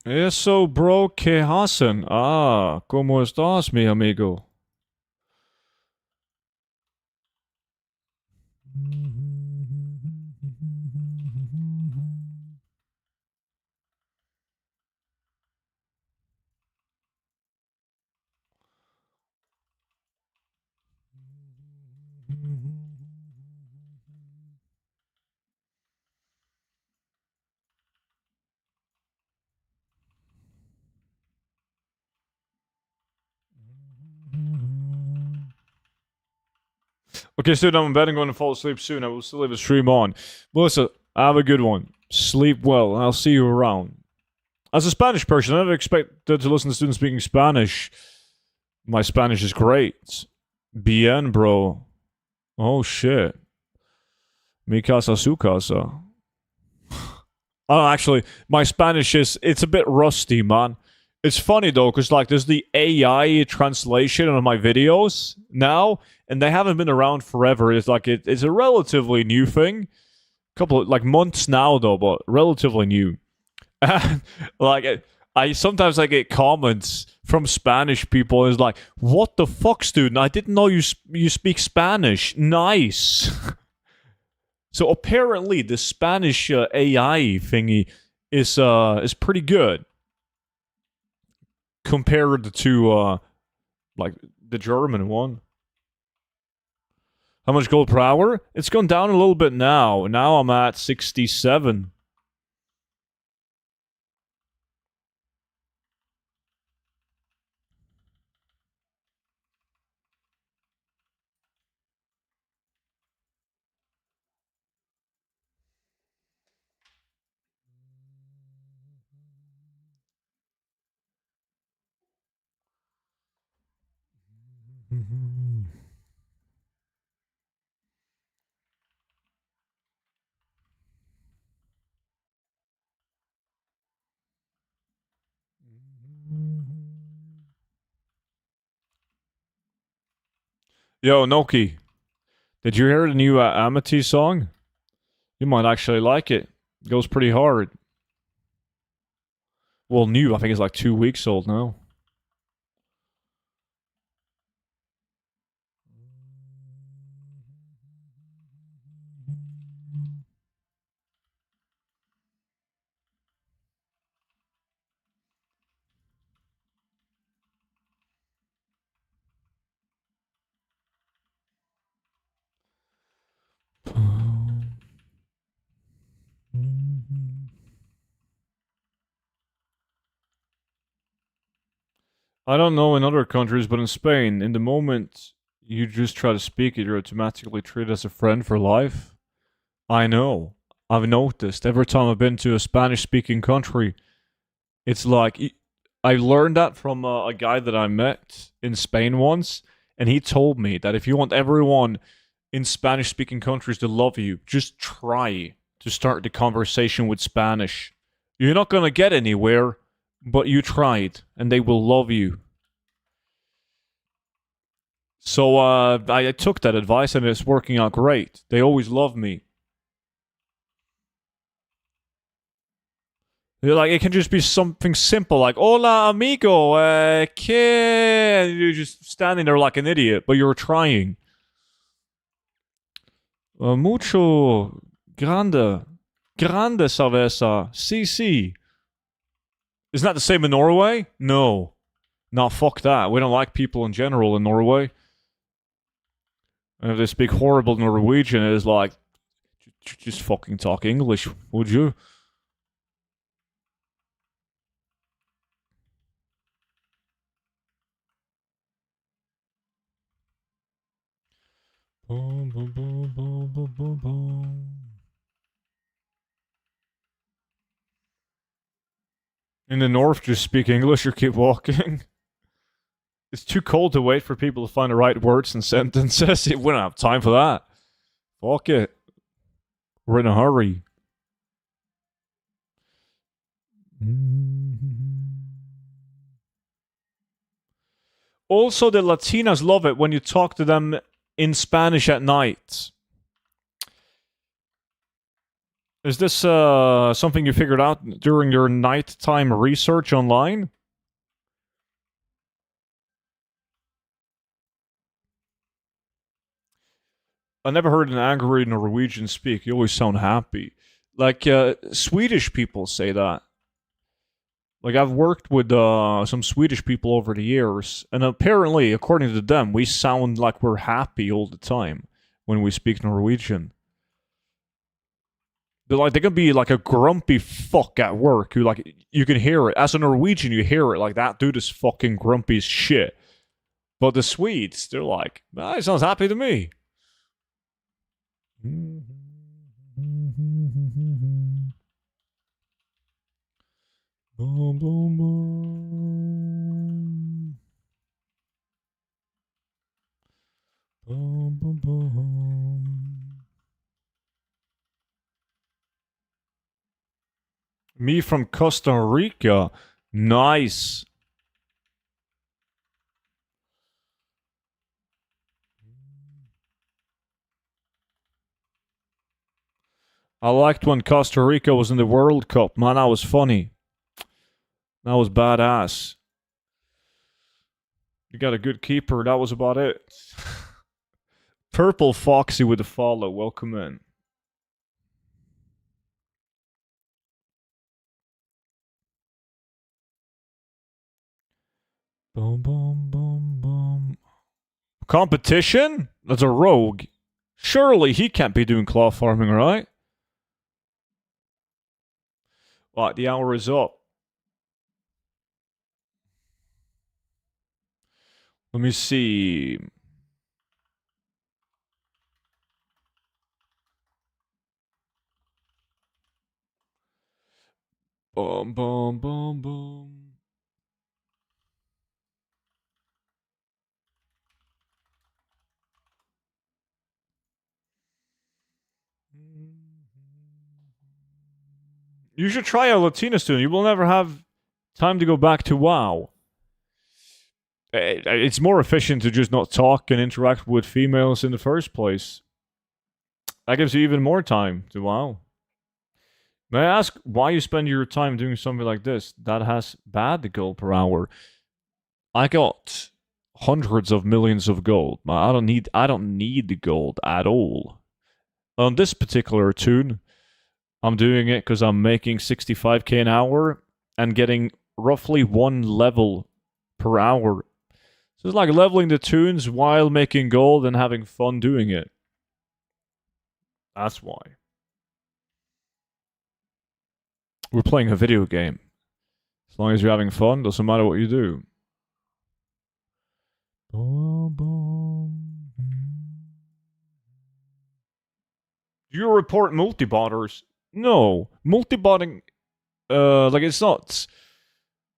Eso, bro, ¿qué hacen? Ah, ¿cómo estás, mi amigo? Okay, so I'm betting I'm going to fall asleep soon. I will still leave the stream on. Melissa, have a good one. Sleep well, and I'll see you around. As a Spanish person, I never expected to listen to students speaking Spanish. My Spanish is great. Bien, bro. Oh, shit. Mi casa, su casa. Oh, actually, my Spanish it's a bit rusty, man. It's funny though, because like there's the AI translation of my videos now, and they haven't been around forever. It's like it's a relatively new thing. Couple of like months now though, but relatively new. like I sometimes I get comments from Spanish people. Is like, "What the fuck, student? I didn't know you speak Spanish. Nice." So apparently, the Spanish AI thingy is pretty good compared to like the German one. How much gold per hour? It's gone down a little bit now. Now I'm at 67. Yo, Noki, did you hear the new Amity song? You might actually like it. It goes pretty hard. Well, new. I think it's like 2 weeks old now. I don't know in other countries, but in Spain, in the moment you just try to speak it, you're automatically treated as a friend for life. I know. I've noticed every time I've been to a Spanish speaking country, it's like I learned that from a guy that I met in Spain once, and he told me that if you want everyone in Spanish speaking countries to love you, just try to start the conversation with Spanish. You're not going to get anywhere, but you tried, and they will love you. So I took that advice, and it's working out great. They always love me. Like it can just be something simple, like "Hola, amigo," que? You're just standing there like an idiot, but you're trying. Mucho grande, grande cerveza. Sí, sí. Isn't that the same in Norway? No, no, fuck that. We don't like people in general in Norway. And if they speak horrible Norwegian, it is like, just fucking talk English, would you? Boom, boom, boom, boom, boom, boom, boom. In the north, just speak English or keep walking. It's too cold to wait for people to find the right words and sentences. We don't have time for that. Fuck it. We're in a hurry. Also, the Latinas love it when you talk to them in Spanish at night. Is this something you figured out during your nighttime research online? I never heard an angry Norwegian speak. You always sound happy. Like Swedish people say that. Like I've worked with some Swedish people over the years, and apparently, according to them, we sound like we're happy all the time when we speak Norwegian. They can be like a grumpy fuck at work who like you can hear it as a Norwegian. You hear it like that dude is fucking grumpy as shit. But the Swedes, they're like, ah, he sounds happy to me. Boom, boom, boom. Boom, boom, boom. Me from Costa Rica. Nice. I liked when Costa Rica was in the World Cup. Man, that was funny. That was badass. You got a good keeper. That was about it. Purple Foxy with a follow. Welcome in. Boom, boom, boom, boom. Competition? That's a rogue. Surely he can't be doing claw farming, right? Right, the hour is up. Let me see. Boom, boom, boom, boom. You should try a Latina student. You will never have time to go back to WoW. It's more efficient to just not talk and interact with females in the first place. That gives you even more time to WoW. May I ask why you spend your time doing something like this that has bad gold per hour? I got hundreds of millions of gold. I don't need the gold at all. On this particular tune, I'm doing it because I'm making 65k an hour and getting roughly 1 level per hour. So it's like leveling the tunes while making gold and having fun doing it. That's why. We're playing a video game. As long as you're having fun, doesn't matter what you do. Do you report multibotters? No. Multibotting, like it's not,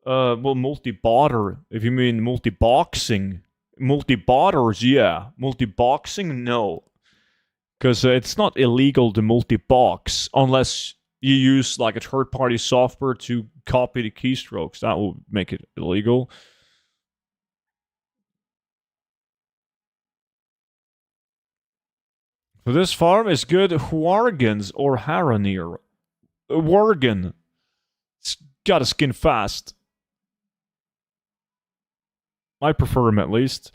well, multibotter, if you mean multiboxing. Multibotters, yeah. Multiboxing, no. Because it's not illegal to multi-box unless you use like a third-party software to copy the keystrokes. That will make it illegal. For this farm, it's good Huargans or Haranir. Worgen. It's gotta skin fast. I prefer him at least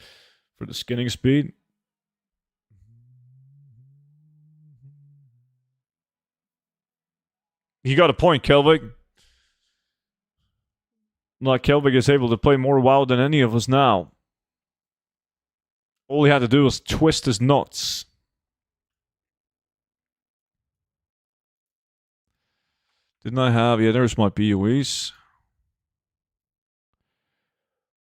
for the skinning speed. He got a point, Kelvig. Like Kelvig is able to play more WoW than any of us now. All he had to do was twist his nuts. Didn't I have? Yeah, there's my PoEs.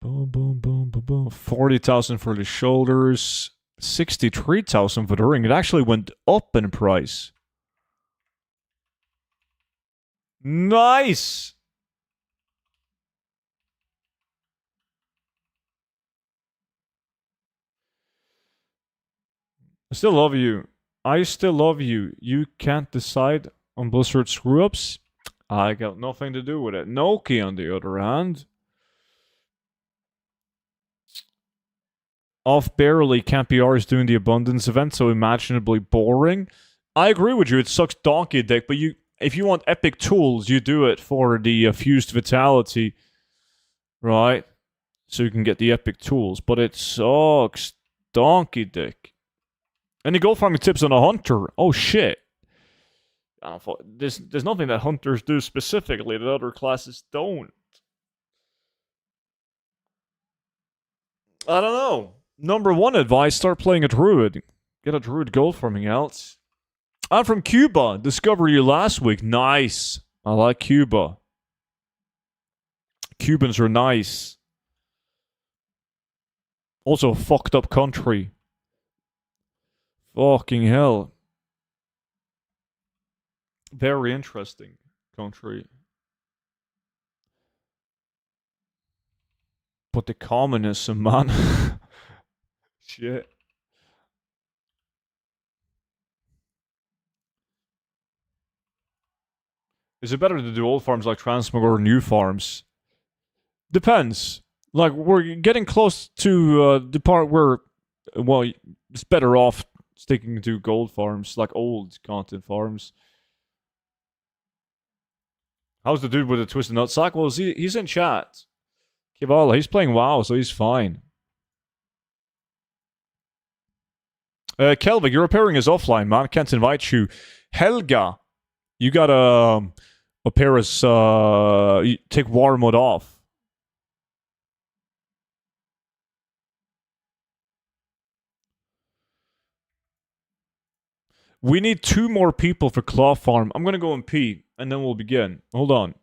Boom, boom, boom, boom, boom. 40,000 for the shoulders. 63,000 for the ring. It actually went up in price. Nice! I still love you. I still love you. You can't decide on Blizzard screw-ups. I got nothing to do with it. Noki, on the other hand, off barely can't be ours doing the abundance event, so imaginably boring. I agree with you. It sucks donkey dick, but if you want epic tools, you do it for the fused vitality, right? So you can get the epic tools, but it sucks donkey dick. Any gold farming tips on a hunter? Oh shit. There's nothing that hunters do specifically that other classes don't. I don't know. Number one advice, start playing a druid. Get a druid gold farming out. I'm from Cuba. Discovered you last week. Nice. I like Cuba. Cubans are nice. Also a fucked up country. Fucking hell. Very interesting country. But the communism, man. Shit. Is it better to do old farms like transmog or new farms? Depends. Like, we're getting close to the part where, well, it's better off sticking to gold farms, like old content farms. How's the dude with the twisted nutsack? Well, he's in chat. Kivala, he's playing WoW, so he's fine. Kelvin, your appearing is offline, man. Can't invite you. Helga, you gotta appear as take war mode off. We need 2 more people for Claw Farm. I'm gonna go and pee, and then we'll begin. Hold on.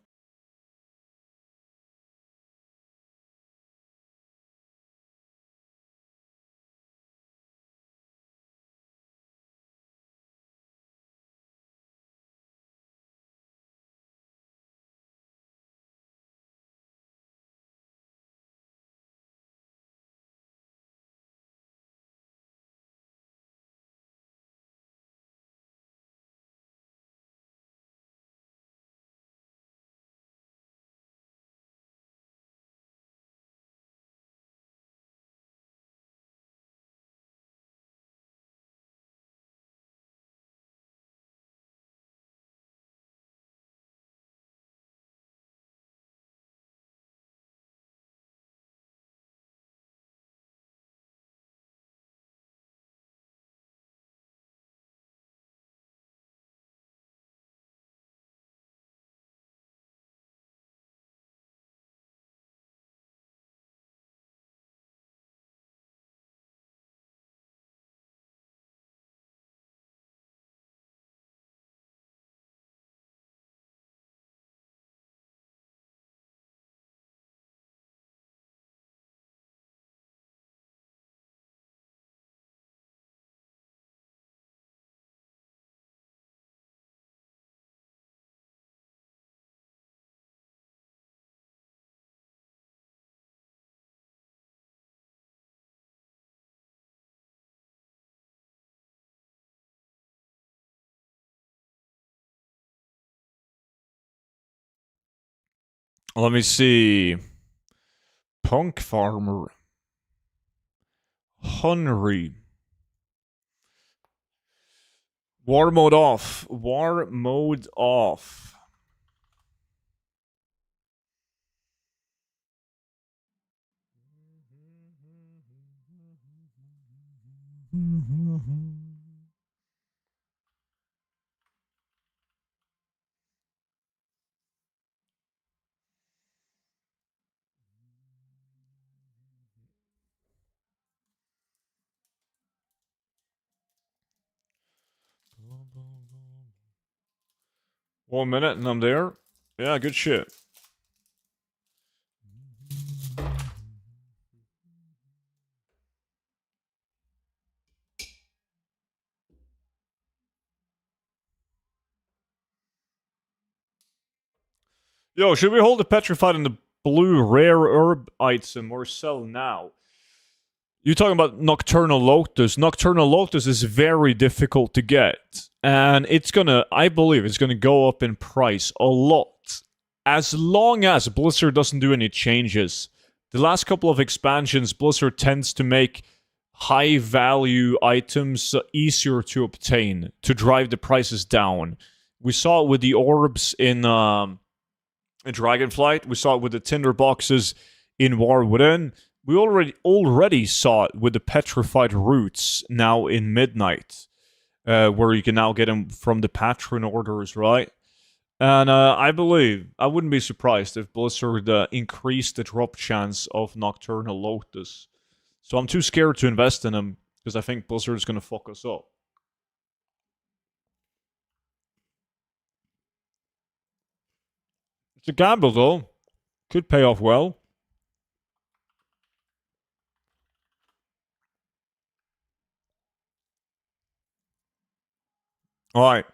Let me see. Punk Farmer. Henry. War mode off. War mode off. One minute and I'm there. Yeah, good shit. Yo, should we hold the petrified and the blue rare herb item or sell now? You're talking about Nocturnal Lotus. Nocturnal Lotus is very difficult to get. And it's gonna, I believe, it's gonna go up in price a lot. As long as Blizzard doesn't do any changes. The last couple of expansions, Blizzard tends to make high value items easier to obtain, to drive the prices down. We saw it with the orbs in Dragonflight. We saw it with the tinder boxes in War Within. We already saw it with the petrified roots now in Midnight, where you can now get them from the patron orders, right? And I believe, I wouldn't be surprised if Blizzard increased the drop chance of Nocturnal Lotus. So I'm too scared to invest in them, because I think Blizzard is going to fuck us up. It's a gamble, though. Could pay off well. Alright.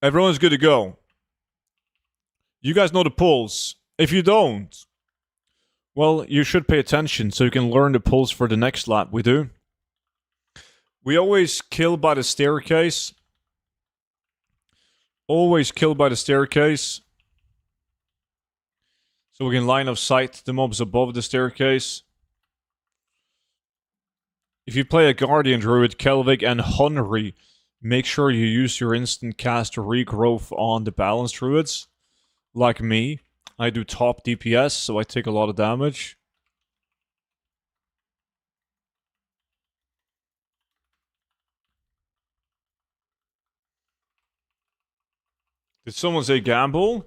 Everyone's good to go. You guys know the pulls. If you don't, well, you should pay attention so you can learn the pulls for the next lap we do. We always kill by the staircase. Always kill by the staircase. So we can line of sight the mobs above the staircase. If you play a Guardian Druid, Kelvig, and Hunry, make sure you use your instant cast regrowth on the balanced druids. Like me, I do top DPS, so I take a lot of damage. Did someone say gamble?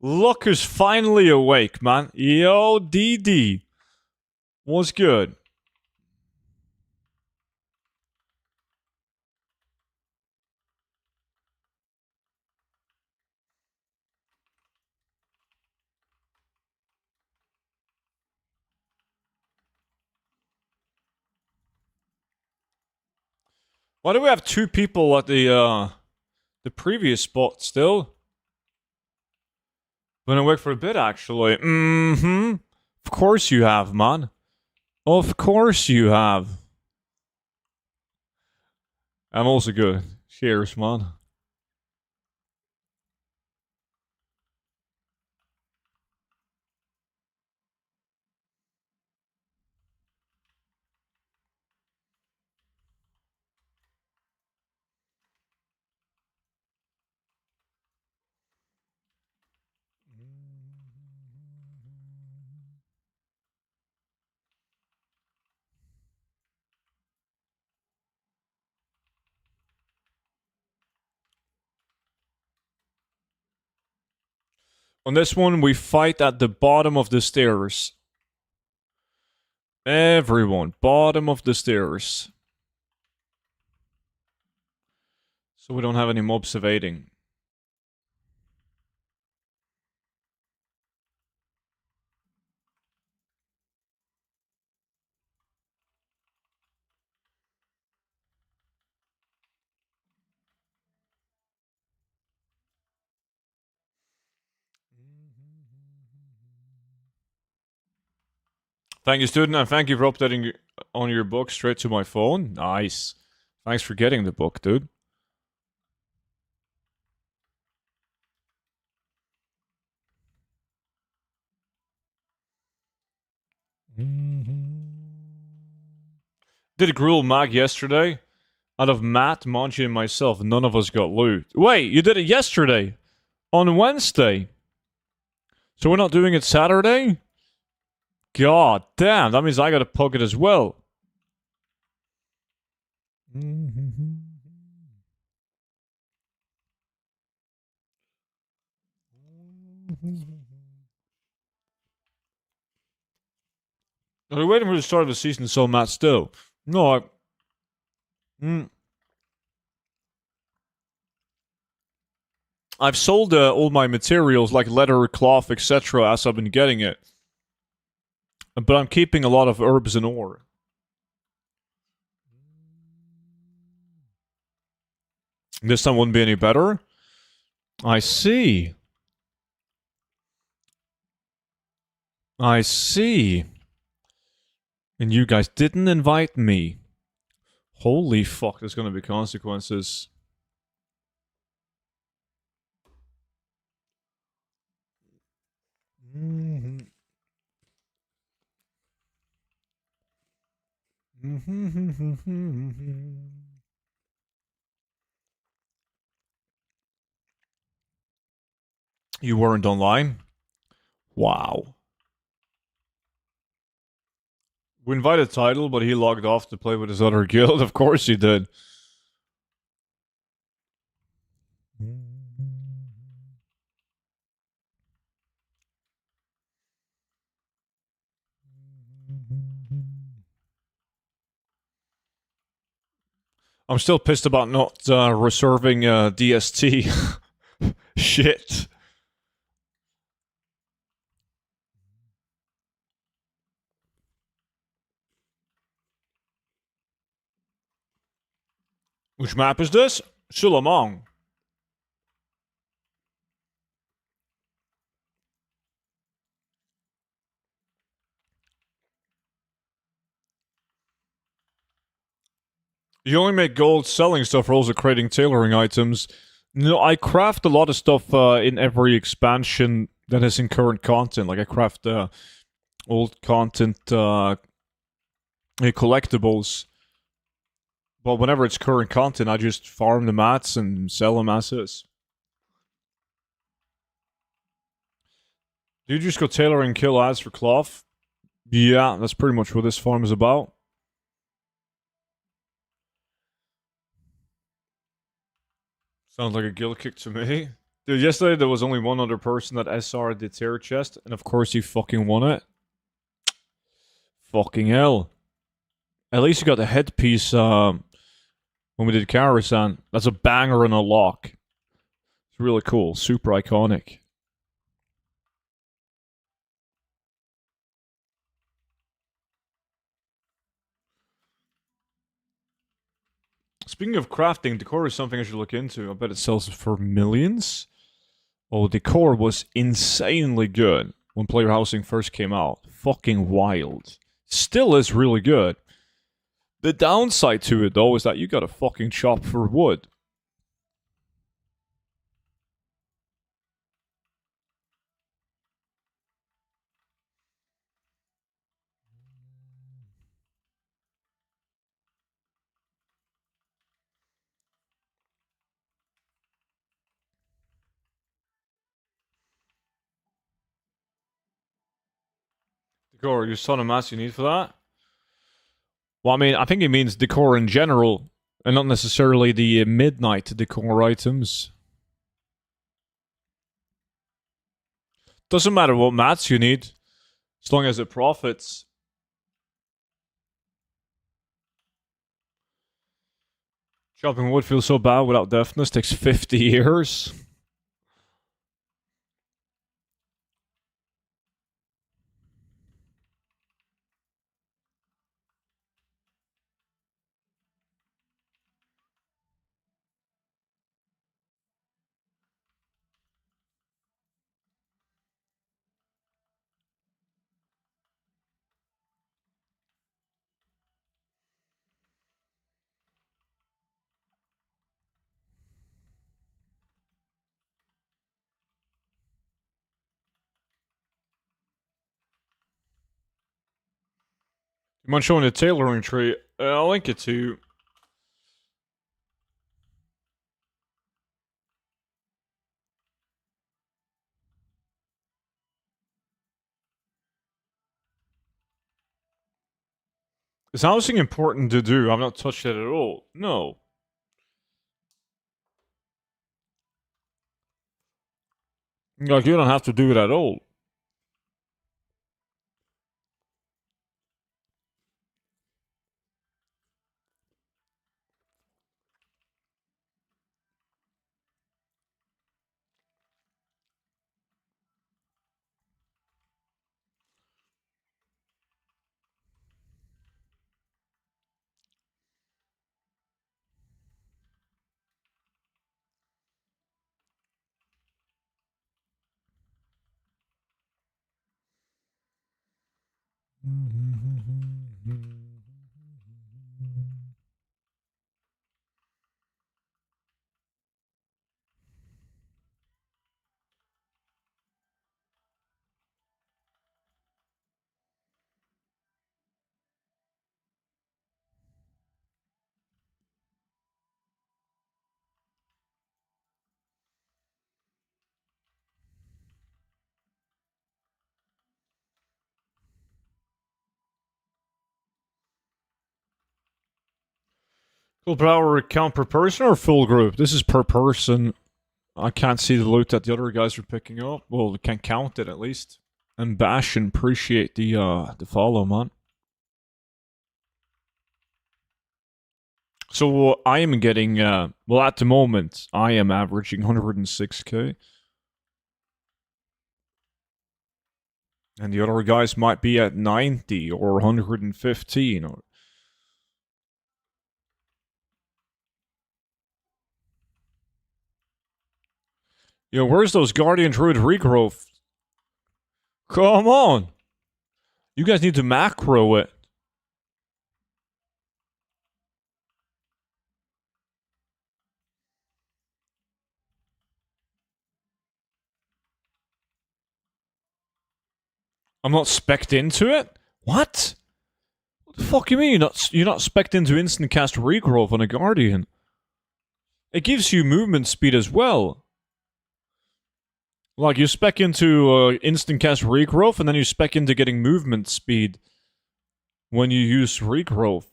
Luck is finally awake, man. Yo, DD. What's good? Why do we have two people at the previous spot still? Been awake for a bit, actually. Mm-hmm. Of course you have, man. Of course you have. I'm also good. Cheers, man. On this one, we fight at the bottom of the stairs. Everyone, bottom of the stairs. So we don't have any mobs evading. Thank you, student, and thank you for updating on your book straight to my phone. Nice. Thanks for getting the book, dude. Did a gruel mag yesterday. Out of Matt, Monchi, and myself, none of us got loot. Wait, you did it yesterday? On Wednesday? So we're not doing it Saturday? God damn, that means I gotta poke it as well. Are we waiting for the start of the season so Matt still? No, I've sold all my materials like leather, cloth, etc. as I've been getting it. But I'm keeping a lot of herbs and ore. This time wouldn't be any better? I see. I see. And you guys didn't invite me. Holy fuck, there's gonna be consequences. You weren't online? Wow. We invited Tidal, but he logged off to play with his other guild. Of course he did. I'm still pissed about not reserving DST. Shit. Which map is this? Sulamong. You only make gold selling stuff or also creating tailoring items. No, I craft a lot of stuff in every expansion that is in current content. Like I craft old content collectibles. But whenever it's current content, I just farm the mats and sell them as is. Do you just go tailor and kill ads for cloth? Yeah, that's pretty much what this farm is about. Sounds like a guild kick to me. Dude, yesterday there was only one other person that SR'd the tier chest, and of course he fucking won it. Fucking hell. At least you got the headpiece when we did Karasan. That's a banger and a lock. It's really cool. Super iconic. Speaking of crafting, decor is something I should look into. I bet it sells for millions. Oh, decor was insanely good when player housing first came out. Fucking wild. Still is really good. The downside to it, though, is that you gotta fucking chop for wood. Decor, you son of mass you need for that? Well, I mean, I think he means decor in general, and not necessarily the midnight decor items. Doesn't matter what mats you need, as long as it profits. Chopping wood feels so bad without deafness, takes 50 years. You mind showing the tailoring tree? I'll link it to you. Is housing important to do? I've not touched it at all. No. Like, you don't have to do it at all. Full power count per person or full group? This is per person. I can't see the loot that the other guys are picking up. Well, we can't count it at least. And Bash and appreciate the follow, man. So I am getting well at the moment I am averaging 106k. And the other guys might be at 90 or 115 or where's those Guardian Druid regrowth? Come on! You guys need to macro it. I'm not spec'd into it? What? What the fuck you mean you're not spec'd into instant cast regrowth on a Guardian? It gives you movement speed as well. Like, you spec into instant cast regrowth, and then you spec into getting movement speed when you use regrowth.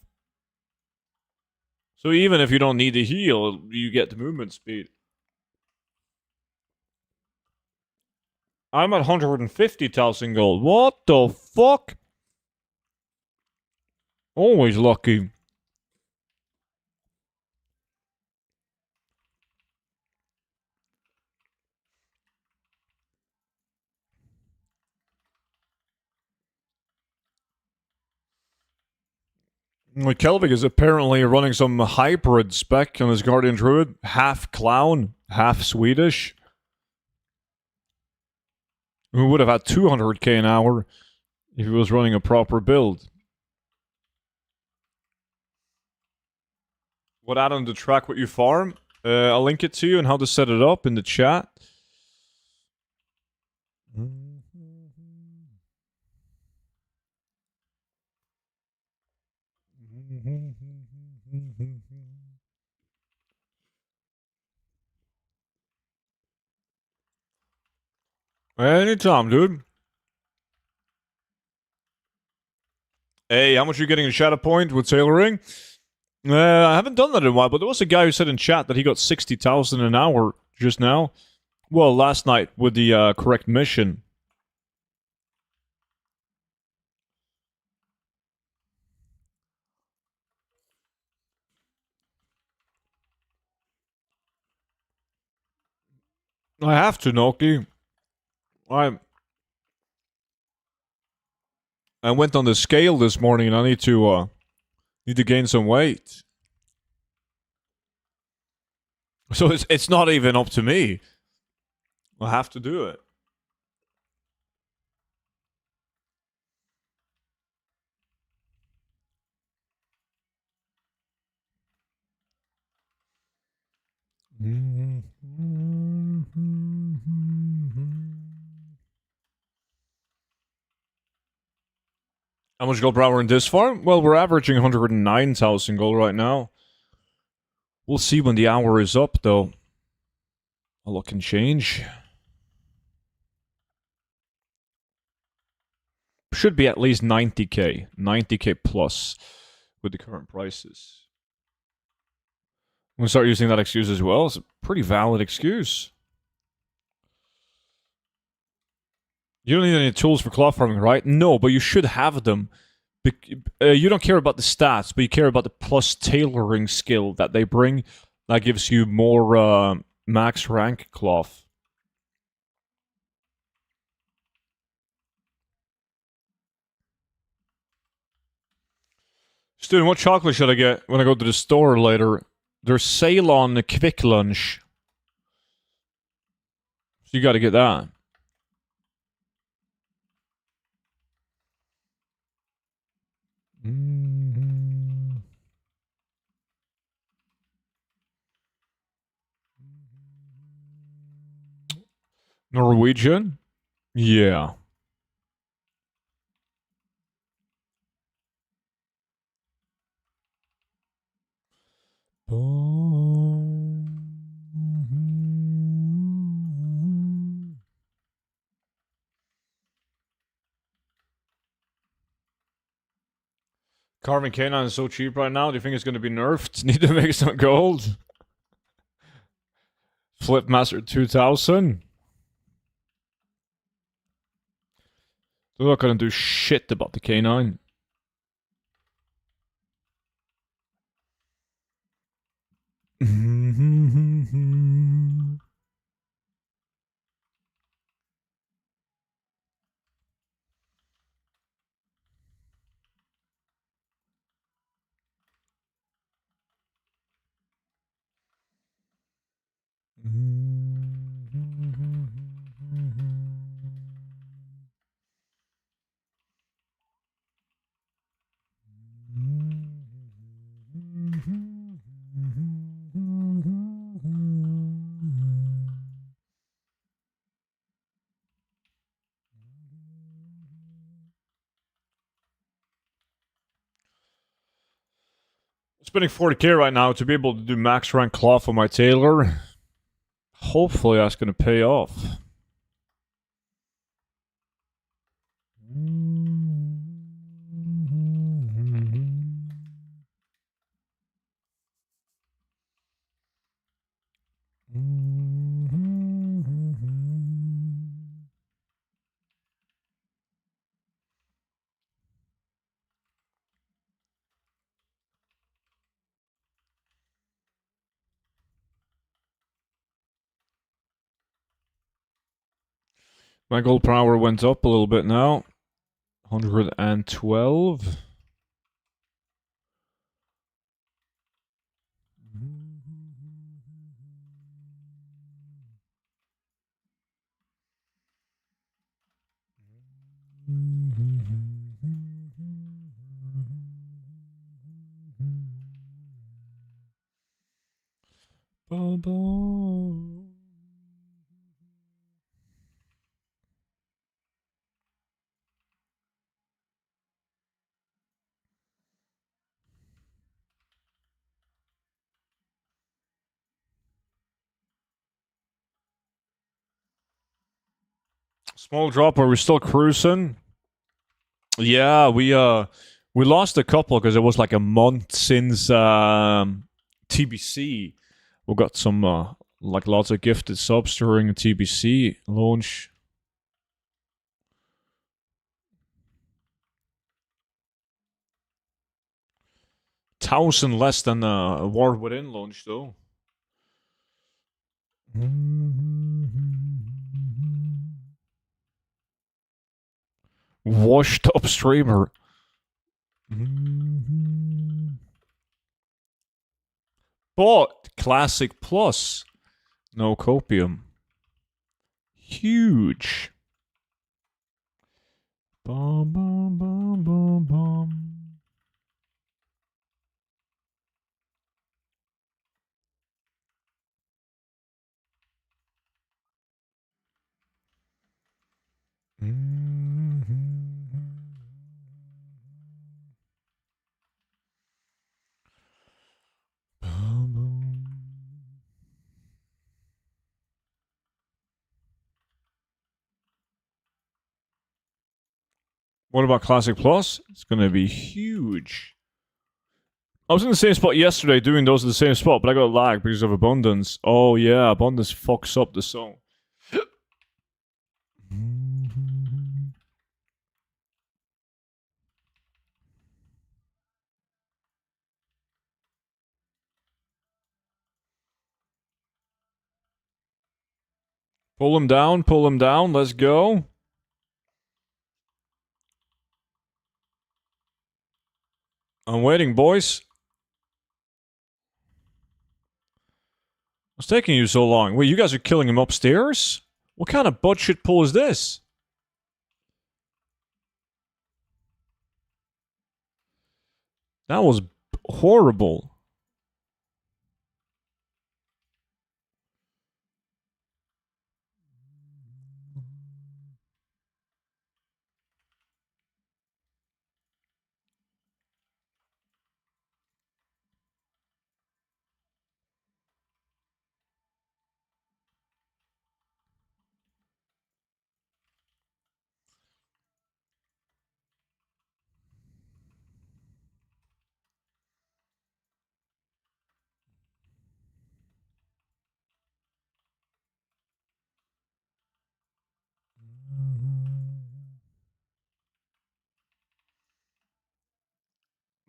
So even if you don't need to heal, you get the movement speed. I'm at 150,000 gold. What the fuck? Always lucky. Kelvig is apparently running some hybrid spec on his Guardian Druid. Half clown, half Swedish. Who would have had 200k an hour if he was running a proper build. What add-on to track what you farm? I'll link it to you and how to set it up in the chat. Anytime, dude. Hey, how much are you getting in Shadow Point with tailoring? I haven't done that in a while, but there was a guy who said in chat that he got 60,000 an hour just now. Well, last night with the correct mission. I have to, Noki. I went on the scale this morning and I need to gain some weight. So it's not even up to me. I have to do it. How much gold per hour in this farm? Well, we're averaging 109,000 gold right now. We'll see when the hour is up, though. A lot can change. Should be at least 90k. 90k plus with the current prices. I'm going to start using that excuse as well. It's a pretty valid excuse. You don't need any tools for cloth farming, right? No, but you should have them. You don't care about the stats, but you care about the plus tailoring skill that they bring. That gives you more max rank cloth. Student, what chocolate should I get when I go to the store later? There's sale on the Quick Lunch. So you gotta get that. Norwegian? Yeah. Carving Canine is so cheap right now. Do you think it's going to be nerfed? Need to make some gold? Flip Master 2000? They're not going to do shit about the Canine. Spending 40k right now to be able to do max rank cloth for my tailor. Hopefully that's going to pay off. My gold power went up a little bit now. 112. Small drop. Are we still cruising? Yeah, we lost a couple because it was like a month since TBC. We got some like lots of gifted subs during the TBC launch. $1,000 less than a War Within launch though. Washed up streamer. But Classic Plus. No copium. Huge. Bum, bum, bum, bum, bum. What about Classic Plus? It's going to be huge. I was in the same spot yesterday doing those at the same spot, but I got lag because of Abundance. Oh yeah, Abundance fucks up the song. Pull him down, let's go. I'm waiting, boys. What's taking you so long? Wait, you guys are killing him upstairs? What kind of bullshit pull is this? That was horrible.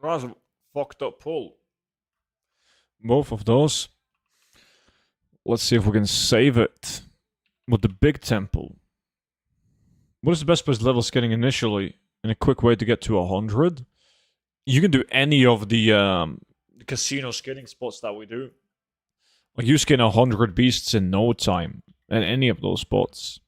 That was a fucked up pull. Both of those. Let's see if we can save it with the big temple. What is the best place level scanning initially? And a quick way to get to 100? You can do any of the casino skinning spots that we do. Like you skin 100 beasts in no time. And any of those spots.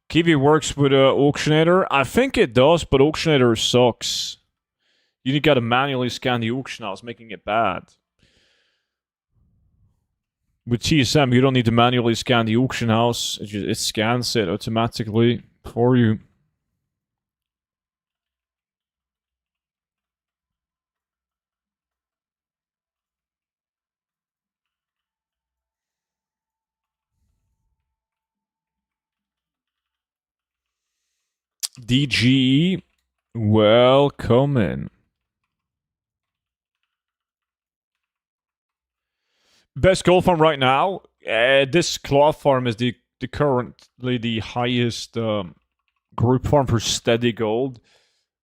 Kiwi works with Auctionator. I think it does, but Auctionator sucks. You gotta manually scan the auction house, making it bad. With TSM, you don't need to manually scan the auction house. It scans it automatically for you. DGE, welcome in. Best gold farm right now. This cloth farm is the currently the highest group farm for steady gold.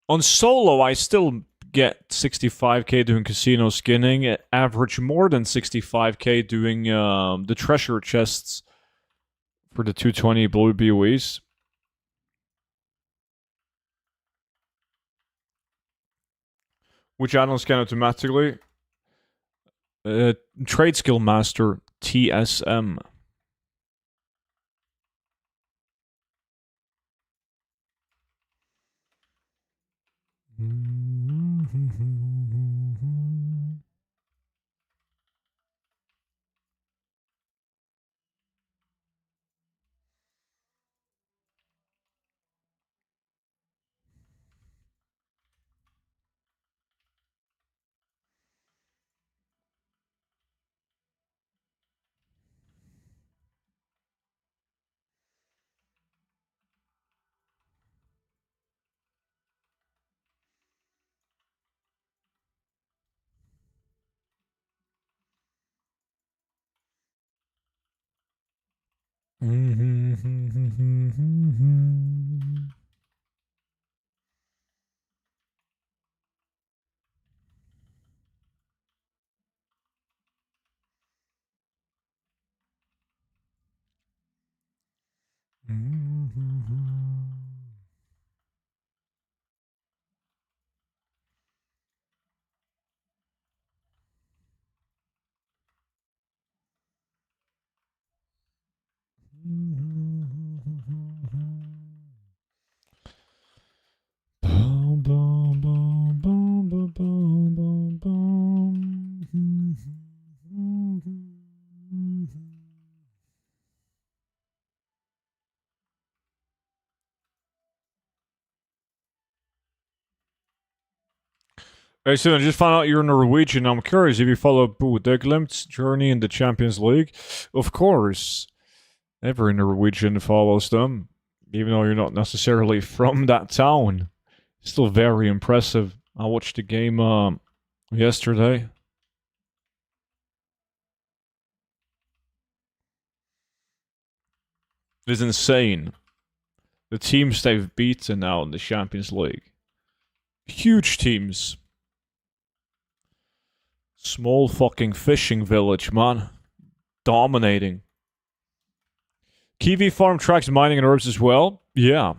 On solo, I still get 65k doing casino skinning. Average more than 65k doing the treasure chests for the 220 blue BOEs. Which add-on scan automatically. Trade Skill Master TSM. Hey, so I just found out you're Norwegian. I'm curious if you follow Bo Deglimt's journey in the Champions League. Of course, every Norwegian follows them, even though you're not necessarily from that town. Still very impressive. I watched the game yesterday. It's insane. The teams they've beaten now in the Champions League. Huge teams. Small fucking fishing village, man. Dominating. Kiwi farm tracks mining and herbs as well? Yeah.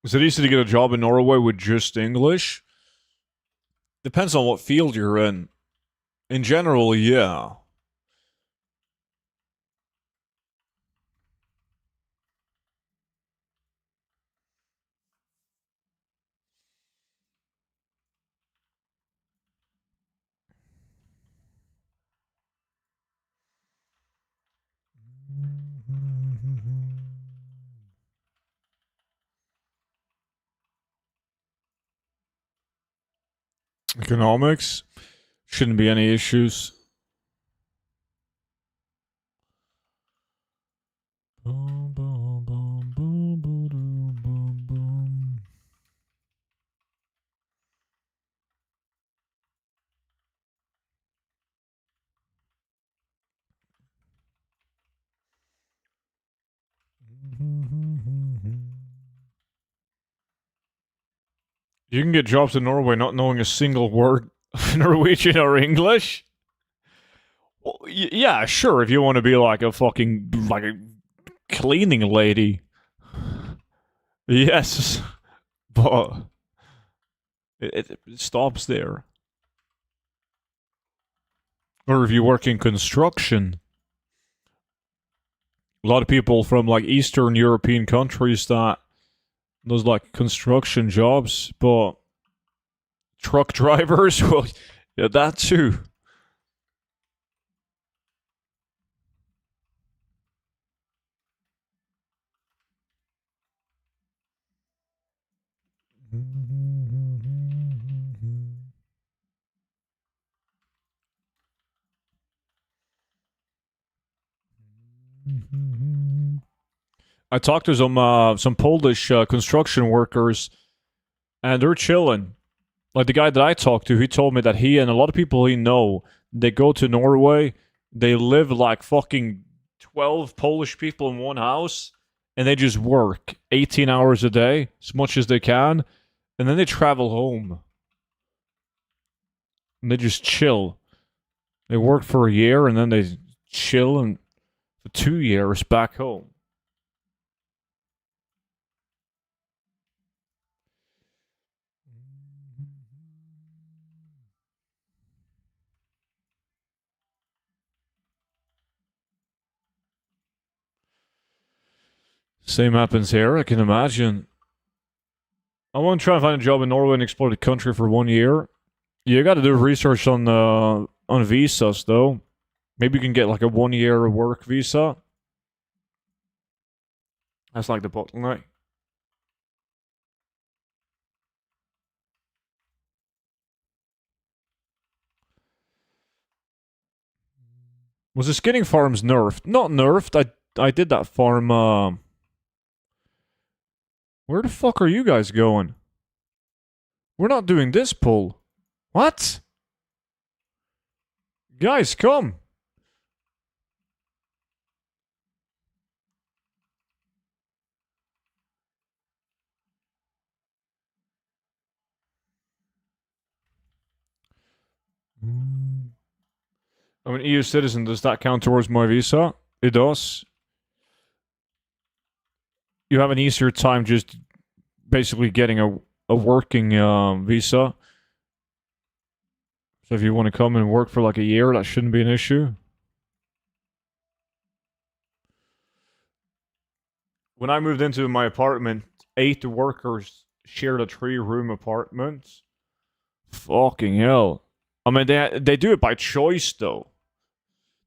Is it easy to get a job in Norway with just English? Depends on what field you're in. In general, yeah. Economics? Shouldn't be any issues. You can get jobs in Norway not knowing a single word of Norwegian or English. Well, yeah, sure. If you want to be like a cleaning lady, yes, but it stops there. Or if you work in construction, a lot of people from like Eastern European countries that those like construction jobs, but truck drivers, well, yeah, that too. I talked to some Polish construction workers, and they're chilling. Like the guy that I talked to, he told me that he and a lot of people he know, they go to Norway, they live like fucking 12 Polish people in one house, and they just work 18 hours a day, as much as they can, and then they travel home. And they just chill. They work for a year, and then they chill and for 2 years back home. Same happens here, I can imagine. I want to try and find a job in Norway and explore the country for 1 year. You got to do research on visas though. Maybe you can get like a 1 year work visa. That's like the bottleneck. Was the skinning farms nerfed? Not nerfed. I did that farm. Where the fuck are you guys going? We're not doing this pull. What? Guys, come. I'm an EU citizen. Does that count towards my visa? It does. You have an easier time just basically getting a working visa. So if you want to come and work for like a year, that shouldn't be an issue. When I moved into my apartment, 8 workers shared a 3-room apartment. Fucking hell. I mean, they do it by choice though.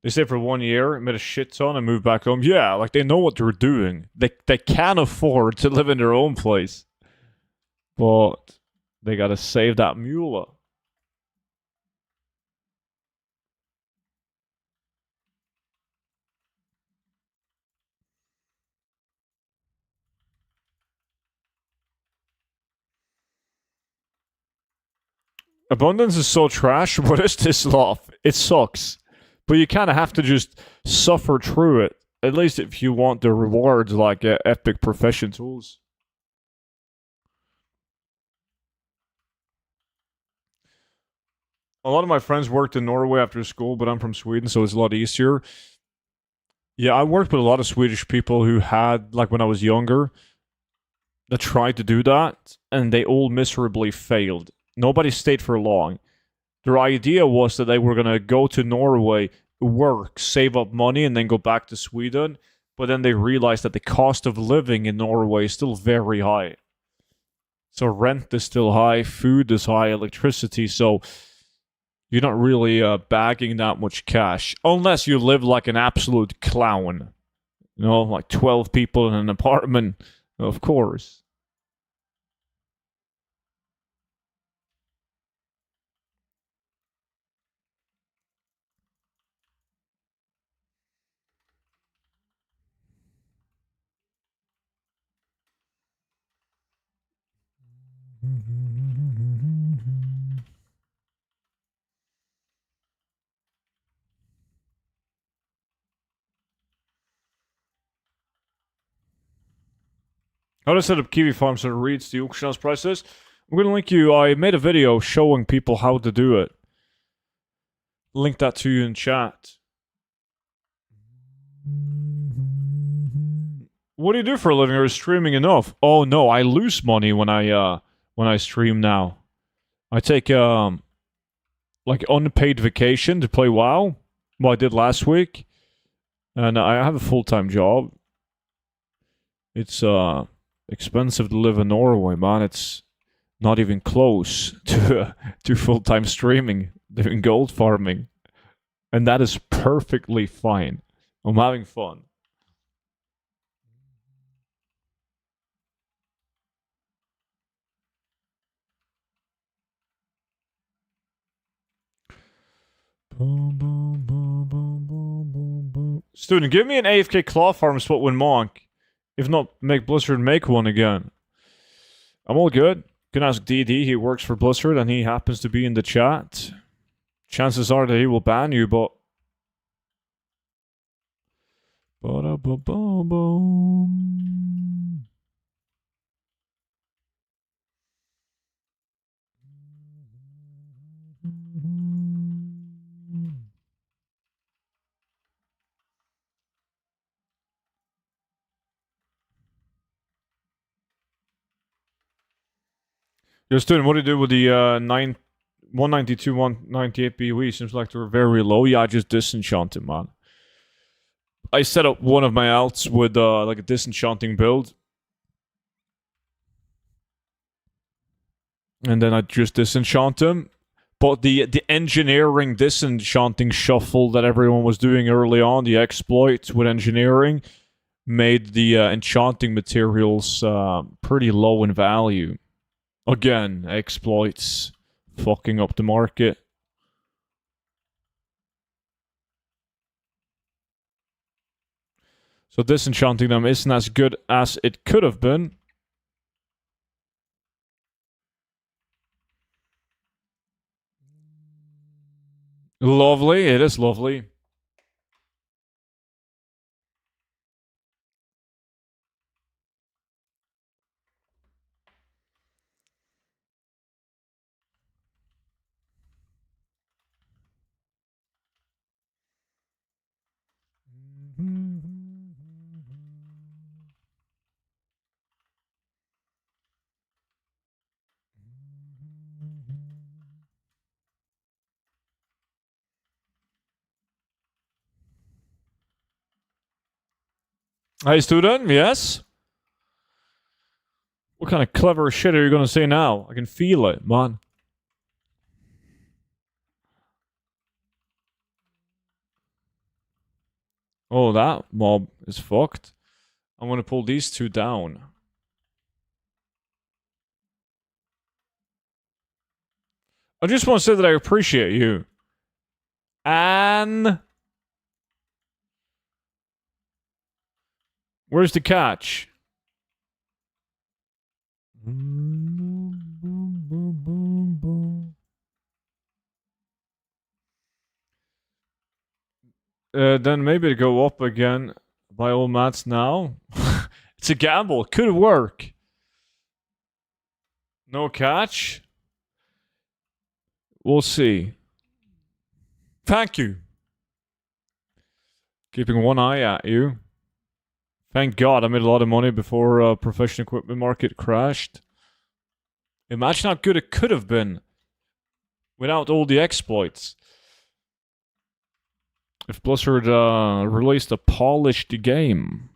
They stay for 1 year, made a shit ton, and moved back home. Yeah, like they know what they're doing. They can afford to live in their own place, but they gotta save that mula. Abundance is so trash. What is this love? It sucks, but you kind of have to just suffer through it. At least if you want the rewards like epic profession tools. A lot of my friends worked in Norway after school, but I'm from Sweden, so it's a lot easier. Yeah, I worked with a lot of Swedish people who had, like when I was younger, that tried to do that, and they all miserably failed. Nobody stayed for long. Their idea was that they were going to go to Norway, work, save up money, and then go back to Sweden. But then they realized that the cost of living in Norway is still very high. So rent is still high, food is high, electricity. So you're not really bagging that much cash unless you live like an absolute clown. You know, like 12 people in an apartment, of course. How to set up Kiwi farms so it reads the auction house prices. I'm going to link you. I made a video showing people how to do it. Link that to you in chat. What do you do for a living? Are you streaming enough? Oh no, I lose money when I stream now. I take like unpaid vacation to play WoW. What I did last week. And I have a full-time job. It's expensive to live in Norway, man. It's not even close to full-time streaming, doing gold farming. And that is perfectly fine. I'm having fun. Student, give me an AFK claw farm spot with Monk. If not, make Blizzard make one again. I'm all good. Can ask DD. He works for Blizzard and he happens to be in the chat. Chances are that he will ban you, but... Ba-da-ba-ba-boom. Yo, student, what do you do with the 192, 198 BOE? Seems like they're very low. Yeah, I just disenchanted, man. I set up one of my alts with like a disenchanting build. And then I just disenchant them. But the engineering disenchanting shuffle that everyone was doing early on, the exploits with engineering, made the enchanting materials pretty low in value. Again, exploits fucking up the market. So disenchanting them isn't as good as it could have been. Lovely, it is lovely. Hey, student, yes? What kind of clever shit are you gonna say now? I can feel it, man. Oh, that mob is fucked. I'm gonna pull these two down. I just want to say that I appreciate you. And... where's the catch? Then maybe to go up again by all mats now. It's a gamble. Could work. No catch. We'll see. Thank you. Keeping one eye at you. Thank God I made a lot of money before professional equipment market crashed. Imagine how good it could have been without all the exploits. If Blizzard released a polished game.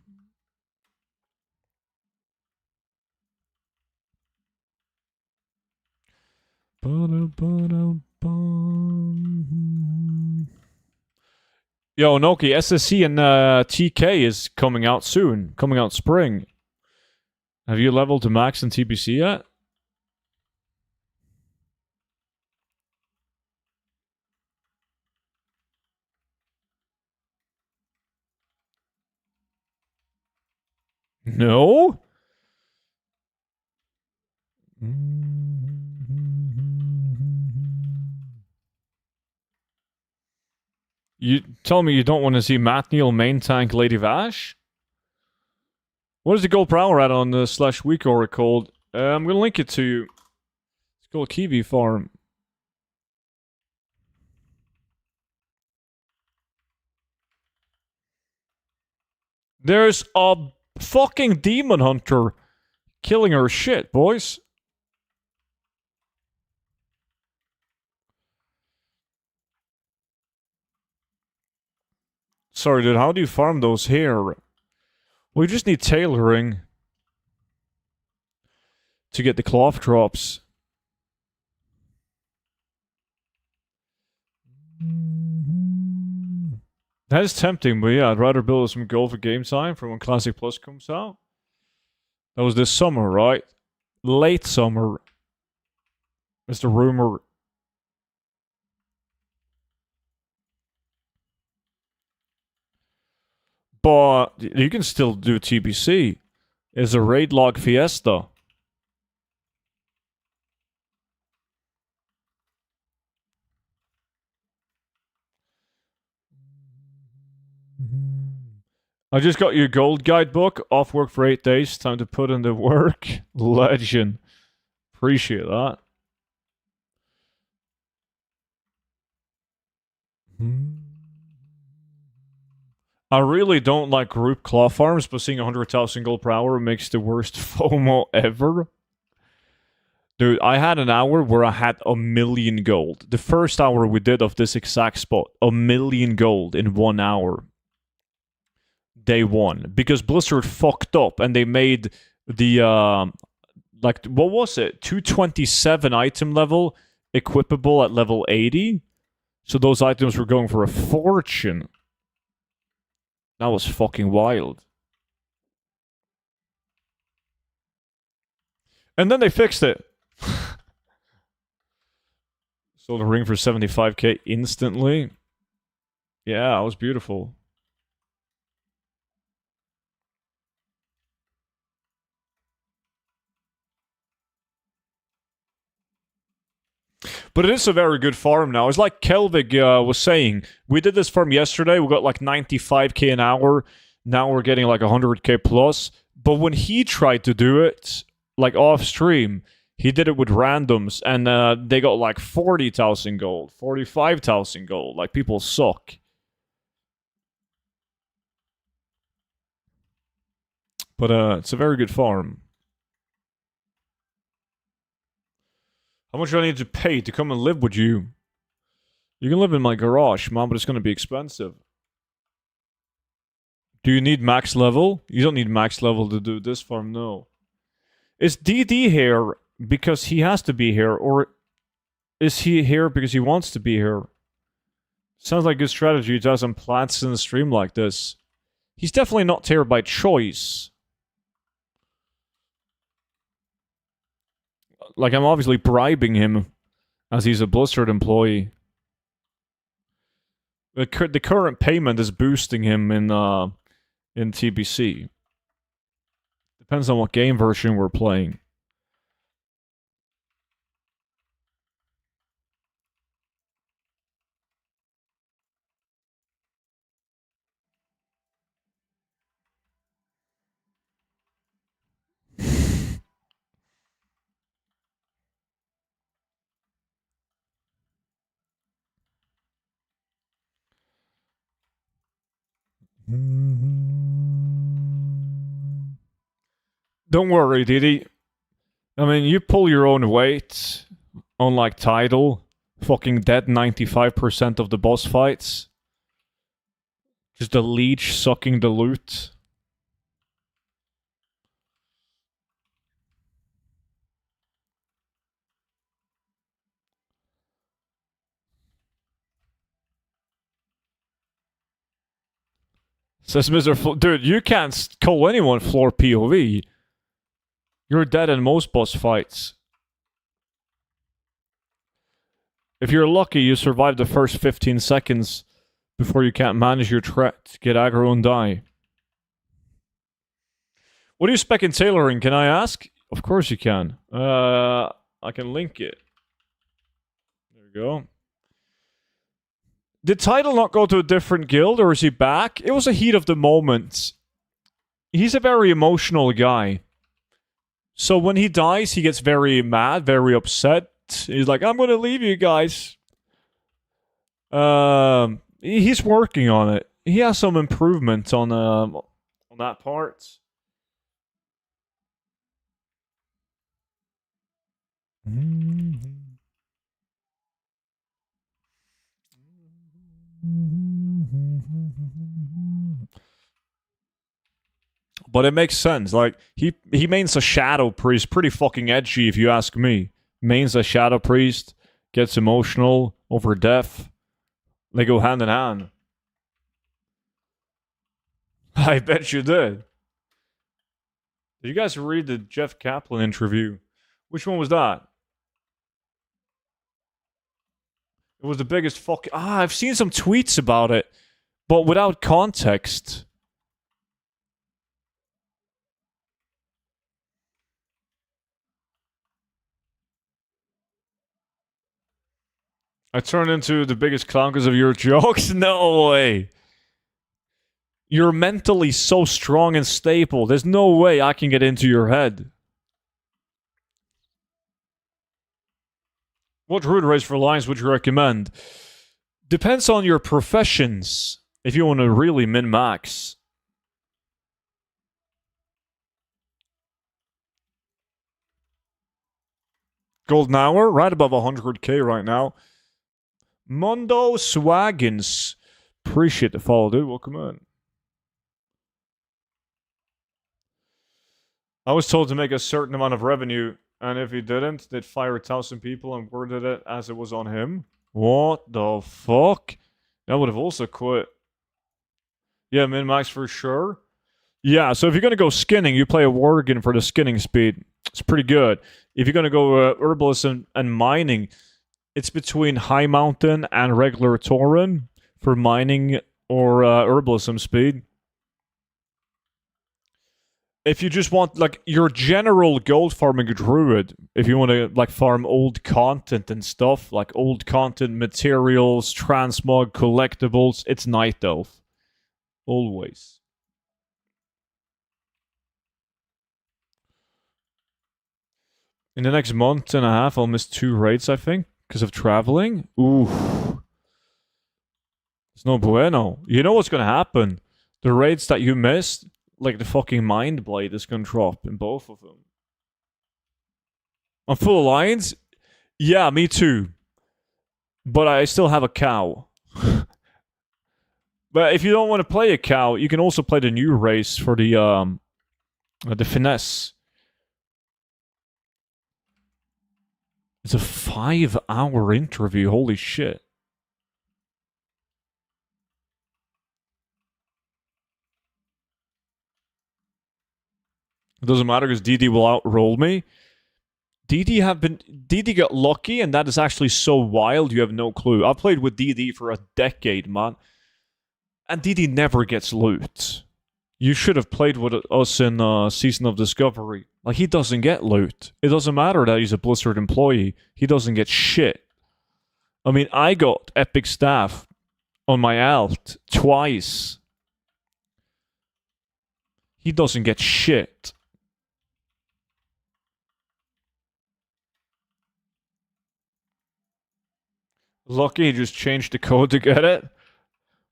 Yo, Noki, SSC and TK is coming out soon. Coming out spring. Have you leveled to max in TBC yet? No? You tell me you don't want to see Matt Neal main tank Lady Vash? What is the gold per hour at on the slash week oracle? I'm gonna link it to you. It's called Kiwi Farm. There's a fucking demon hunter killing her shit, boys. Sorry, dude, how do you farm those here? We just need tailoring to get the cloth drops. That is tempting, but yeah, I'd rather build some gold for game time for when Classic Plus comes out. That was this summer, right? Late summer. Is the rumor. But you can still do TBC. It's a raid log fiesta. I just got your gold guidebook. Off work for 8 days. Time to put in the work. Legend. Appreciate that. I really don't like group claw farms, but seeing 100,000 gold per hour makes the worst FOMO ever. Dude, I had an hour where I had 1,000,000 gold. The first hour we did of this exact spot, 1,000,000 gold in 1 hour. Day one. Because Blizzard fucked up and they made the, like, what was it? 227 item level equipable at level 80. So those items were going for a fortune. That was fucking wild. And then they fixed it. Sold a ring for 75k instantly. Yeah, it was beautiful. But it is a very good farm now. It's like Kelvig was saying. We did this farm yesterday. We got like 95k an hour. Now we're getting like 100k plus. But when he tried to do it, like off stream, he did it with randoms. And they got like 40,000 gold, 45,000 gold. Like people suck. But it's a very good farm. How much do I need to pay to come and live with you? You can live in my garage, man, but it's going to be expensive. Do you need max level? You don't need max level to do this farm, no. Is DD here because he has to be here, or is he here because he wants to be here? Sounds like a good strategy to have some plants in the stream like this. He's definitely not here by choice. Like, I'm obviously bribing him as he's a Blizzard employee. The current payment is boosting him in TBC. Depends on what game version we're playing. Don't worry, Didi. I mean, you pull your own weight, unlike Tidal. Fucking dead 95% of the boss fights. Just the leech sucking the loot. Says Mr. Dude, you can't call anyone floor POV. You're dead in most boss fights. If you're lucky, you survive the first 15 seconds before you can't manage your threat, get aggro and die. What do you spec in tailoring, can I ask? Of course you can. I can link it. There we go. Did Tidal not go to a different guild, or is he back? It was a heat of the moment. He's a very emotional guy. So when he dies, he gets very mad, very upset. He's like, "I'm gonna leave you guys." He's working on it. He has some improvement on that part. But it makes sense. Like he mains a shadow priest, pretty fucking edgy if you ask me. Mains a shadow priest, gets emotional over death. They go hand in hand. I bet you did. Did you guys read the Jeff Kaplan interview? Which one was that? It was the biggest fuck. I've seen some tweets about it, but without context. I turned into the biggest clown because of your jokes? No way. You're mentally so strong and stable. There's no way I can get into your head. What druid race for Lions would you recommend? Depends on your professions. If you want to really min-max. Golden Hour, right above 100k right now. Mondo Swaggins. Appreciate the follow, dude. Welcome in. I was told to make a certain amount of revenue, and if he didn't, they'd fire 1,000 people and worded it as it was on him. What the fuck? I would have also quit. Yeah, min-max for sure. Yeah, so if you're going to go skinning, you play a Worgen for the skinning speed. It's pretty good. If you're going to go herbalist and mining, it's between High Mountain and regular Tauren for mining or herbalism speed. If you just want like your general gold farming druid, if you want to like farm old content and stuff, like old content materials, transmog, collectibles, it's Night Elf. Always. In the next month and a half, I'll miss 2 raids, I think, because of traveling. Ooh. It's no bueno. You know what's going to happen? The raids that you missed, like the fucking Mind Blade, is going to drop in both of them. On full alliance? Yeah, me too. But I still have a cow. But if you don't want to play a cow, you can also play the new race for the finesse. It's a 5-hour interview. Holy shit. It doesn't matter because DD will outroll me. DD got lucky, and that is actually so wild you have no clue. I've played with DD for a decade, man. And DD never gets loot. You should have played with us in Season of Discovery. Like, he doesn't get loot. It doesn't matter that he's a Blizzard employee. He doesn't get shit. I mean, I got epic staff on my alt twice. He doesn't get shit. Lucky he just changed the code to get it.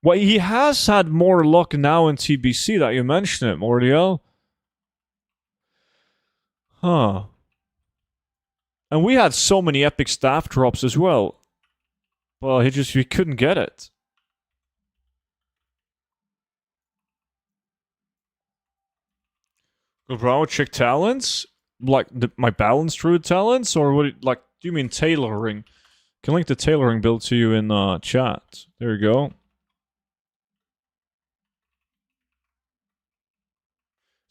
Well, he has had more luck now in TBC that you mentioned it, Mordiel. Huh. And we had so many epic staff drops as well. Well, he couldn't get it. Good bro, check talents? Like my balance druid talents? Or what, like, do you mean tailoring? Can link the tailoring build to you in chat. There you go.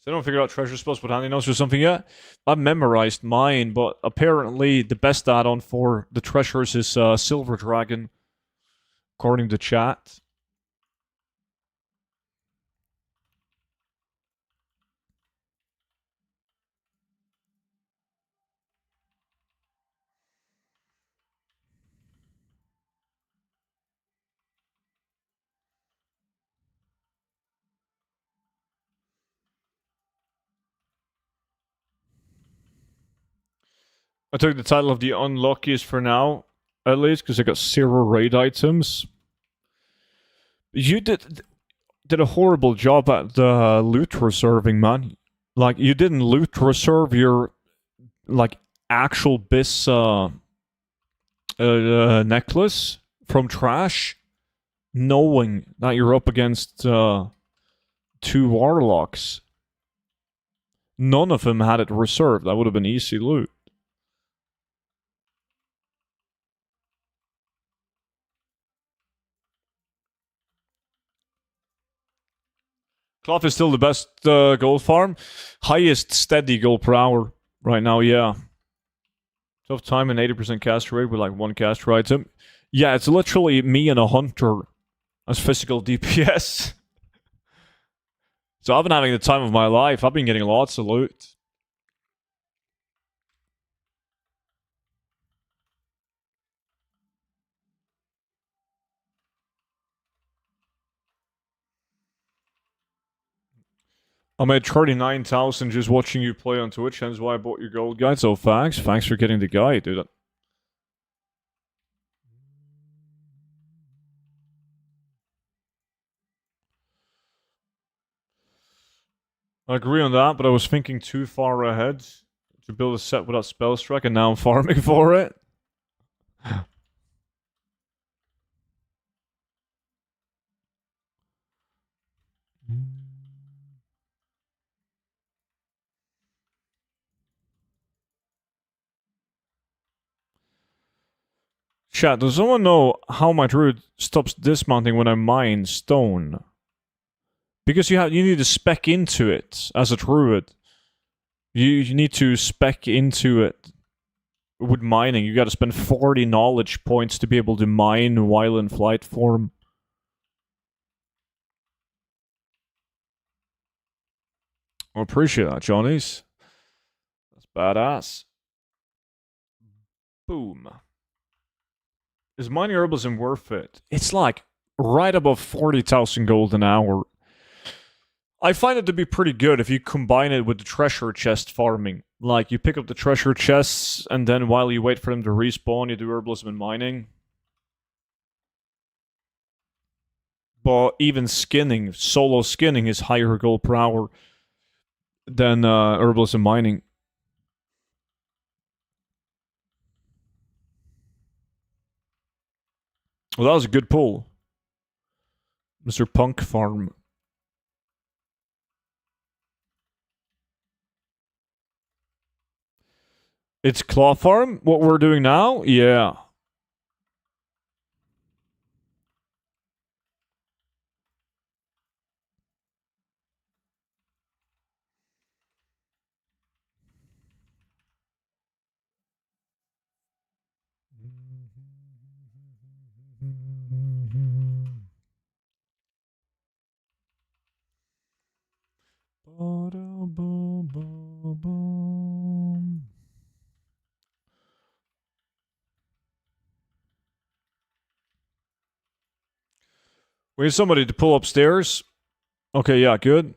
So I don't figure out treasure spells with handy notes or something yet. I've memorized mine, but apparently the best add-on for the treasures is Silver Dragon, according to chat. I took the title of the unluckiest for now, at least, because I got 0 raid items. You did a horrible job at the loot reserving, man. Like, you didn't loot reserve your, like, actual bis necklace from trash, knowing that you're up against 2 warlocks. None of them had it reserved. That would have been easy loot. Cloth is still the best gold farm. Highest steady gold per hour right now, yeah. Tough time and 80% caster rate with like 1 caster item. Yeah, it's literally me and a hunter as physical DPS. So I've been having the time of my life. I've been getting lots of loot. I made 39,000 just watching you play on Twitch, hence why I bought your gold guide. So thanks. Thanks for getting the guide, dude. I agree on that, but I was thinking too far ahead to build a set without spell strike, and now I'm farming for it. Chat, does someone know how my druid stops dismounting when I mine stone? Because you need to spec into it as a druid. You need to spec into it with mining. You got to spend 40 knowledge points to be able to mine while in flight form. I appreciate that, Johnny's. That's badass. Boom. Is mining herbalism worth it? It's like right above 40,000 gold an hour. I find it to be pretty good if you combine it with the treasure chest farming. Like, you pick up the treasure chests, and then while you wait for them to respawn, you do herbalism and mining. But even skinning, solo skinning, is higher gold per hour than herbalism mining. Well, that was a good pull. Mr. Punk Farm. It's Claw Farm? What we're doing now? Yeah. We need somebody to pull upstairs. Okay, yeah, good.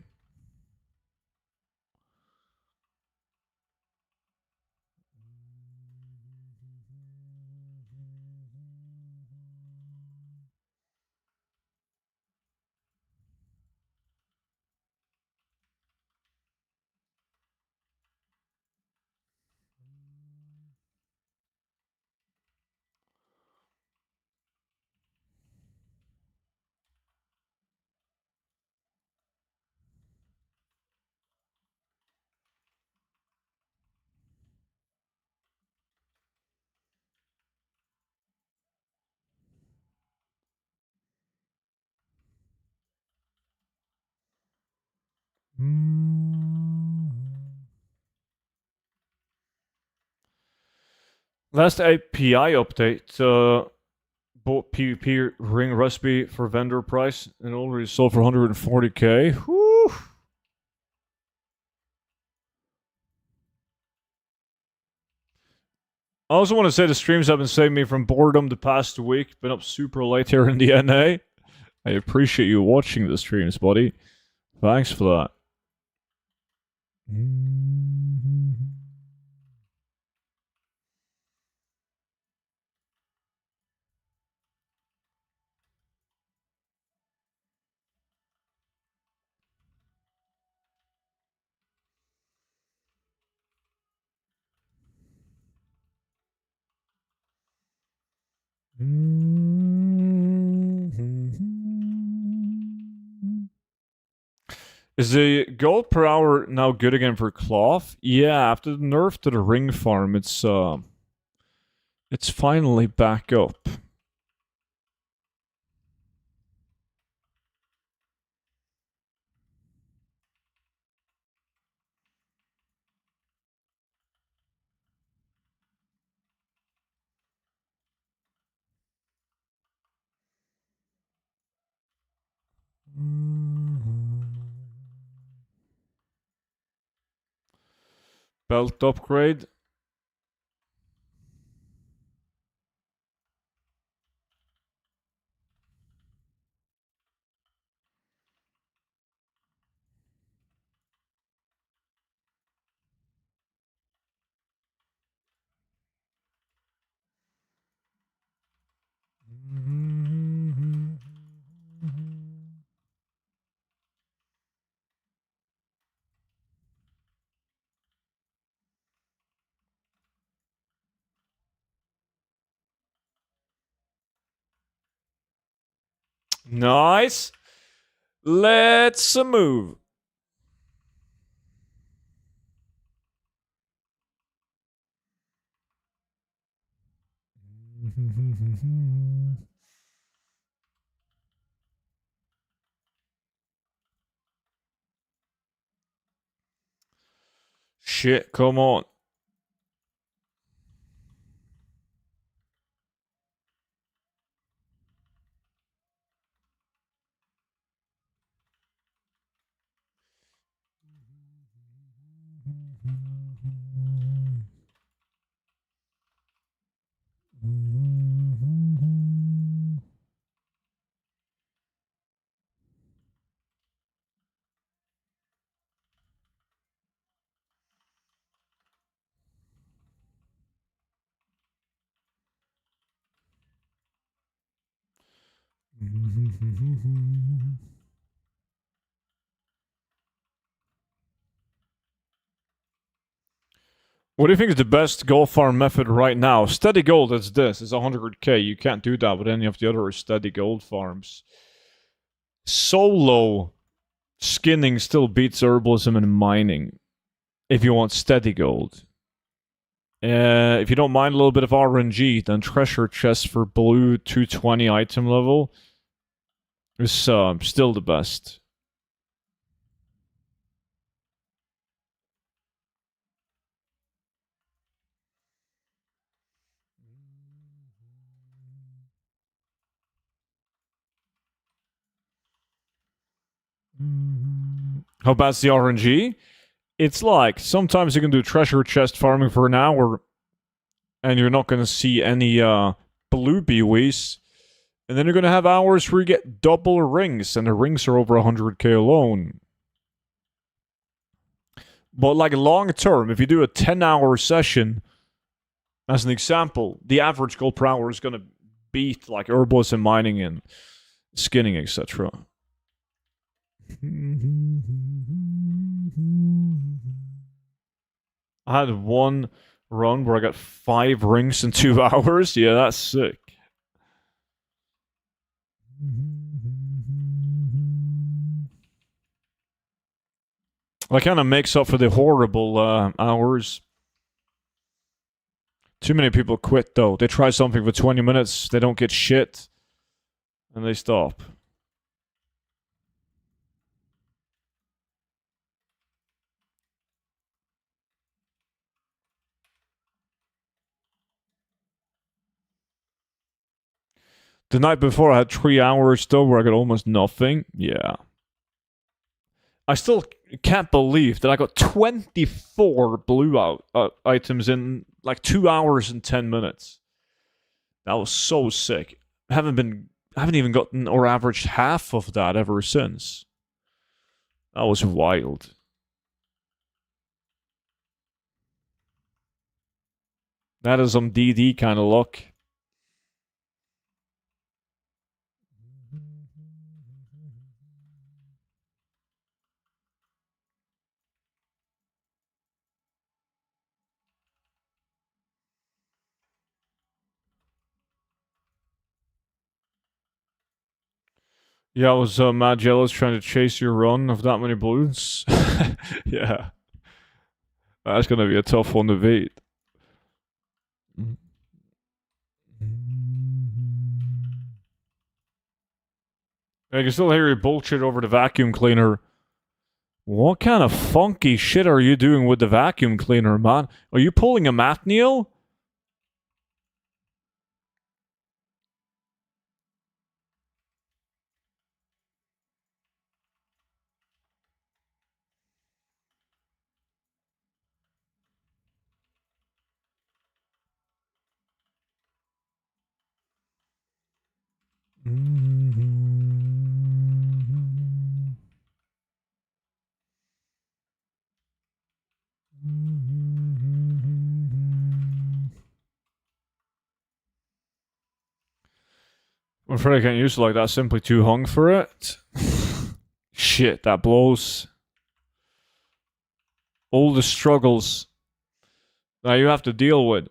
Last API update, bought PvP ring recipe for vendor price and already sold for 140k. Whew. I also want to say the streams have been saving me from boredom the past week. Been up super late here in the NA. I appreciate you watching the streams, buddy. Thanks for that. Is the gold per hour now good again for cloth? Yeah, after the nerf to the ring farm, it's finally back up. Belt upgrade. Nice. Let's move. Shit, come on. What do you think is the best gold farm method right now? Steady gold, it's this. It's 100k. You can't do that with any of the other steady gold farms. Solo skinning still beats herbalism and mining if you want steady gold. If you don't mind a little bit of RNG, then treasure chest for blue 220 item level is still the best. How bad's the RNG? It's like sometimes you can do treasure chest farming for an hour and you're not going to see any blue BWs. And then you're going to have hours where you get double rings, and the rings are over 100k alone. But like long term, if you do a 10-hour session, as an example, the average gold per hour is going to beat like herbalism, mining, and skinning, etc. I had one run where I got 5 rings in 2 hours. Yeah, that's sick. That kind of makes up for the horrible hours. Too many people quit though. They try something for 20 minutes, they don't get shit, and they stop. The night before, I had 3 hours though where I got almost nothing. Yeah. I still can't believe that I got 24 blue out items in like 2 hours and 10 minutes. That was so sick. I haven't even gotten or averaged half of that ever since. That was wild. That is some DD kind of luck. Yeah, I was mad jealous trying to chase your run of that many balloons. Yeah, that's gonna be a tough one to beat. I can still hear your bullshit over the vacuum cleaner. What kind of funky shit are you doing with the vacuum cleaner, man? Are you pulling a Matt Neil? I'm afraid I can't use it like that. Simply too hung for it. Shit, that blows. All the struggles that you have to deal with.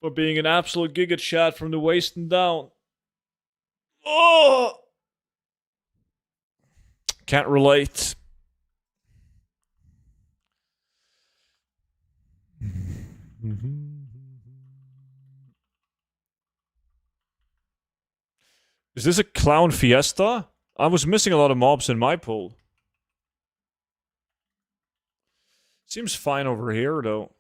But being an absolute giga chat from the waist and down. Oh! Can't relate. Is this a clown fiesta? I was missing a lot of mobs in my pool. Seems fine over here, though.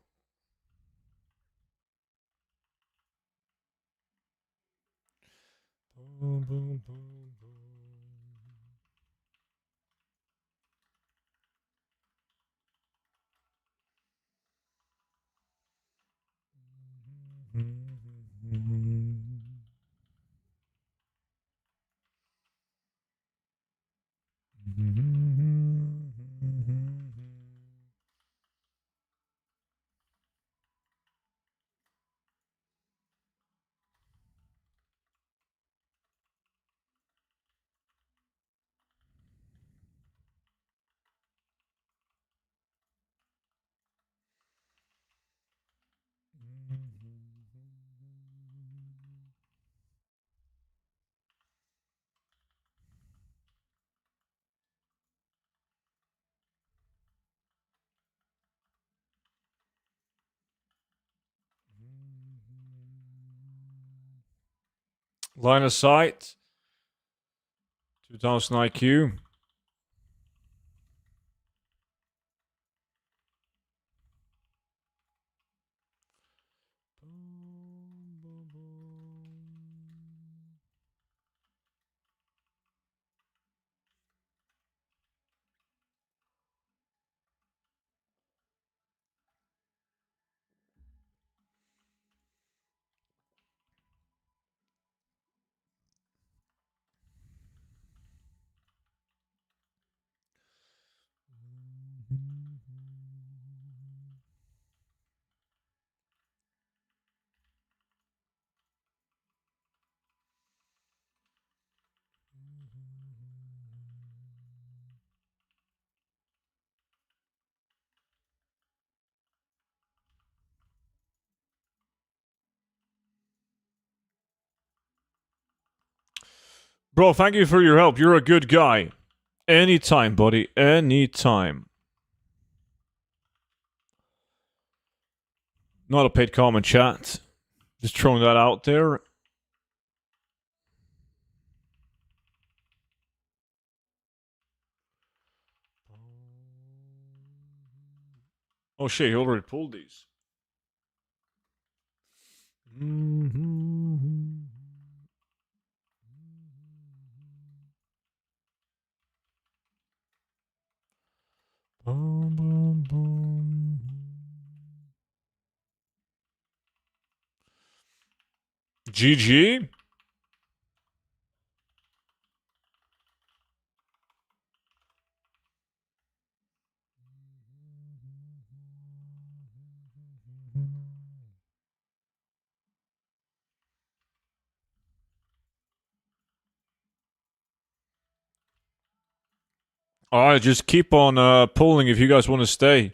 Line of sight. 2000 IQ. Bro, thank you for your help. You're a good guy. Anytime, buddy. Anytime. Not a paid comment, chat. Just throwing that out there. Oh shit, he already pulled these. GG? Alright, just keep on pulling if you guys want to stay.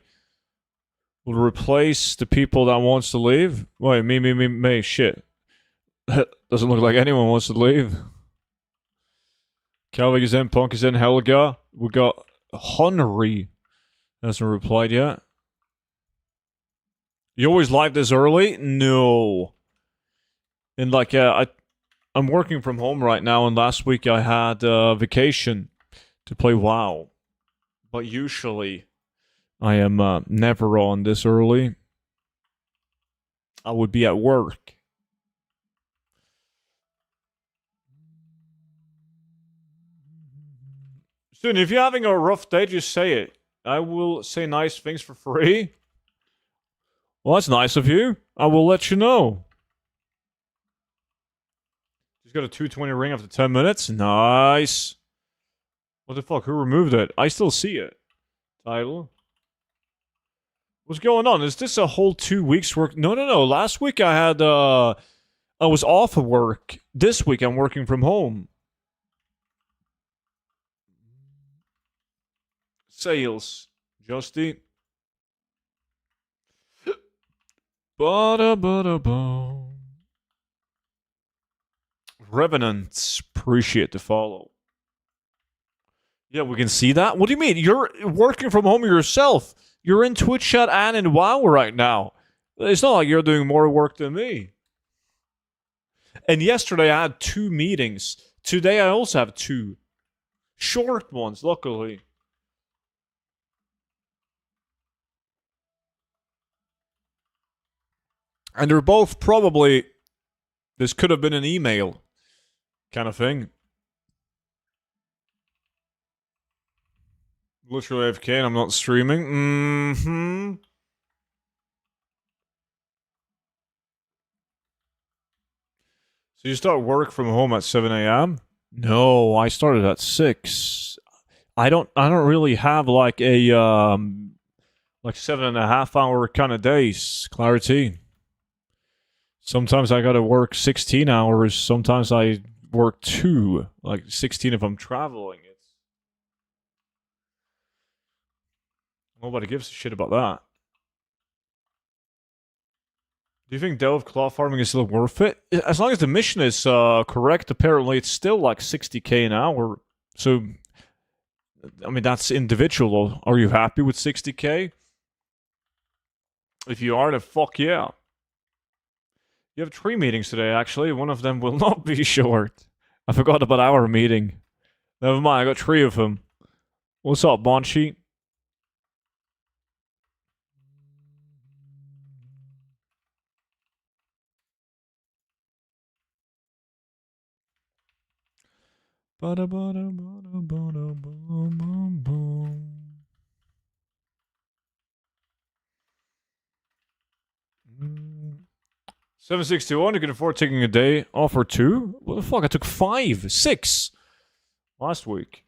We'll replace the people that wants to leave. Wait, me. Shit. Doesn't look like anyone wants to leave. Calvin is in, Punk is in, Helga. We got Henry. Hasn't replied yet. You always live this early? No. And like, I'm working from home right now, and last week I had vacation to play WoW. But usually, I am never on this early. I would be at work. Soon, if you're having a rough day, just say it. I will say nice things for free. Well, that's nice of you. I will let you know. Just got a 220 ring after 10 minutes. Nice. What the fuck? Who removed it? I still see it. Title. What's going on? Is this a whole 2 weeks work? No. Last week I had, I was off of work. This week I'm working from home. Sales. Justy. Ba-da-ba-da-ba. Revenants. Appreciate the follow. Yeah, we can see that. What do you mean? You're working from home yourself. You're in Twitch chat and in WoW right now. It's not like you're doing more work than me. And yesterday I had 2 meetings. Today I also have 2. Short ones, luckily. And they're both probably... This could have been an email kind of thing. Literally AFK and I'm not streaming. Mm-hmm. So you start work from home at 7 a.m.? No, I started at 6. I don't really have like a 7.5 hour kind of days, Clarity. Sometimes I gotta work 16 hours, sometimes I work 2, like 16 if I'm traveling. Nobody gives a shit about that. Do you think Delve cloth farming is still worth it? As long as the mission is correct, apparently it's still like 60k an hour. So, I mean, that's individual. Are you happy with 60k? If you are, then fuck yeah. You have 3 meetings today, actually. One of them will not be short. I forgot about our meeting. Never mind, I got 3 of them. What's up, Bonchi? Bada bada bada bada boom boom boom. 761, you can afford taking a day off or 2? What the fuck? I took 5, 6 last week.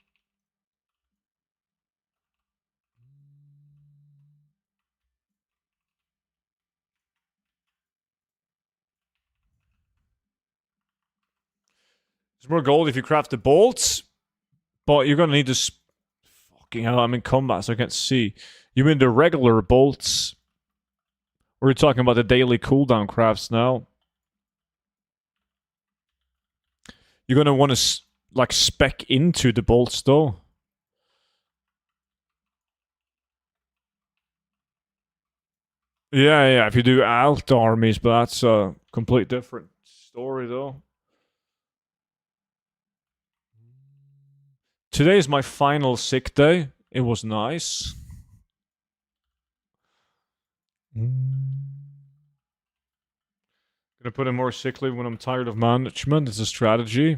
There's more gold if you craft the bolts, but you're gonna need this. Fucking hell, I'm in combat, so I can't see. You mean the regular bolts? Or are you talking about the daily cooldown crafts now? You're gonna want to like spec into the bolts though. Yeah. If you do alt armies, but that's a complete different story though. Today is my final sick day. It was nice. Gonna put in more sick leave when I'm tired of management. It's a strategy.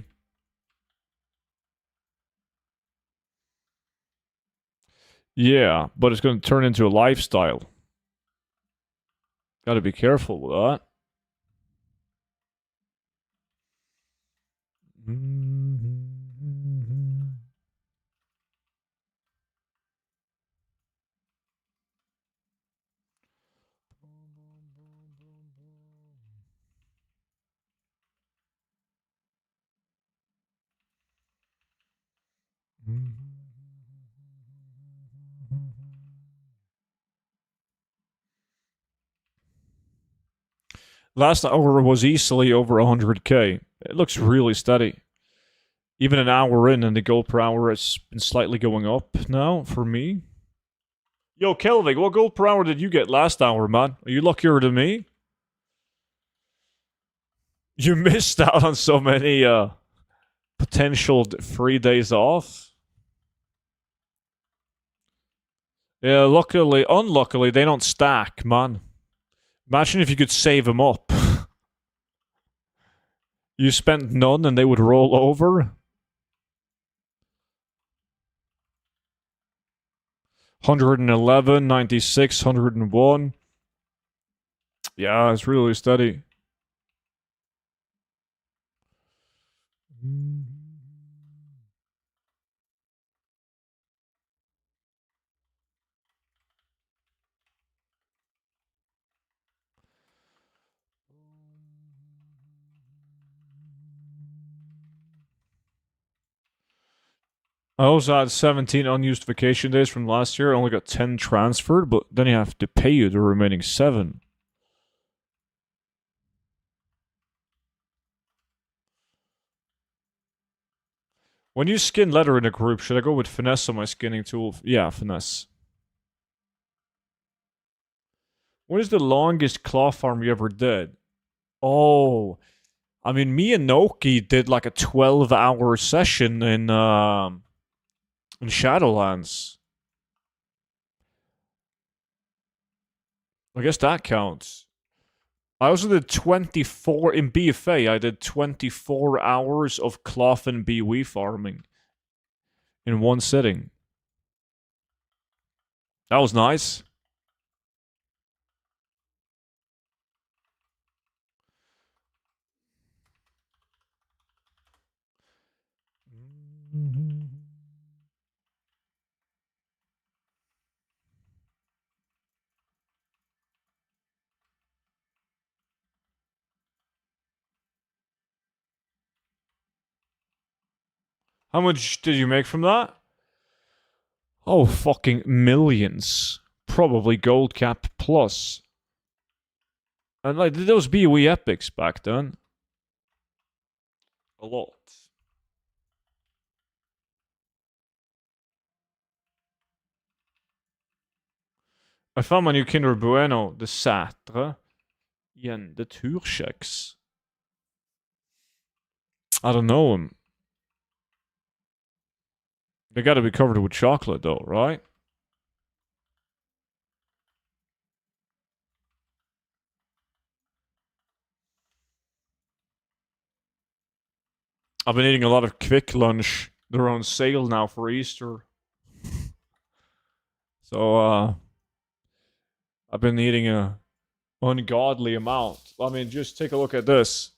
Yeah, but it's gonna turn into a lifestyle. Gotta be careful with that. Last hour was easily over 100k. It looks really steady. Even an hour in, and the gold per hour has been slightly going up now for me. Yo, Kelvin, what gold per hour did you get last hour, man? Are you luckier than me? You missed out on so many potential free days off. Yeah, luckily, unluckily, they don't stack, man. Imagine if you could save them up. You spent none and they would roll over. 111, 96, 101. Yeah, it's really steady. I also had 17 unused vacation days from last year. I only got 10 transferred, but then you have to pay you the remaining 7. When you skin leather in a group, should I go with finesse on my skinning tool? Yeah, finesse. What is the longest claw farm you ever did? Oh, I mean, me and Noki did like a 12-hour session in Shadowlands. I guess that counts. I also did 24 in BFA. I did 24 hours of cloth and BW farming in one sitting. That was nice. How much did you make from that? Oh, fucking millions. Probably gold cap plus. And like those BOE epics back then. A lot. I found my new Kinder Bueno, the Satre. Yen, the Turcheks. I don't know them. They gotta be covered with chocolate though, right? I've been eating a lot of quick lunch. They're on sale now for Easter. So, I've been eating a ungodly amount. I mean, just take a look at this.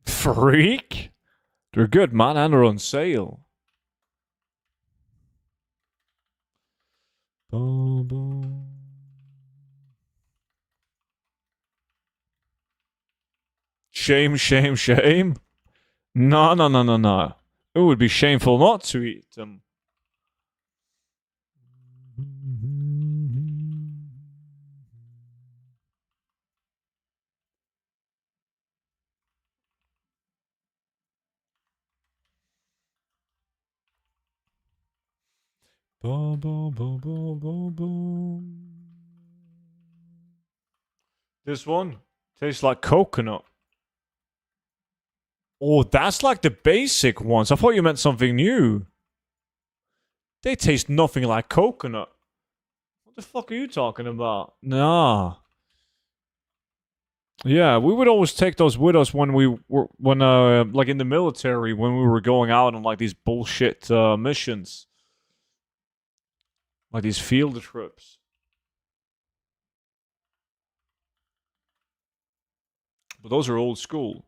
Freak? They're good, man, and they're on sale. Shame, shame, shame. No, no, no, no, no. It would be shameful not to eat them. This one tastes like coconut. Oh, that's like the basic ones. I thought you meant something new. They taste nothing like coconut. What the fuck are you talking about? Nah. Yeah, we would always take those with us when we were like in the military when we were going out on like these bullshit missions. Like these field trips. But those are old school.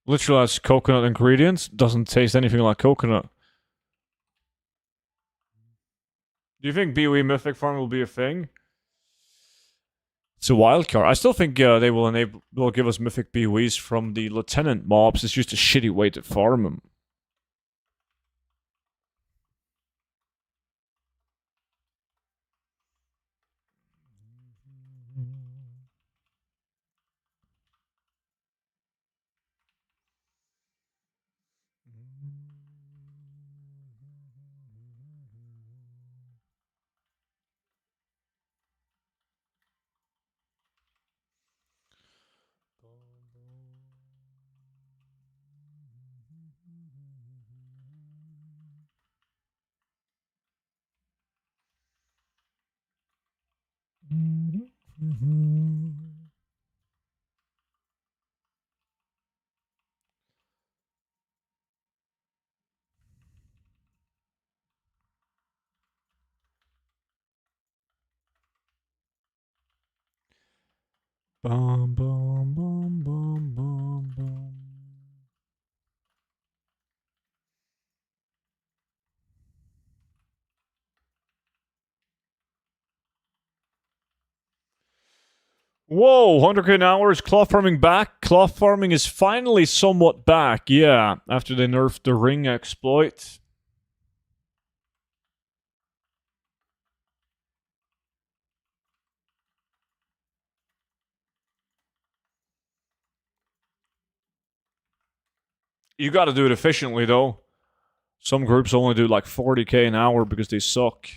Literally has coconut ingredients. Doesn't taste anything like coconut. Do you think BOE Mythic Farm will be a thing? It's a wild card. I still think they will give us Mythic BOEs from the Lieutenant mobs. It's just a shitty way to farm them. Bum, bum, bum, bum, bum, bum. Whoa, 100k an hour. Is cloth farming back? Cloth farming is finally somewhat back, yeah, after they nerfed the ring exploit. You gotta do it efficiently, though. Some groups only do like 40k an hour because they suck.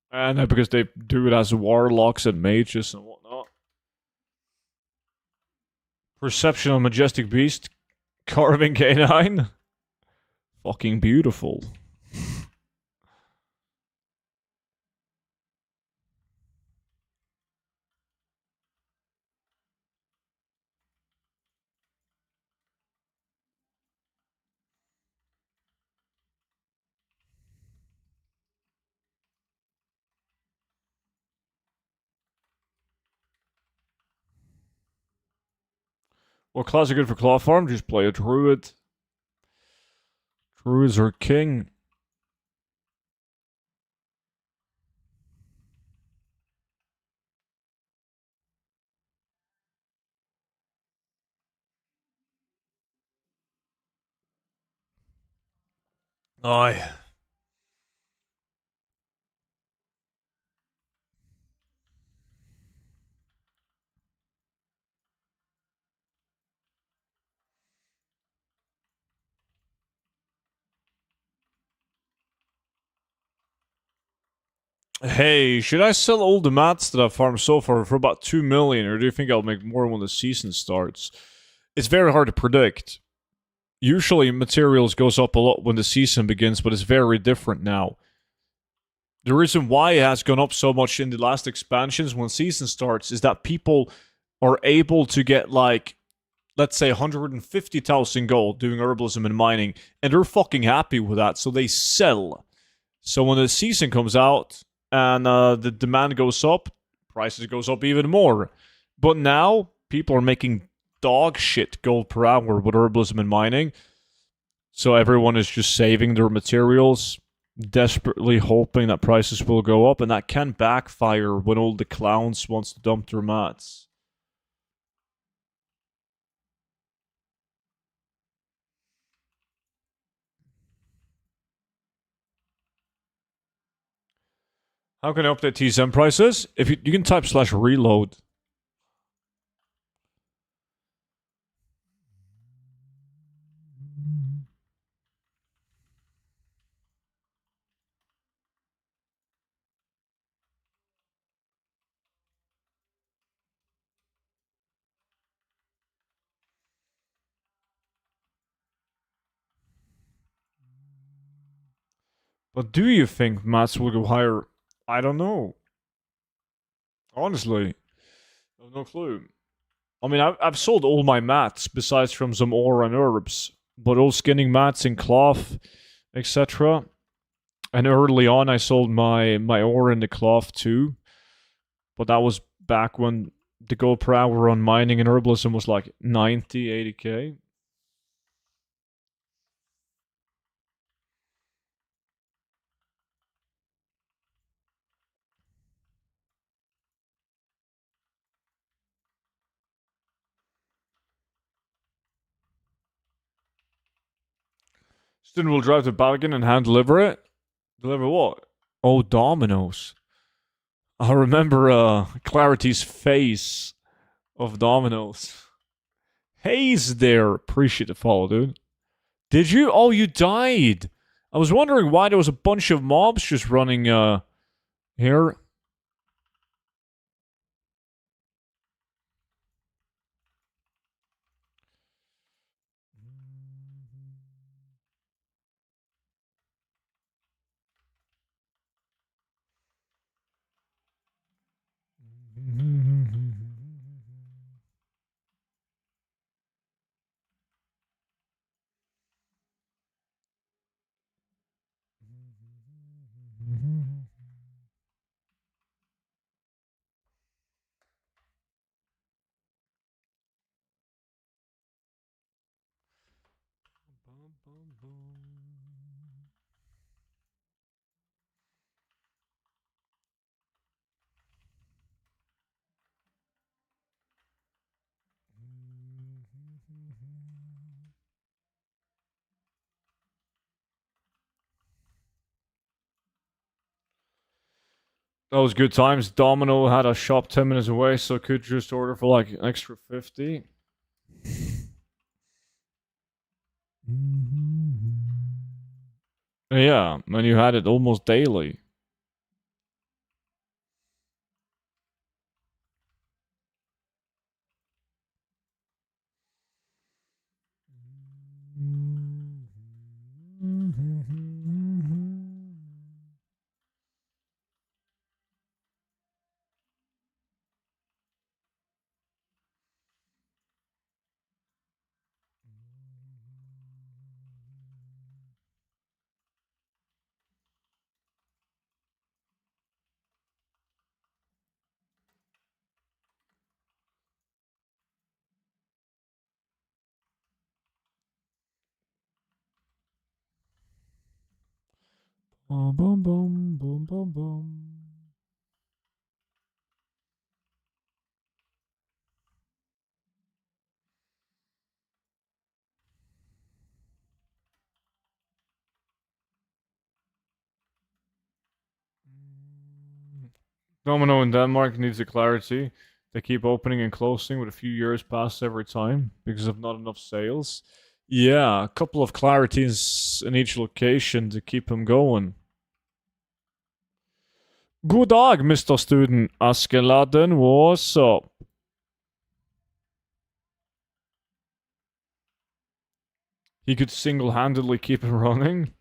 And because they do it as warlocks and mages and whatnot. Perception of Majestic Beast. Carving K9. Fucking beautiful. What class are good for Claw Farm? Just play a Druid. Druids are king. Aye. Hey, should I sell all the mats that I've farmed so far for about 2 million, or do you think I'll make more when the season starts? It's very hard to predict. Usually materials goes up a lot when the season begins, but it's very different now. The reason why it has gone up so much in the last expansions when season starts is that people are able to get like, let's say 150,000 gold doing herbalism and mining, and they're fucking happy with that, so they sell. So when the season comes out and the demand goes up, prices goes up even more. But now people are making dog shit gold per hour with herbalism and mining. So everyone is just saving their materials, desperately hoping that prices will go up, and that can backfire when all the clowns wants to dump their mats. How can I update TSM prices? If you can type /reload. But do you think mats will go higher? I don't know. Honestly, I have no clue. I mean, I've sold all my mats besides from some ore and herbs, but all skinning mats and cloth, etc. And early on, I sold my ore and the cloth too, but that was back when the gold per hour on mining and herbalism was like 90, 80k. Student will drive to Balgan and hand deliver it. Deliver what? Oh, Domino's. I remember Clarity's face of Domino's. Hayes there. Appreciate the follow, dude. Did you? Oh, you died. I was wondering why there was a bunch of mobs just running here. That was good times. Domino had a shop 10 minutes away, so could just order for like an extra 50. Yeah, and you had it almost daily. Boom, boom, boom, boom, boom, boom. Domino in Denmark needs the clarity. They keep opening and closing with a few years pass every time because of not enough sales. Yeah, a couple of clarities in each location to keep them going. God dag, Mr. Student Askeladden. What's up? He could single-handedly keep it running.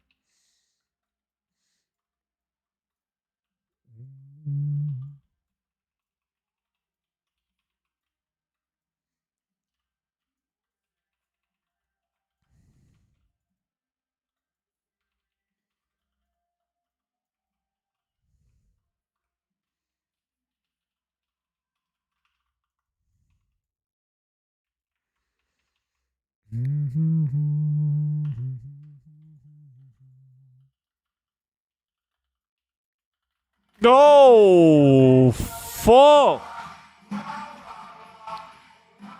No! Fuck!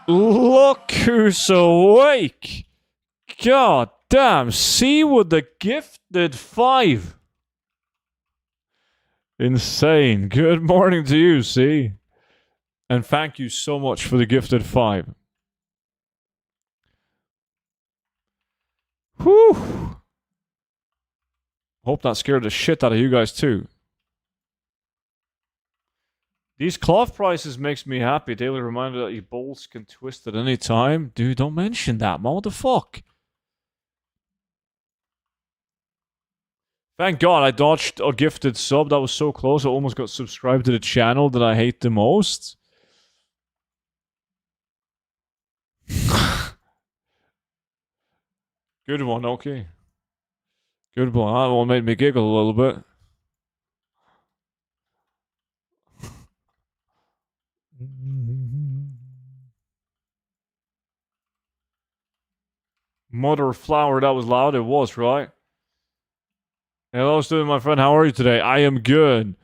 Look who's awake! God damn, see with the gifted 5. Insane. Good morning to you, see? And thank you so much for the gifted 5. Whew! Hope that scared the shit out of you guys too. These cloth prices makes me happy. Daily reminder that your bolts can twist at any time. Dude, don't mention that, man. What the fuck? Thank God I dodged a gifted sub. That was so close. I almost got subscribed to the channel that I hate the most. Good one, okay. Good one. That one made me giggle a little bit. Mother flower, that was loud. It was, right? Hello, student, my friend. How are you today? I am good.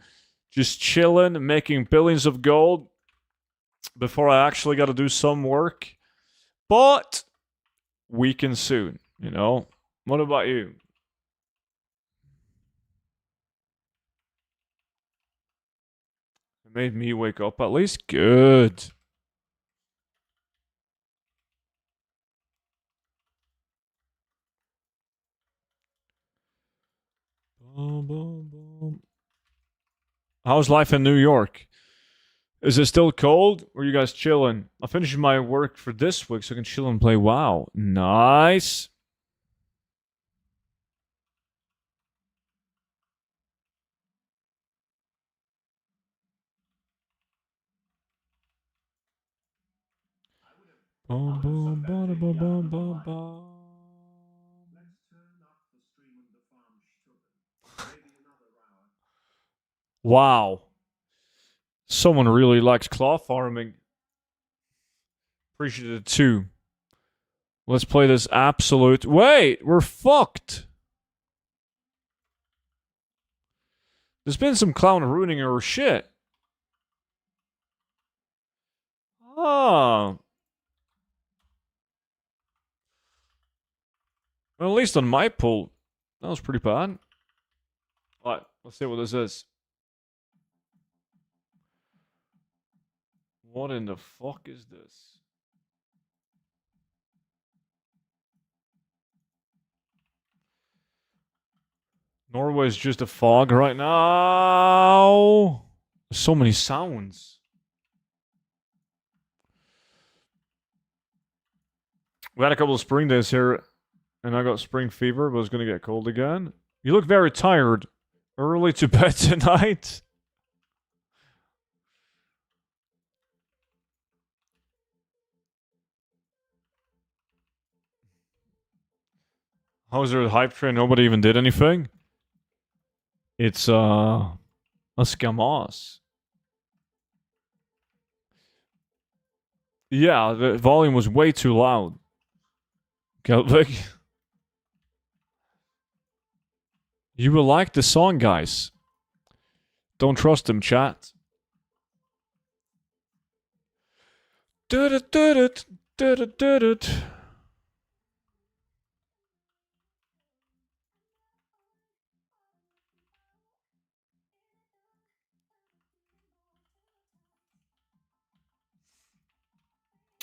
Just chilling, making billions of gold before I actually got to do some work. But we can soon, you know? What about you? It made me wake up at least. Good. Boom, boom, boom. How's life in New York? Is it still cold? Or are you guys chilling? I'm finishing my work for this week so I can chill and play WoW. Nice. Boom, boom, boom, boom, boom, boom, boom. Wow. Someone really likes claw farming. Appreciate it too. Let's play this absolute. Wait, we're fucked. There's been some clown ruining our shit. Oh. Well, at least on my pool, that was pretty bad. Alright, let's see what this is. What in the fuck is this? Norway's just a fog right now. There's so many sounds. We had a couple of spring days here, and I got spring fever, but it's gonna get cold again. You look very tired. Early to bed tonight. How's there a hype train? Nobody even did anything. It's a scamas. Yeah, the volume was way too loud. Kelvik. You will like the song, guys. Don't trust him, chat.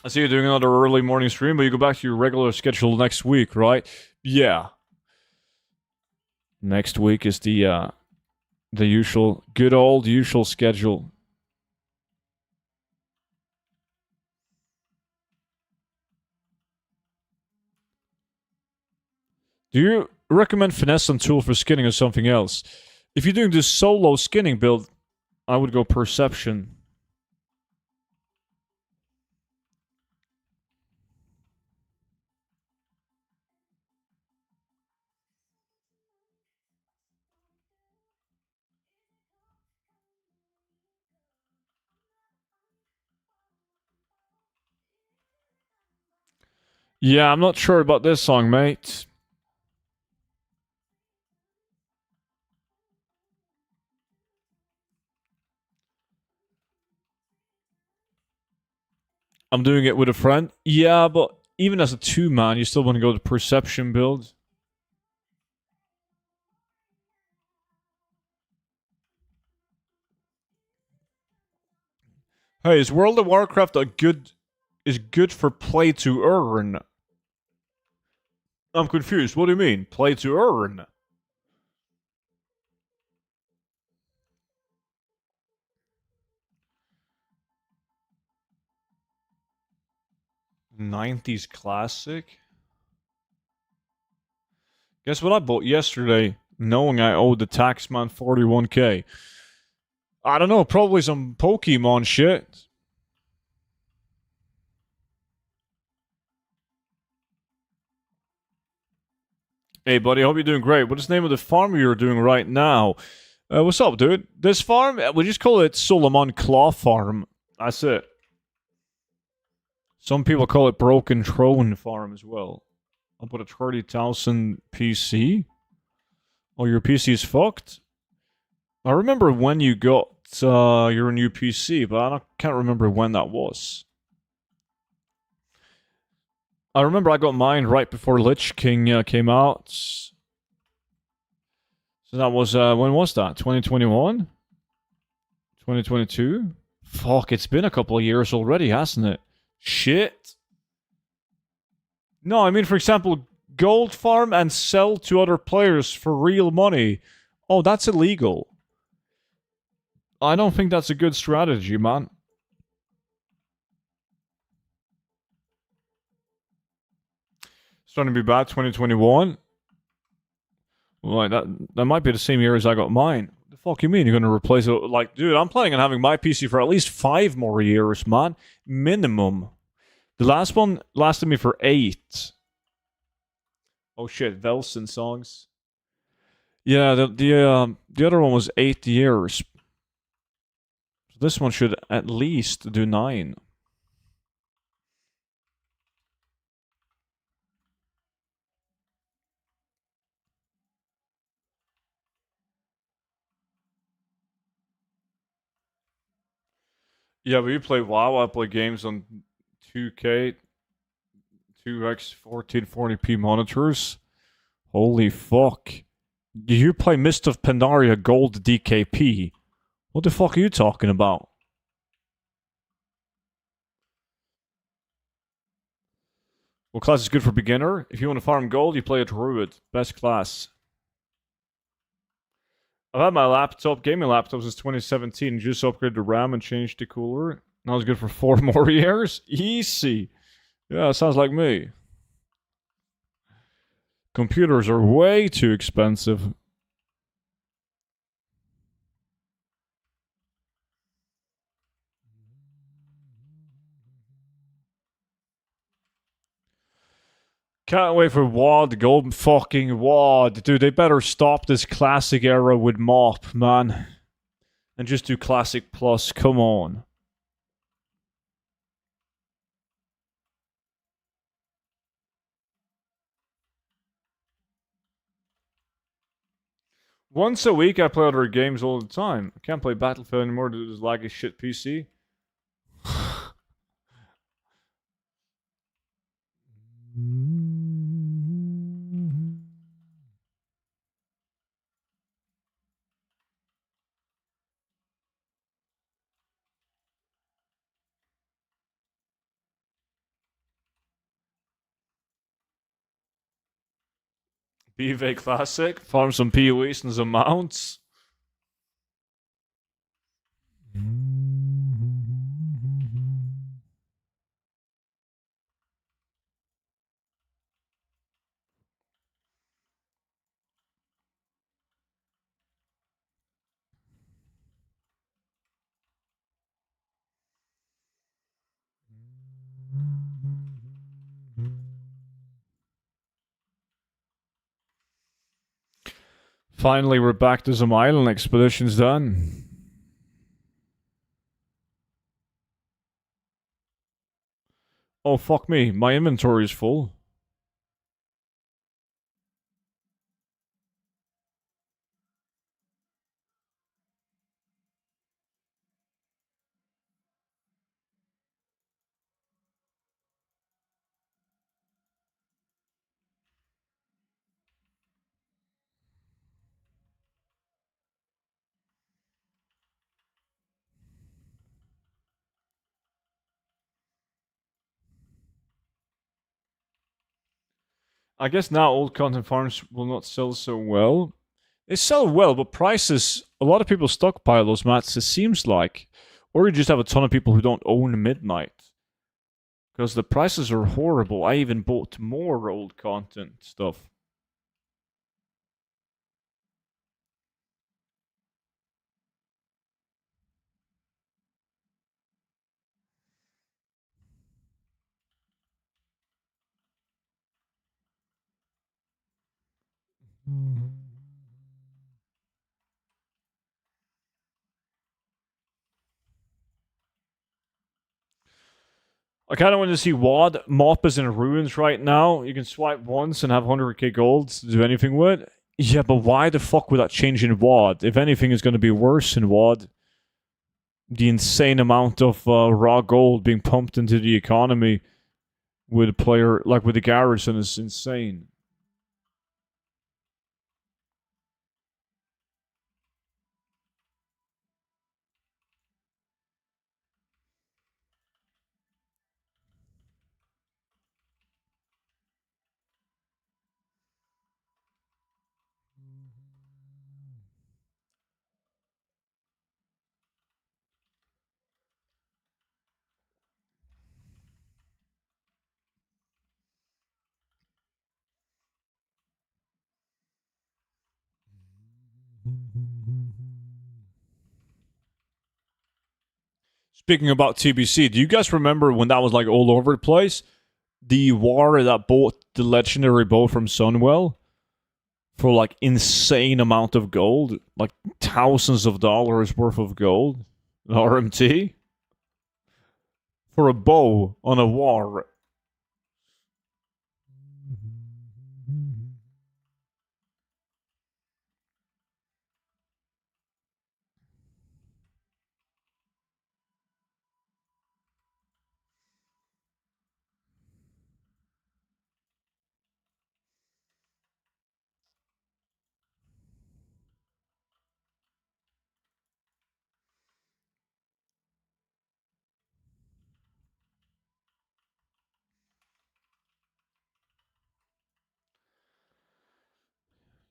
I see you're doing another early morning stream, but you go back to your regular schedule next week, right? Yeah. Next week is the usual, good old usual schedule. Do you recommend finesse and tool for skinning or something else? If you're doing this solo skinning build, I would go perception. Yeah, I'm not sure about this song, mate. I'm doing it with a friend. Yeah, but even as a two-man, you still want to go to perception build. Hey, is World of Warcraft is good for play to earn? I'm confused. What do you mean? Play to earn? '90s classic? Guess what I bought yesterday, knowing I owed the taxman 41k? I don't know, probably some Pokemon shit. Hey, buddy, I hope you're doing great. What's the name of the farm you're doing right now? What's up, dude? This farm, we just call it Solomon Claw Farm. That's it. Some people call it Broken Throne Farm as well. I'll put a 30,000 PC. Oh, your PC is fucked? I remember when you got your new PC, but can't remember when that was. I remember I got mine right before Lich King came out. So that was, when was that? 2021? 2022? Fuck, it's been a couple of years already, hasn't it? Shit. No, I mean, for example, gold farm and sell to other players for real money. Oh, that's illegal. I don't think that's a good strategy, man. Starting to be bad, 2021. Like, that might be the same year as I got mine. The fuck you mean you're gonna replace it? Like, dude, I'm planning on having my PC for at least 5 more years, man. Minimum. The last one lasted me for 8. Oh shit, Velson songs. Yeah, the other one was 8 years. This one should at least do 9. Yeah, but you play WoW, I play games on 2K, 2x 1440p monitors. Holy fuck. Do you play Mist of Pandaria Gold DKP? What the fuck are you talking about? What class is good for beginner? If you want to farm gold, you play a druid. Best class. I've had my laptop, gaming laptop since 2017. Just upgraded the RAM and changed the cooler. Now it's good for 4 more years. Easy. Yeah, sounds like me. Computers are way too expensive. Can't wait for WoD, golden fucking WoD. Dude, they better stop this classic era with MOP, man. And just do classic plus, come on. Once a week I play other games all the time. I can't play Battlefield anymore due to this laggy shit PC. BV Classic, farm some PoEs and some mounts. Finally, we're back to some island expeditions done. Oh, fuck me. My inventory is full. I guess now old content farms will not sell so well. They sell well, but prices, a lot of people stockpile those mats, it seems like. Or you just have a ton of people who don't own Midnight. Because the prices are horrible. I even bought more old content stuff. I kind of want to see WoD. MOP is in ruins right now. You can swipe once and have 100k gold to do anything with. Yeah, but why the fuck would that change in WoD? If anything is going to be worse in WoD, the insane amount of raw gold being pumped into the economy with a player like with the Garrison is insane. Speaking about TBC, do you guys remember when that was like all over the place? The war that bought the legendary bow from Sunwell for like insane amount of gold, like thousands of dollars worth of gold, RMT for a bow on a war.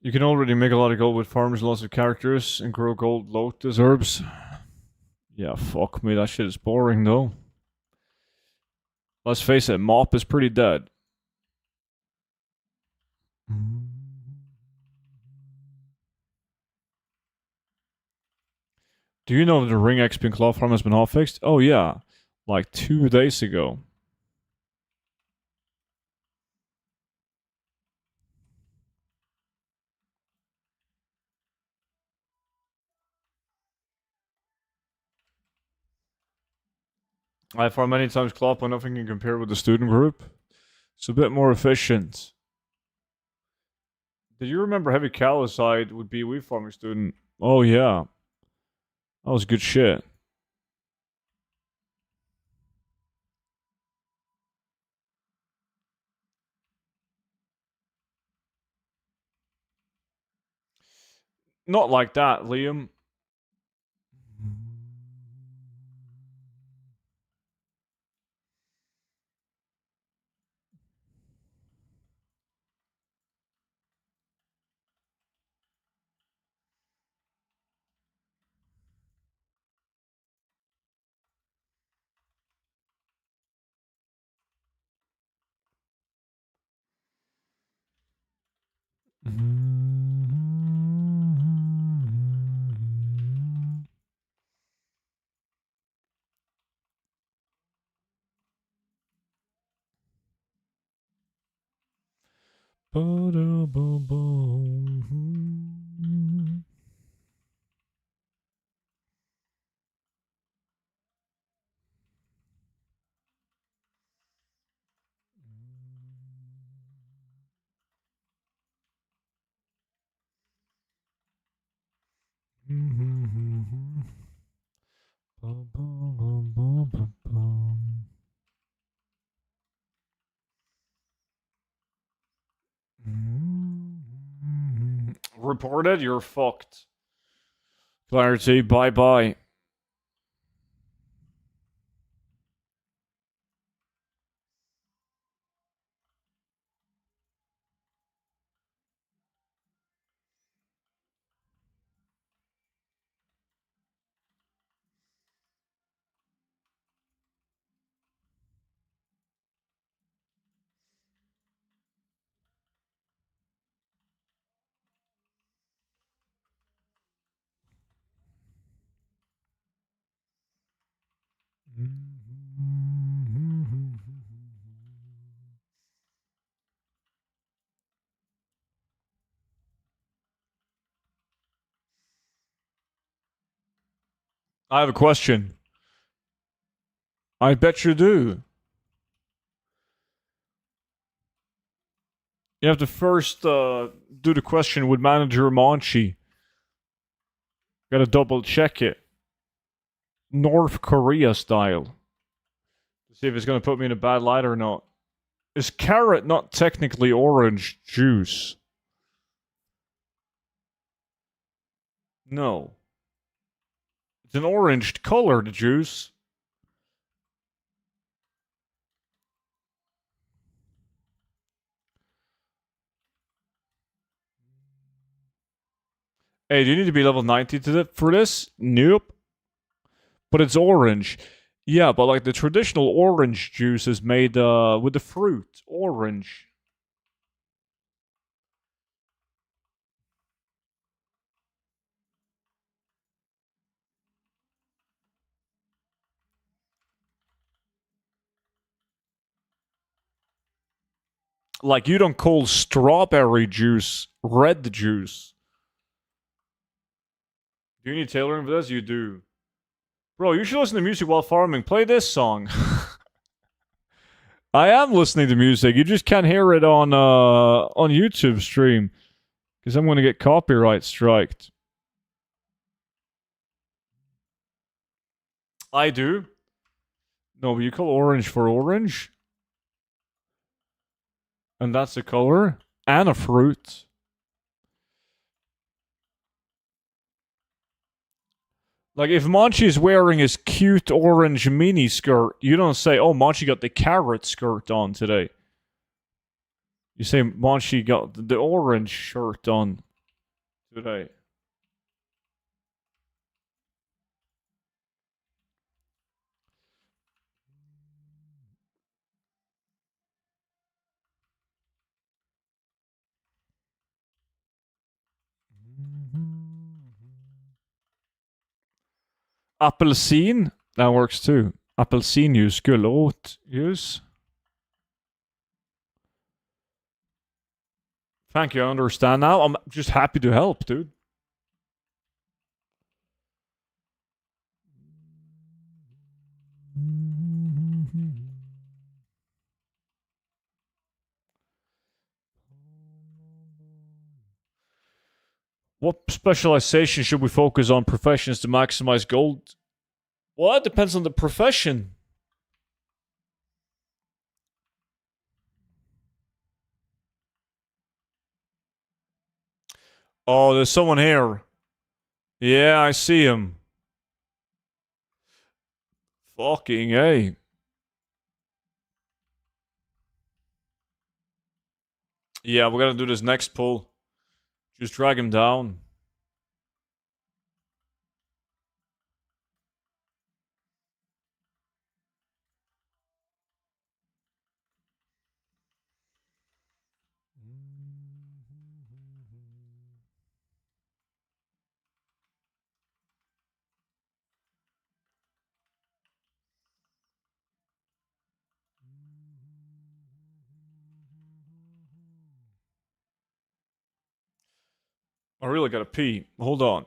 You can already make a lot of gold with farmers, lots of characters, and grow gold lotus herbs. Yeah, fuck me, that shit is boring though. Let's face it, Mop is pretty dead. Do you know the Ring XP and Claw farm has been hotfixed? Oh yeah, like 2 days ago. I farm many times Claw, but nothing can compare with the student group. It's a bit more efficient. Did you remember Heavy Calicide would be wheat farming student? Oh yeah, that was good shit. Not like that, Liam. Reported, you're fucked. Clarity, bye bye. I have a question. I bet you do. You have to first do the question with manager Monchi. Gotta double check it. North Korea style. To see if it's gonna put me in a bad light or not. Is carrot not technically orange juice? No. It's an orange colored juice. Hey, do you need to be level 90 for this? Nope. But it's orange. Yeah, but like the traditional orange juice is made with the fruit. Orange. Like you don't call strawberry juice red juice. Do you need tailoring for this? You do. Bro, you should listen to music while farming. Play this song. I am listening to music. You just can't hear it on YouTube stream because I'm going to get copyright striked. I do. No, but you call orange for orange, and that's a color and a fruit. Like if Monchi's wearing his cute orange mini skirt, you don't say, "Oh, Monchi got the carrot skirt on today." You say Monchi got the orange shirt on today. Apelsin, that works too. Apelsinjuice, gulrotjuice. Thank you, I understand now. I'm just happy to help, dude. What specialization should we focus on professions to maximize gold? Well, it depends on the profession. Oh, there's someone here. Yeah, I see him. Fucking A. Yeah, we're gonna do this next pull. Just drag him down. I really gotta pee. Hold on.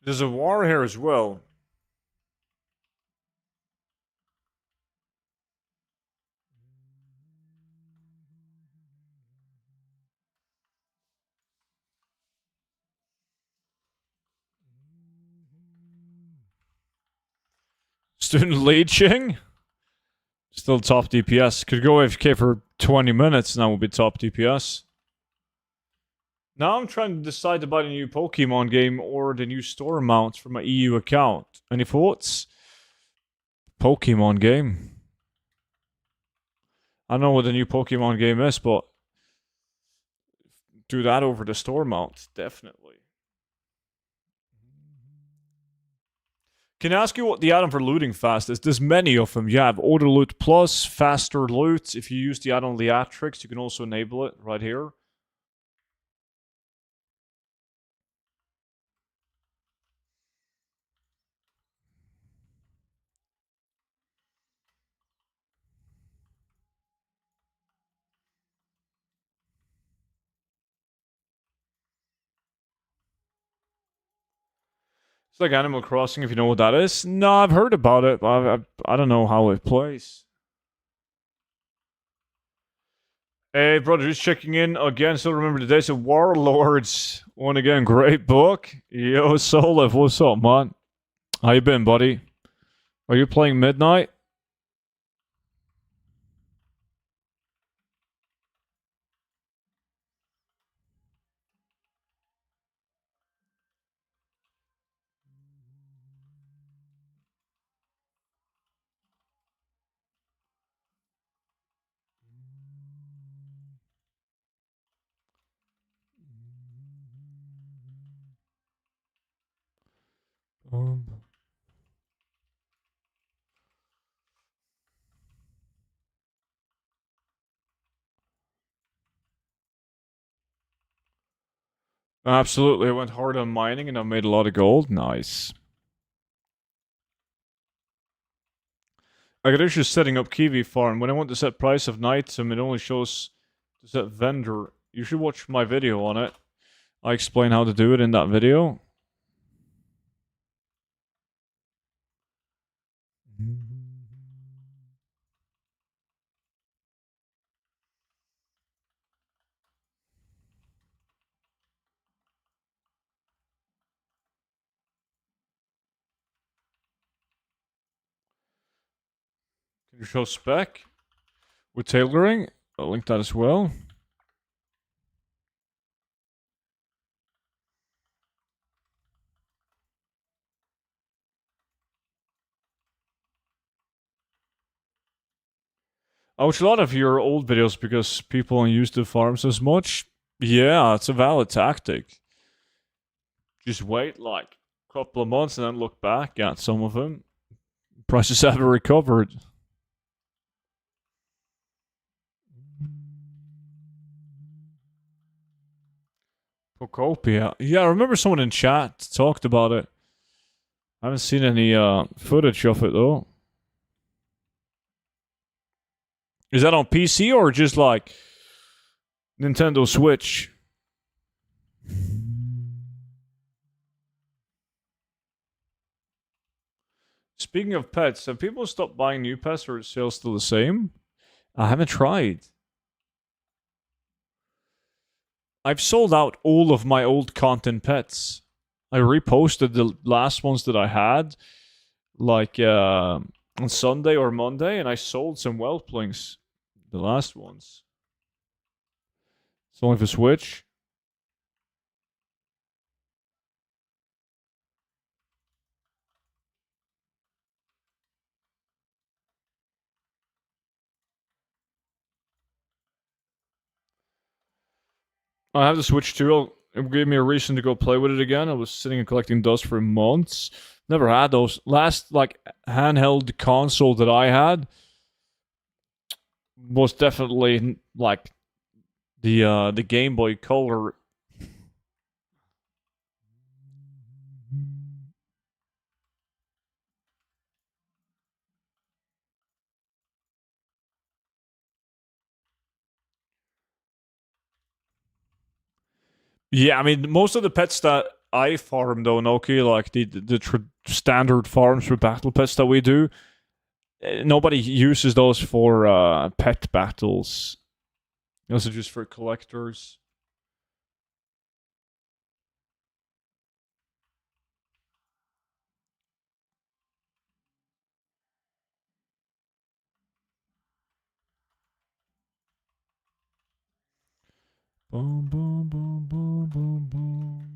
There's a war here as well. Student leeching. Still top DPS. Could go AFK for 20 minutes and that will be top DPS. Now I'm trying to decide to buy the new Pokemon game or the new store mounts for my EU account. Any thoughts? Pokemon game. I don't know what the new Pokemon game is, but do that over the store mount, definitely. Can I ask you what the add-on for looting fast is? There's many of them. You have Auto Loot Plus, Faster Loot. If you use the add-on Leatrix, you can also enable it right here. It's like Animal Crossing, if you know what that is. No, I've heard about it, but I don't know how it plays. Hey, brother, just checking in again. Still remember the days of Warlords. One again, great book. Yo, Solif, what's up, man? How you been, buddy? Are you playing Midnight? Um, Absolutely, I went hard on mining and I made a lot of gold. Nice. I got issues setting up Kiwi Farm. When I want to set price of an item, it only shows to set vendor. You should watch my video on it. I explain how to do it in that video. Can you show spec with tailoring? I'll link that as well. I watch a lot of your old videos because people don't use the farms as much. Yeah, it's a valid tactic. Just wait like a couple of months and then look back at some of them. Prices haven't recovered. Procopia. Yeah, I remember someone in chat talked about it. I haven't seen any footage of it though. Is that on PC or just like Nintendo Switch? Speaking of pets, have people stopped buying new pets or is sales still the same? I haven't tried. I've sold out all of my old content pets. I reposted the last ones that I had, like on Sunday or Monday, and I sold some whelplings. The last ones. It's only for Switch. I have the Switch too. It gave me a reason to go play with it again. I was sitting and collecting dust for months. Never had those. Last like handheld console that I had was definitely like the Game Boy Color. Yeah, I mean most of the pets that I farm though, Noki, like the standard farms for battle pets that we do, nobody uses those for pet battles. Those are just for collectors. Boom, boom, boom, boom, boom, boom.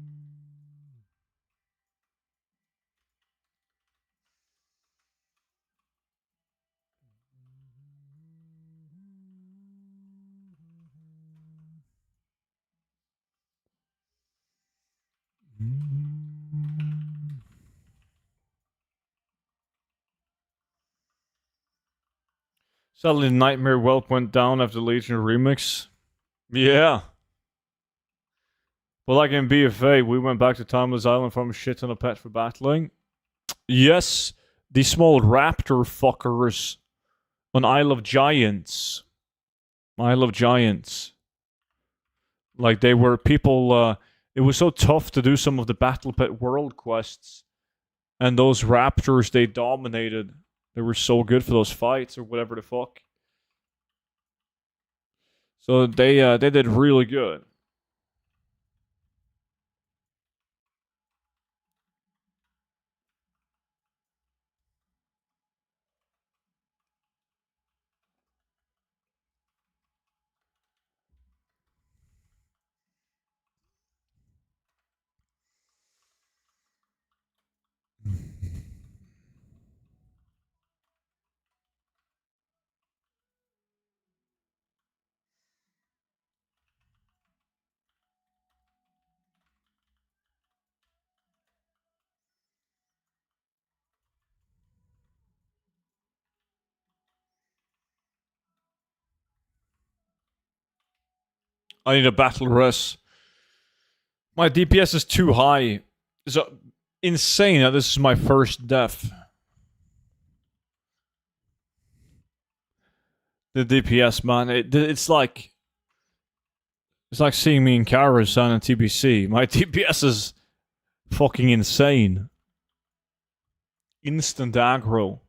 Sadly, Nightmare Whelp went down after Legion remix. Yeah. But like in BFA, we went back to Timeless Island from a shit ton of pets for battling. Yes, the small raptor fuckers on Isle of Giants. Isle of Giants. Like they were people, it was so tough to do some of the Battle Pet World quests. And those raptors, they dominated. They were so good for those fights or whatever the fuck. So they did really good. I need a battle res. My DPS is too high. It's insane that this is my first death. The DPS, man. It's like seeing me in Karazhan and TBC. My DPS is fucking insane. Instant aggro.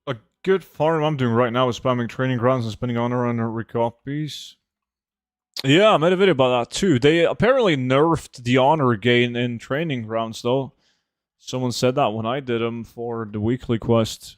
A good farm I'm doing right now is spamming training grounds and spending honor on recopies. Yeah, I made a video about that too. They apparently nerfed the honor gain in training grounds though. Someone said that when I did them for the weekly quest.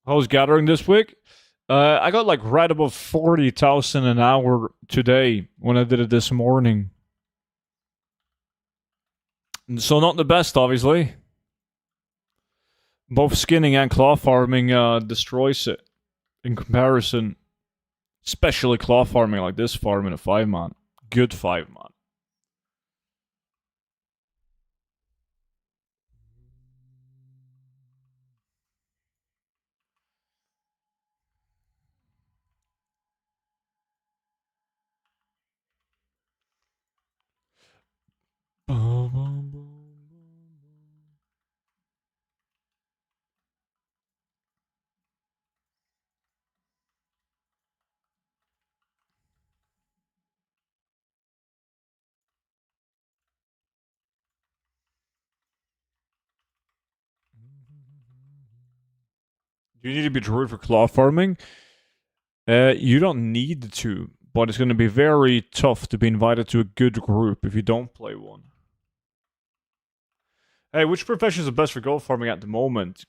I was gathering this week. I got like right above 40,000 an hour today when I did it this morning. So not the best, obviously. Both skinning and claw farming destroys it in comparison. Especially claw farming like this farm in a 5-man. Good 5-man. Do you need to be druid for claw farming? You don't need to, but it's going to be very tough to be invited to a good group if you don't play one. Hey, which profession is the best for gold farming at the moment?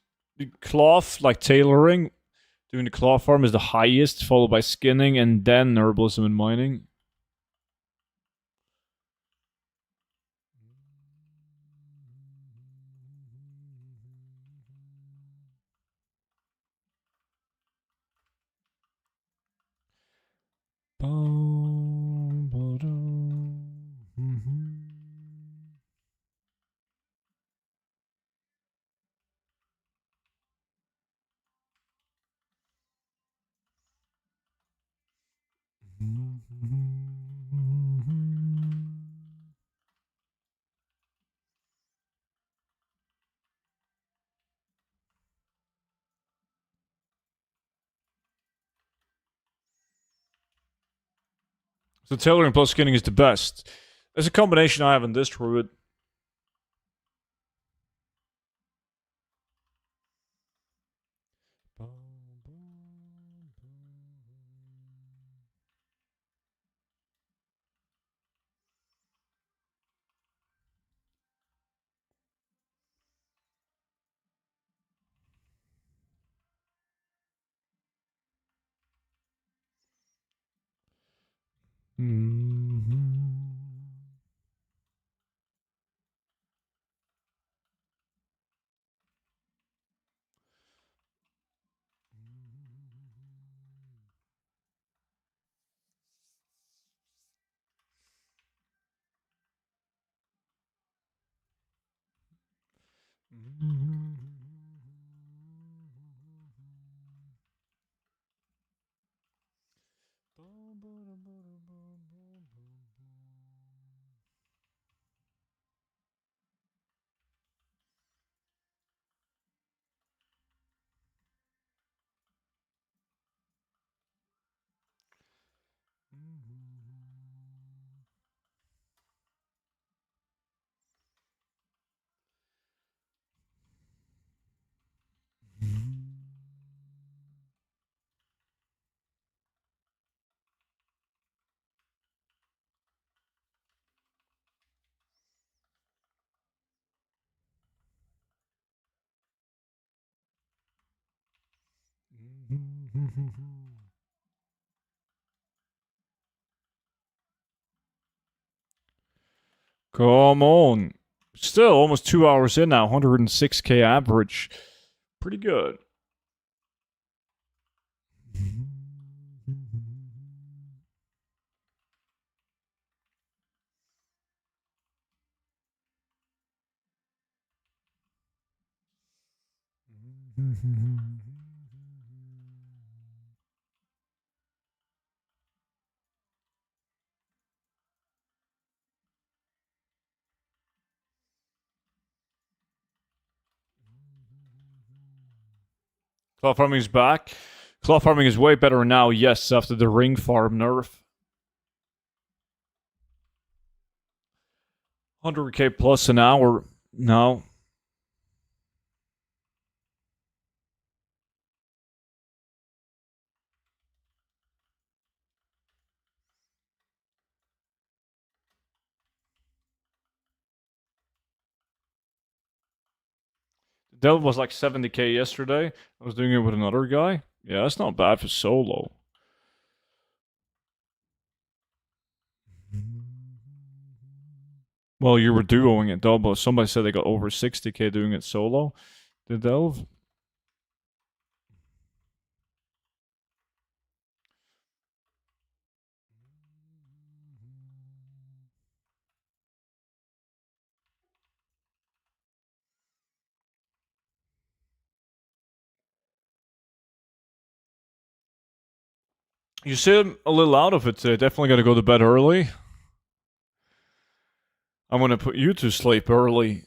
Cloth, like tailoring, doing the cloth farm is the highest, followed by skinning, and then herbalism and mining. So tailoring plus skinning is the best. There's a combination I haven't destroyed. Come on. Still almost 2 hours in now, 106k average. Pretty good. Cloud farming is back. Cloud farming is way better now, yes, after the ring farm nerf. 100k plus an hour. No. Delve was like 70k yesterday. I was doing it with another guy. Yeah, that's not bad for solo. Well, you were duoing it, though, but somebody said they got over 60k doing it solo. The Delve. You seem a little out of it today. Definitely got to go to bed early. I'm going to put you to sleep early.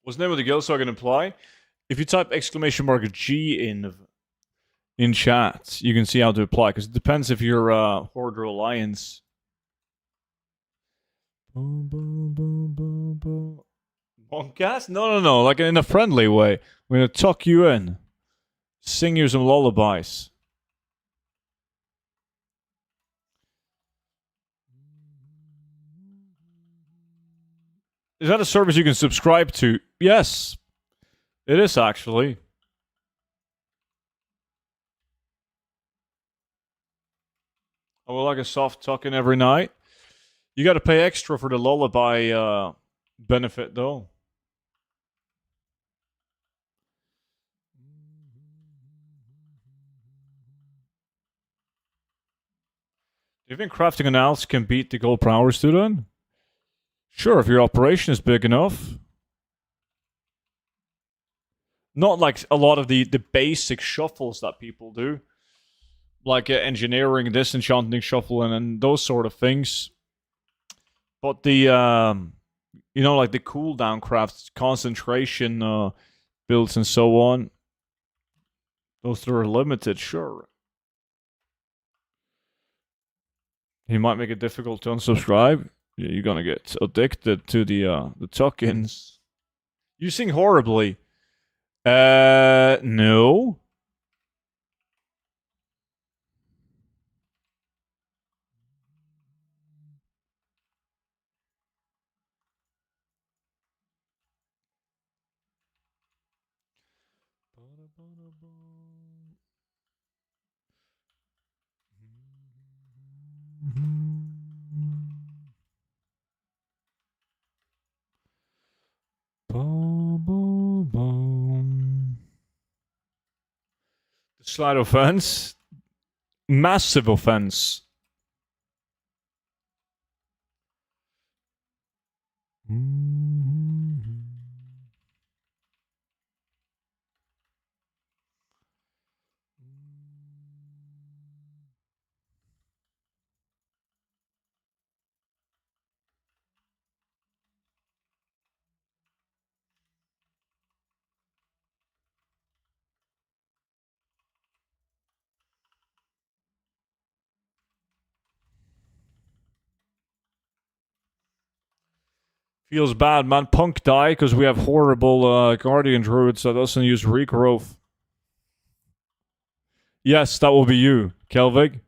What's the name of the guild so I can apply? If you type exclamation mark G in chat, you can see how to apply, because it depends if you're Horde or Alliance. Podcast? No. Like in a friendly way. We're gonna tuck you in. Sing you some lullabies. Is that a service you can subscribe to? Yes. It is actually. I would like a soft tuck-in every night. You gotta pay extra for the lullaby benefit though. Do you think crafting an ounce can beat the gold per hour student? Sure, if your operation is big enough. Not like a lot of the basic shuffles that people do, like engineering, disenchanting shuffle, and those sort of things. But the like the cooldown crafts, concentration builds, and so on. Those that are limited, sure. He might make it difficult to unsubscribe. You're gonna get addicted to the tuck-ins. You sing horribly. No. Slight offense. Massive offense. Feels bad, man. Punk die because we have horrible Guardian Druids that doesn't use regrowth. Yes, that will be you, Kelvig.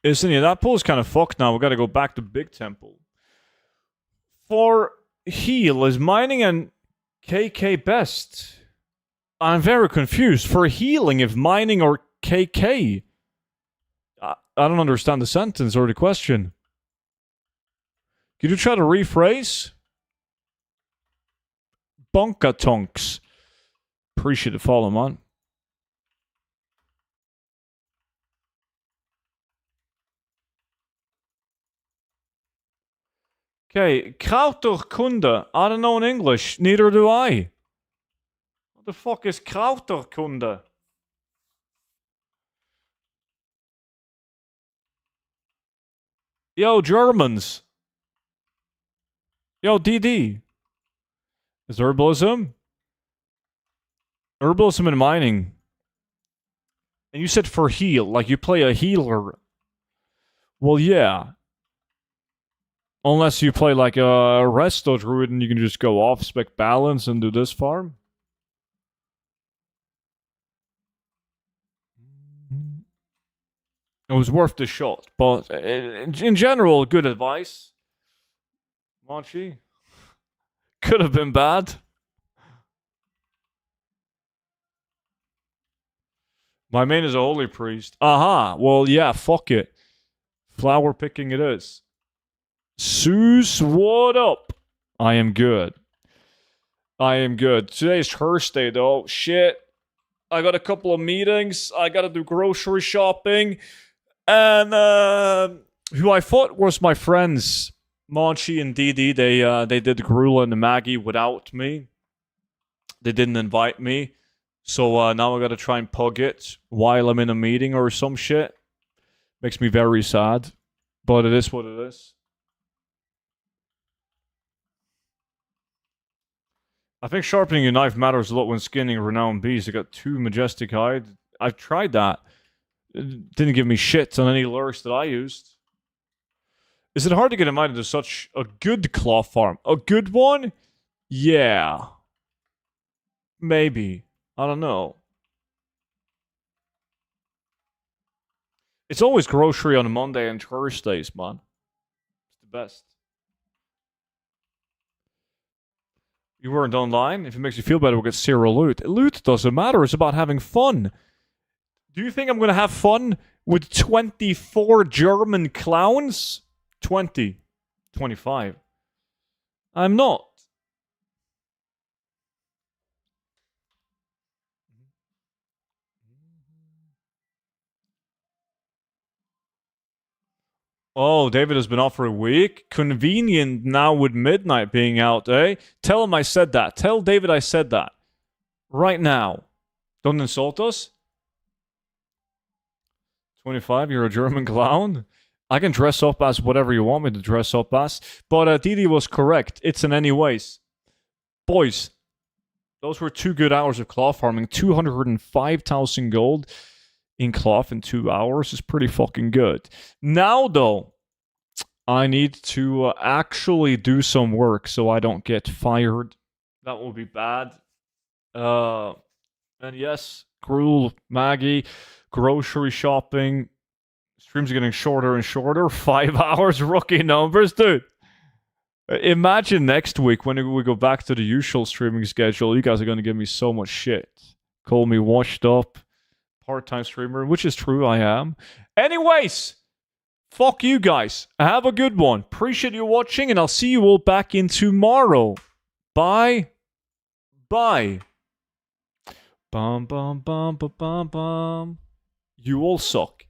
Isn't he? That pool's kind of fucked now. We gotta go back to Big Temple. For heal, is mining and KK best? I'm very confused. For healing, if mining or KK? I don't understand the sentence or the question. Could you try to rephrase? Bonka tonks. Appreciate the follow, man. Okay, Krauterkunde. I don't know in English. Neither do I. What the fuck is Krauterkunde? Yo, Germans. Yo, DD. Is herbalism? Herbalism and mining. And you said for heal, like you play a healer. Well, yeah. Unless you play like a resto druid and you can just go off spec balance and do this farm. It was worth the shot, but in general, good advice. Monchi. Could have been bad. My main is a holy priest. Aha. Well, yeah, fuck it. Flower picking it is. Zeus, what up? I am good. I am good. Today's Thursday, though. Shit. I got a couple of meetings. I gotta do grocery shopping. And who I thought was my friends, Monchi and Didi, they did Grula and Maggie without me. They didn't invite me. So now I gotta try and pug it while I'm in a meeting or some shit. Makes me very sad. But it is what it is. I think sharpening your knife matters a lot when skinning renowned beasts. I got 2 majestic hide. I've tried that. It didn't give me shit on any lures that I used. Is it hard to get invited to such a good claw farm? A good one? Yeah. Maybe. I don't know. It's always grocery on Monday and Thursdays, man. It's the best. You weren't online? If it makes you feel better, we'll get zero loot. Loot doesn't matter. It's about having fun. Do you think I'm going to have fun with 24 German clowns? 20. 25. I'm not. Oh, David has been off for a week. Convenient now with midnight being out, eh? Tell him I said that. Tell David I said that. Right now. Don't insult us. 25, you're a German clown? I can dress up as whatever you want me to dress up as. But Didi was correct. It's in any ways. Boys, those were 2 good hours of cloth farming. 205,000 gold in cloth in 2 hours is pretty fucking good. Now, though, I need to actually do some work so I don't get fired. That will be bad. And yes, Gruel, Maggie, grocery shopping. Streams are getting shorter and shorter. 5 hours, rookie numbers, dude. Imagine next week when we go back to the usual streaming schedule, you guys are going to give me so much shit. Call me washed up, part-time streamer, which is true, I am. Anyways, fuck you guys. Have a good one. Appreciate you watching, and I'll see you all back in tomorrow. Bye. Bye. Bum, bum, bum, bum, bum, bum. You all suck.